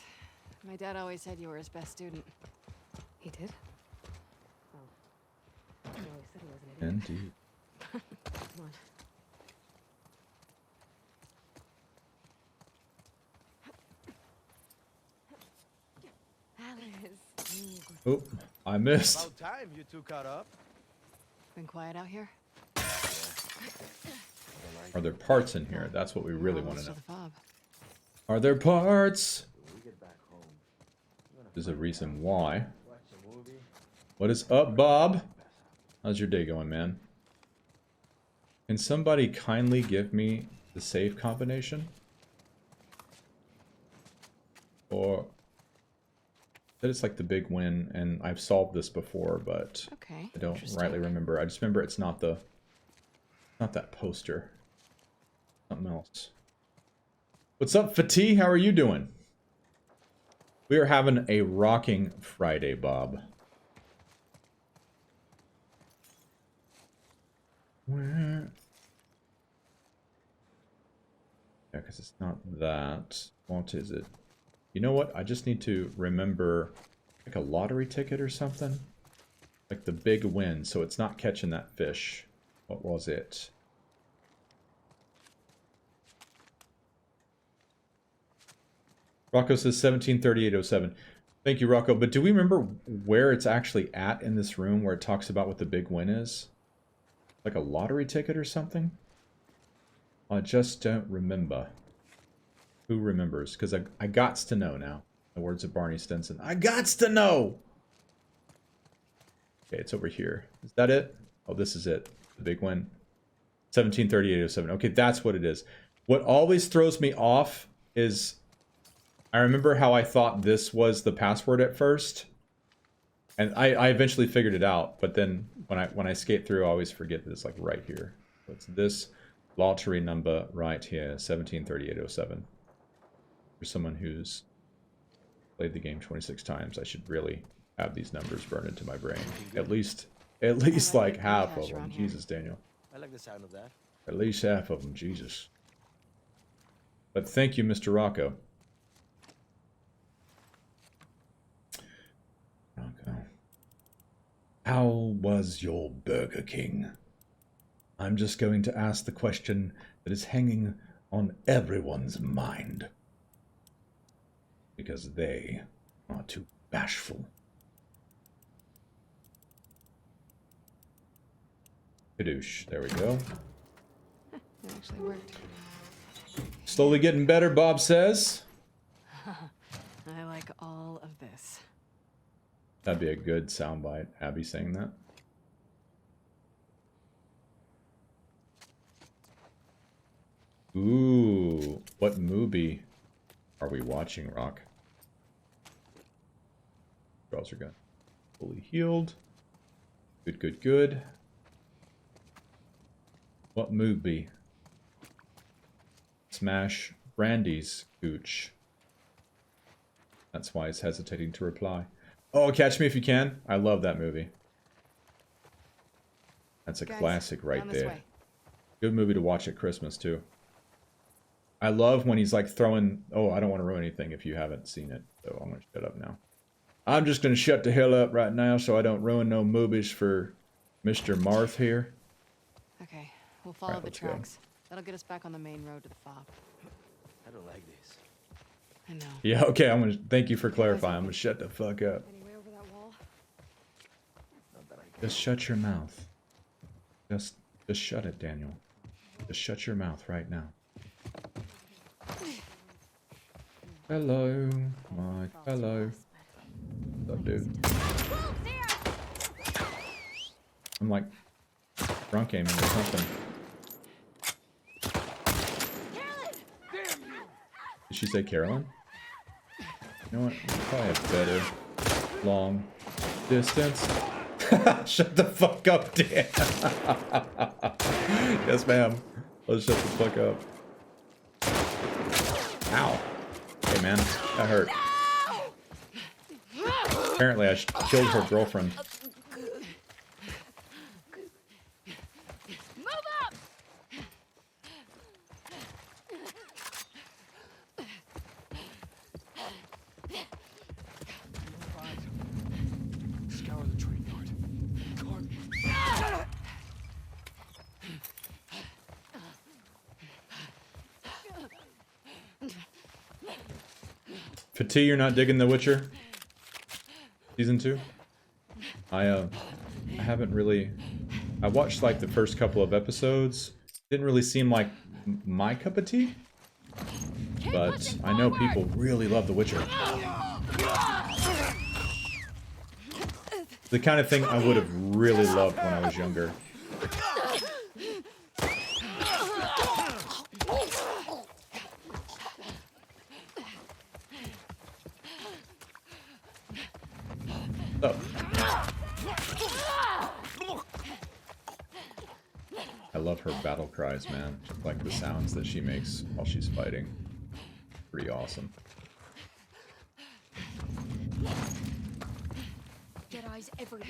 my dad always said you were his best student. He did? Oh. No, he said he wasn't an idiot. Indeed. Come on. Alice. Oh, I missed. About time you two caught up. Been quiet out here? Are there parts in here? That's what we really want to know. The fob. Are there parts? There's a reason why. What is up, Bob? How's your day going, man? Can somebody kindly give me the save combination? Or that it's like the big win, and I've solved this before, but Okay, I don't interesting. rightly remember. I just remember it's not that poster. Something else. What's up, Fatih? How are you doing? We are having a rocking Friday, Bob. Where? Yeah, because it's not that. What is it? You know what? I just need to remember, like a lottery ticket or something. Like the big win, so it's not catching that fish. What was it? Rocco says 173807. Thank you, Rocco. But do we remember where it's actually at in this room where it talks about what the big win is? Like a lottery ticket or something? I just don't remember. Who remembers? Because I gots to know now. The words of Barney Stinson. I gots to know! Okay, it's over here. Is that it? Oh, this is it. The big win. 173807. Okay, that's what it is. What always throws me off is... I remember how I thought this was the password at first. And I eventually figured it out. But then when I skate through, I always forget that it's like right here. So it's this lottery number right here. 173807. For someone who's played the game 26 times, I should really have these numbers burned into my brain. At least like half of them. Jesus, Daniel. I like the sound of that. At least half of them. Jesus. But thank you, Mr. Rocco. Rocco. How was your Burger King? I'm just going to ask the question that is hanging on everyone's mind. Because they are too bashful. Kadoosh. There we go. It actually worked. Slowly getting better, Bob says. I like all of this. That'd be a good soundbite. Abby saying that. Ooh, what movie are we watching, Rock? Browser gun. Fully healed. Good, good, good. What movie? Smash Brandy's Gooch. That's why he's hesitating to reply. Oh, Catch Me If You Can. I love that movie. That's a classic right there. Good movie to watch at Christmas, too. I love when he's like throwing... Oh, I don't want to ruin anything if you haven't seen it. So I'm going to shut up now. I'm just going to shut the hell up right now so I don't ruin no movies for Mr. Marth here. Okay, we'll follow the tracks. That'll get us back on the main road to the fob. I don't like this. I know. Yeah, okay, I'm going to... Thank you for clarifying. I'm going to shut the fuck up. Anyway, over that wall. Just shut your mouth. Just shut it, Daniel. Just shut your mouth right now. Hello, my fellow. What's up, dude? I'm like drunk aiming or something. Did she say Carolyn? You know what? We probably have better long distance. Shut the fuck up, Dan. Yes, ma'am. Let's shut the fuck up. Ow. Hey, man. That hurt. Apparently, I killed her girlfriend. Move up! Scour the train yard. Fati, you're not digging The Witcher? Season 2? I haven't really... I watched like the first couple of episodes. Didn't really seem like my cup of tea. But I know people really love The Witcher. The kind of thing I would have really loved when I was younger. Oh. I love her battle cries, man. Like the sounds that she makes while she's fighting. Pretty awesome. Jedi's everywhere.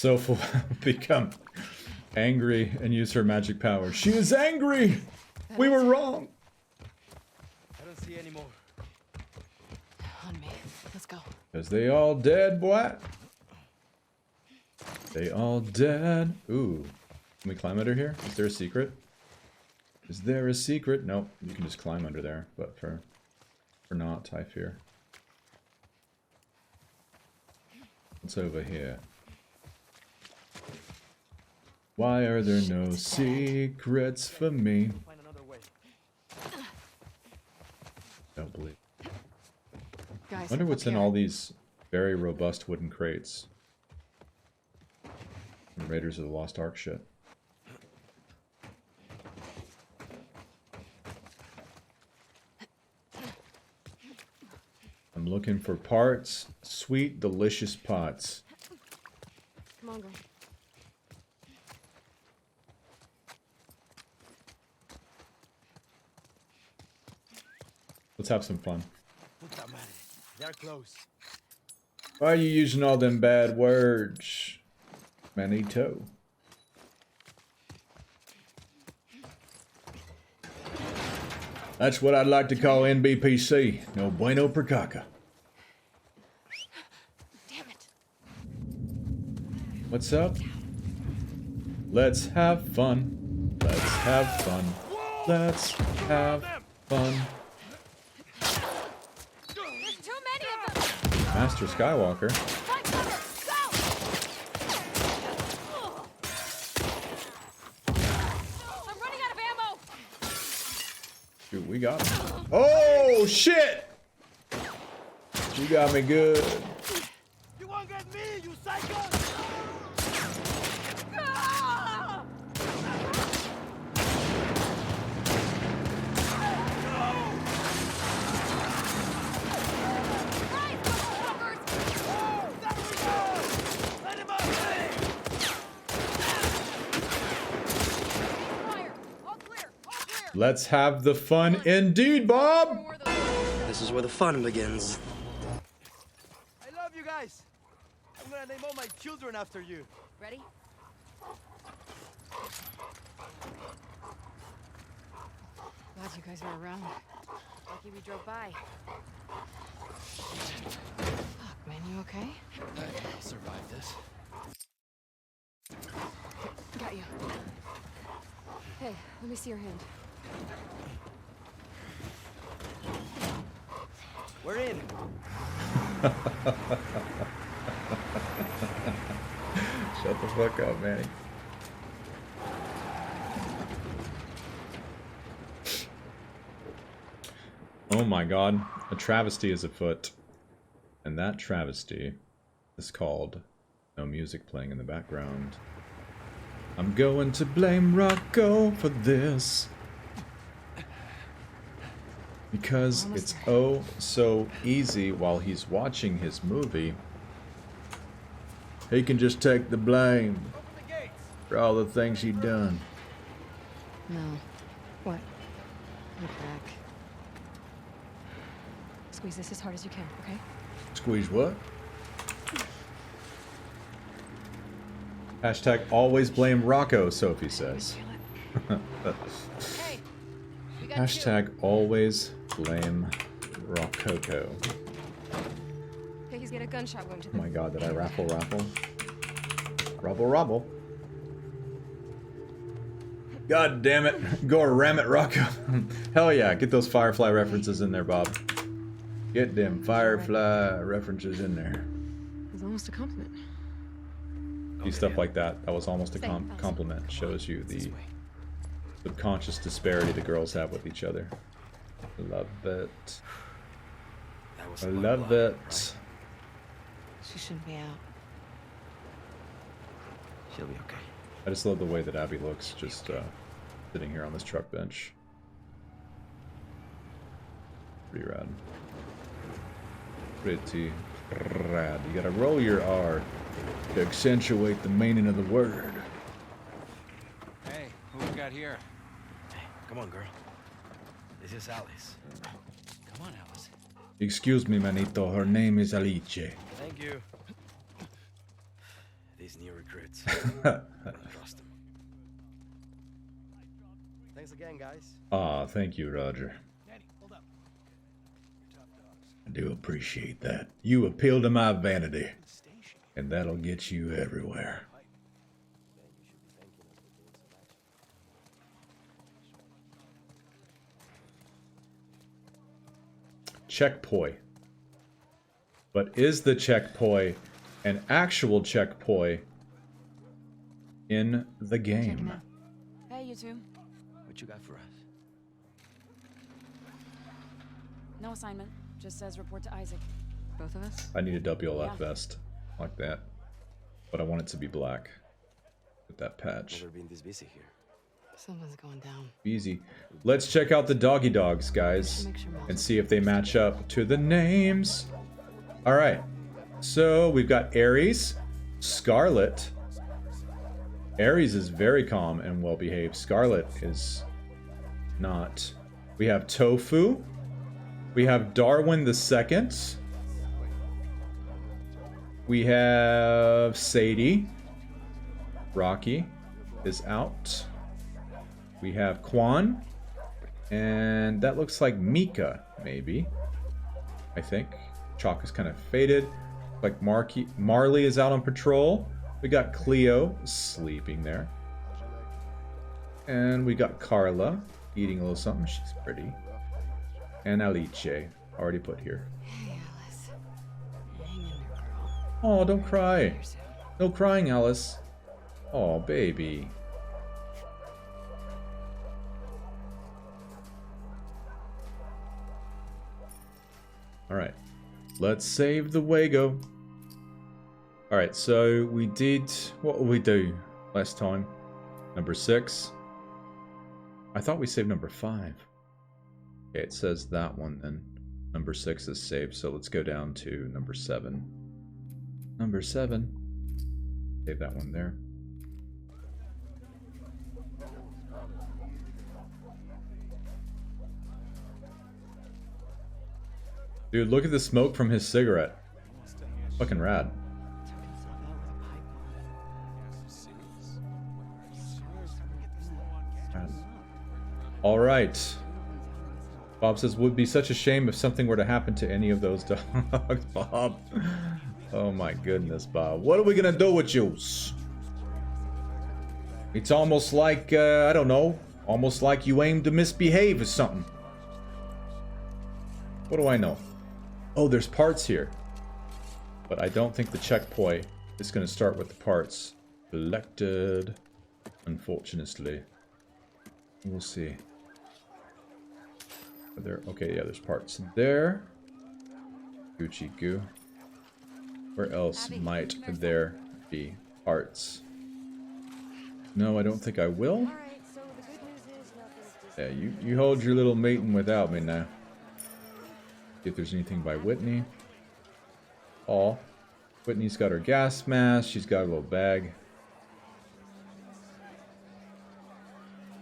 Soph will become angry and use her magic power. She is angry! We were wrong! I don't see any more. On me. Let's go. Cause they all dead, boy. They all dead. Ooh. Can we climb under here? Is there a secret? Is there a secret? Nope. You can just climb under there, but for not, I fear. What's over here? Why are there no secrets for me? Find another way. Don't believe. Guys, Wonder what's up in here. all these very robust wooden crates. Some Raiders of the Lost Ark shit. I'm looking for parts. Sweet, delicious pots. Come on, girl. Let's have some fun. Puta madre. They're close. Why are you using all them bad words, Manito? That's what I'd like to call NBPC. No bueno per caca. Damn it. What's up? Let's have fun. Let's have fun. Let's have fun. There's too many of them! Master Skywalker. Find cover! Go! I'm running out of ammo! Shoot, we got him. Oh, shit! You got me good. You won't get me, you psycho! Ah! Surprise, motherfuckers! There we go! Let him up! Fire! All clear! All clear! Let's have the fun indeed, Bob! This is where the fun begins. I love you guys! I'm gonna name all my children after you. Ready? Glad you guys were around. Lucky we drove by. Fuck, man, you okay? I survived this. Got you. Hey, let me see your hand. We're in. Shut the fuck up, Manny. Oh my god, a travesty is afoot. And that travesty is called no music playing in the background. I'm going to blame Rocco for this. Because it's oh so easy while he's watching his movie. He can just take the blame Open the gates! for all the things he done. No. What? Look back. Squeeze this as hard as you can, okay? Squeeze what? Hashtag always blame Rocco, Sophie says. Hey! We got Hashtag always blame Roccoco. Okay, he's got a gunshot wound to Oh the... my god, did I raffle? Rubble. God damn it. Go ram it, Rocco. Hell yeah, get those Firefly references in there, Bob. Get them Firefly references in there. It was almost a compliment. Do stuff like that. That was almost a compliment. Shows you the subconscious disparity the girls have with each other. Love it. I love it. Right? She shouldn't be out. She'll be okay. I just love the way that Abby looks just sitting here on this truck bench. Pretty rad. Pretty rad. You gotta roll your R to accentuate the meaning of the word. Hey, who we got here? Hey, come on, girl. This is Alice. Come on, Alice. Excuse me, Manito. Her name is Alice. Thank you. These new recruits. Trust them. Thanks again, guys. Ah, thank you, Roger. I do appreciate that. You appeal to my vanity, and that'll get you everywhere. Checkpoint. But is the checkpoint an actual checkpoint in the game? Hey, you two. What you got for us? No assignment. Just says report to Isaac. Both of us? I need a WLF vest like that, but I want it to be black with that patch. Never been this busy here. Something's going down. Easy. Let's check out the doggy dogs, guys, and see if they match up to the names. All right. So we've got Aries, Scarlet. Aries is very calm and well behaved. Scarlet is not. We have Tofu. We have Darwin the Second. We have Sadie. Rocky is out. We have Quan. And that looks like Mika, maybe. I think. Chalk is kind of faded. Like Marley is out on patrol. We got Cleo sleeping there. And we got Carla eating a little something. She's pretty. And Alice, already put here. Hey, Alice. Hang in there, girl. Oh, don't cry. Here soon. No crying, Alice. Oh, baby. Alright. Let's save the Wago. Alright, so we did... What did we do last time? Number 6. I thought we saved number 5. Okay, it says that one then. Number 6 is saved, so let's go down to number 7. Number 7. Save that one there. Dude, look at the smoke from his cigarette. Fucking rad. All right. Bob says, would be such a shame if something were to happen to any of those dogs, Bob. Oh my goodness, Bob. What are we gonna do with you? It's almost like, I don't know, almost like you aim to misbehave or something. What do I know? Oh, there's parts here. But I don't think the checkpoint is gonna start with the parts collected, unfortunately. We'll see. Are there, okay, yeah, there's parts there. Gucci goo. Where else might there be parts? No, I don't think I will. Yeah, you hold your little meeting without me now. See if there's anything by Whitney. Oh, Whitney's got her gas mask. She's got a little bag.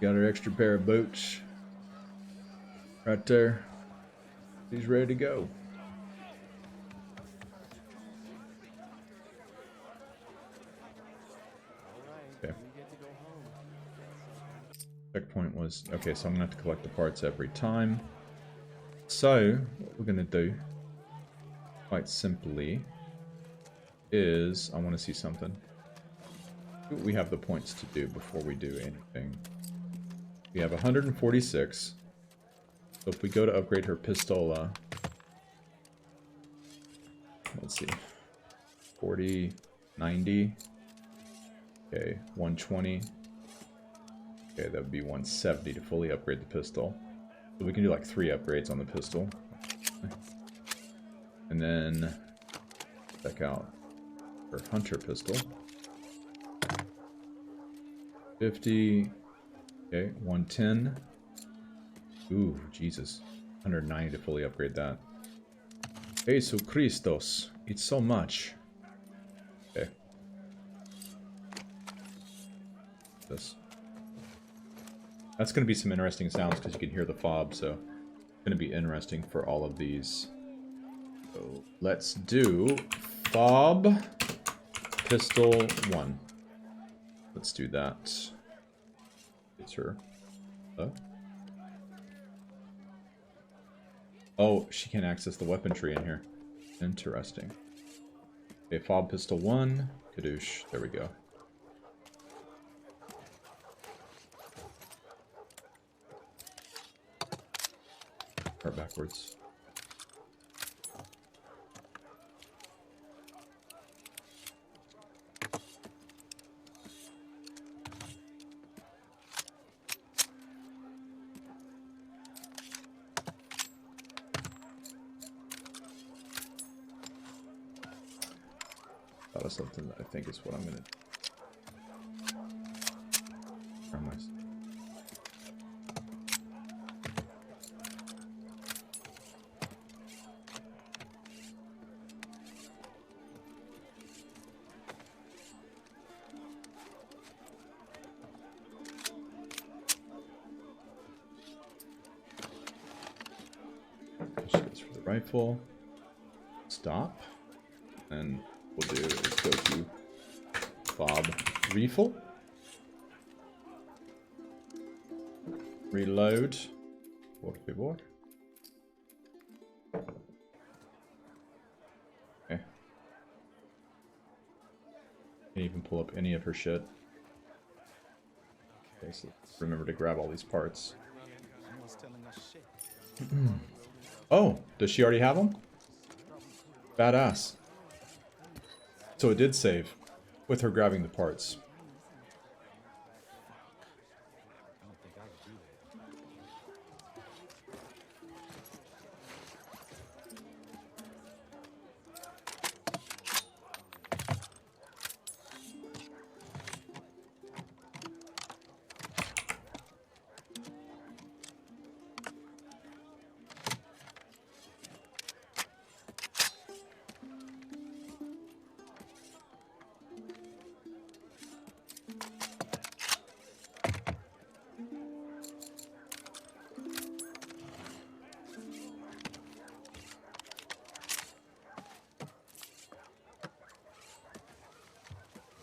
Got her extra pair of boots. Right there. She's ready to go. Okay. Checkpoint was... Okay, so I'm going to have to collect the parts every time. So, what we're going to do, quite simply, is... I want to see something. We have the points to do before we do anything. We have 146. So if we go to upgrade her pistola, let's see, 40, 90, okay, 120, okay, that would be 170 to fully upgrade the pistol. So we can do like 3 upgrades on the pistol. And then check out her hunter pistol. 50, okay, 110. Ooh, Jesus. 190 to fully upgrade that. Jesus Christos. It's so much. Okay. This. That's going to be some interesting sounds because you can hear the fob, so it's going to be interesting for all of these. So let's do fob pistol 1. Let's do that. It's her. Hello? Oh, she can't access the weapon tree in here. Interesting. Okay, fob pistol 1. Kadoosh. There we go. Or backwards. That is something that I think is what I'm gonna do. Where am I? Shit for the rifle. Stop. And we'll do is go to fob refill. Reload. What before? Okay. Can't even pull up any of her shit. Okay, so remember to grab all these parts. Oh, does she already have them? Badass. So it did save with her grabbing the parts.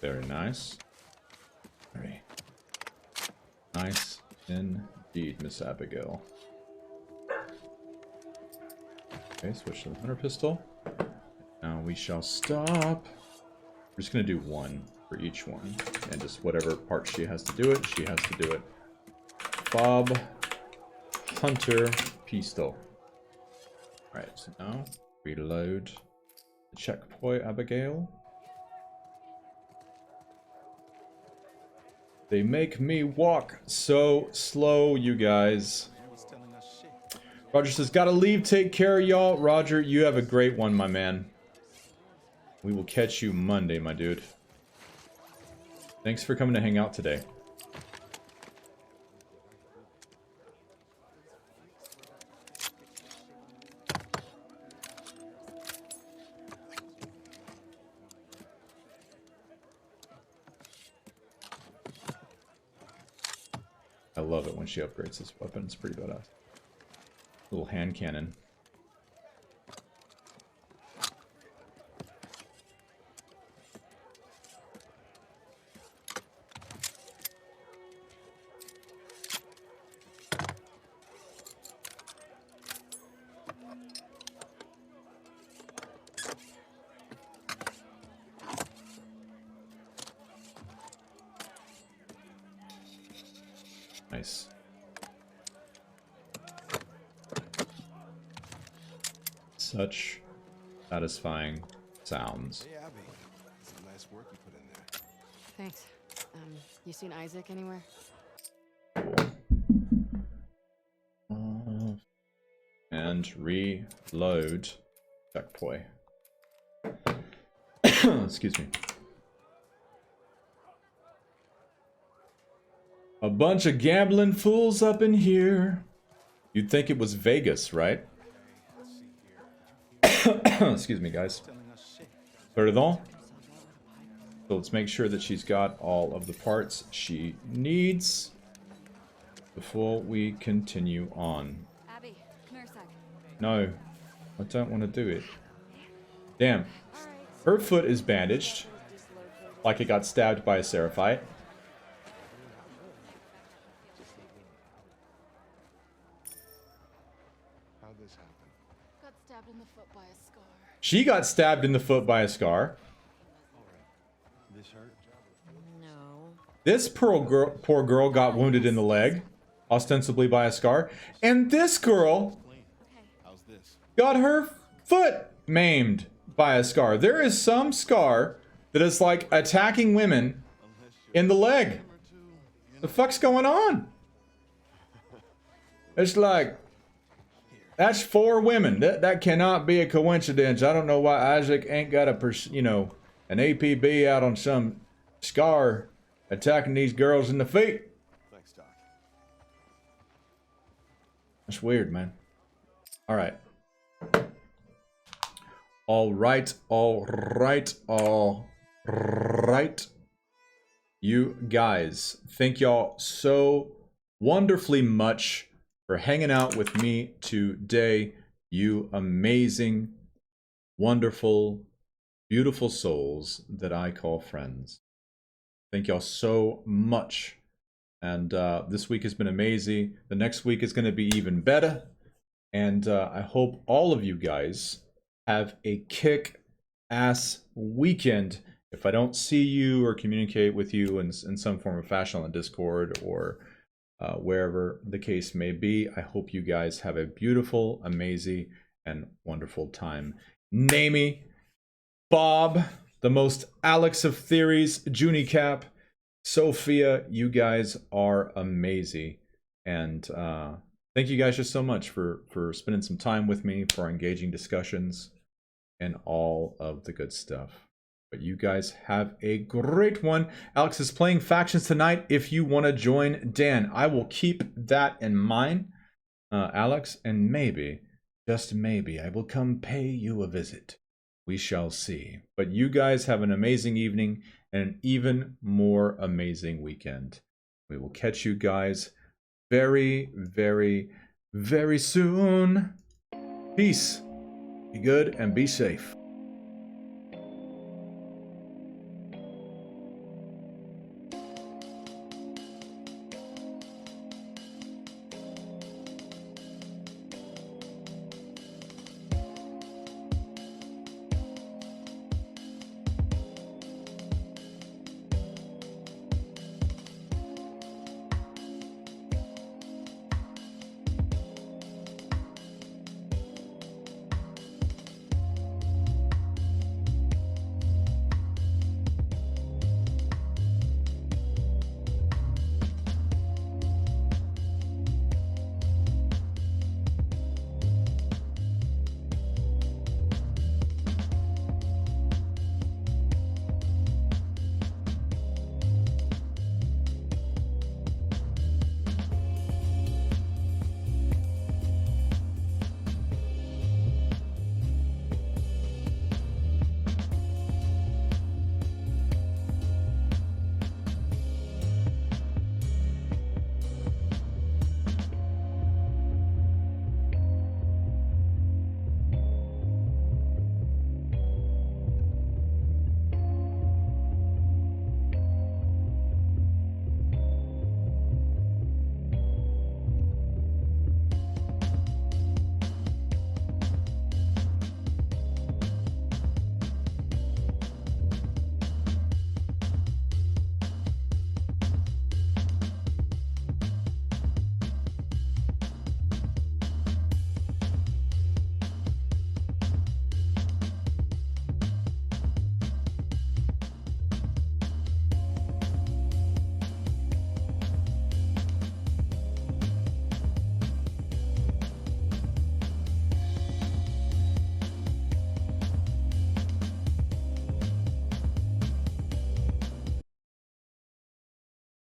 Very nice. Very nice indeed, Miss Abigail. Okay, switch to the hunter pistol. Now we shall stop. We're just gonna do one for each one. And just whatever part she has to do it, she has to do it. Fob, hunter, pistol. Alright, so now reload the checkpoint, Abigail. They make me walk so slow, you guys. Roger says, gotta leave, take care, y'all. Roger, you have a great one, my man. We will catch you Monday, my dude. Thanks for coming to hang out today. I love it when she upgrades this weapon. It's pretty badass. Little hand cannon. Nice. Such satisfying sounds. Hey, Abby. Some nice work you put in there. Thanks. You seen Isaac anywhere? And reload checkpoint. Excuse me. A bunch of gambling fools up in here. You'd think it was Vegas, right? Excuse me, guys. Pardon? So let's make sure that she's got all of the parts she needs before we continue on. Abby, come here a sec. No, I don't want to do it. Damn. Her foot is bandaged, like it got stabbed by a Seraphite. She got stabbed in the foot by a scar. No. This poor girl got wounded in the leg, ostensibly by a scar. And this girl got her foot maimed by a scar. There is some scar that is like attacking women in the leg. The fuck's going on? It's like, that's 4 women. That cannot be a coincidence. I don't know why Isaac ain't got an APB out on some scar attacking these girls in the feet. Thanks, Doc. That's weird, man. All right. All right. All right. All right. You guys, thank y'all so wonderfully much for hanging out with me today. You amazing, wonderful, beautiful souls that I call friends. Thank y'all so much. And this week has been amazing. The next week is going to be even better. And I hope all of you guys have a kick-ass weekend. If I don't see you or communicate with you in some form of fashion on Discord or wherever the case may be, I hope you guys have a beautiful, amazing, and wonderful time. Namey, Bob, the most Alex of theories, Junicap, Sophia, you guys are amazing. And thank you guys just so much for spending some time with me, for engaging discussions, and all of the good stuff. But you guys have a great one. Alex is playing factions tonight. If you want to join Dan, I will keep that in mind, Alex, and maybe, just maybe, I will come pay you a visit. We shall see. But you guys have an amazing evening and an even more amazing weekend. We will catch you guys very, very, very soon. Peace. Be good and be safe.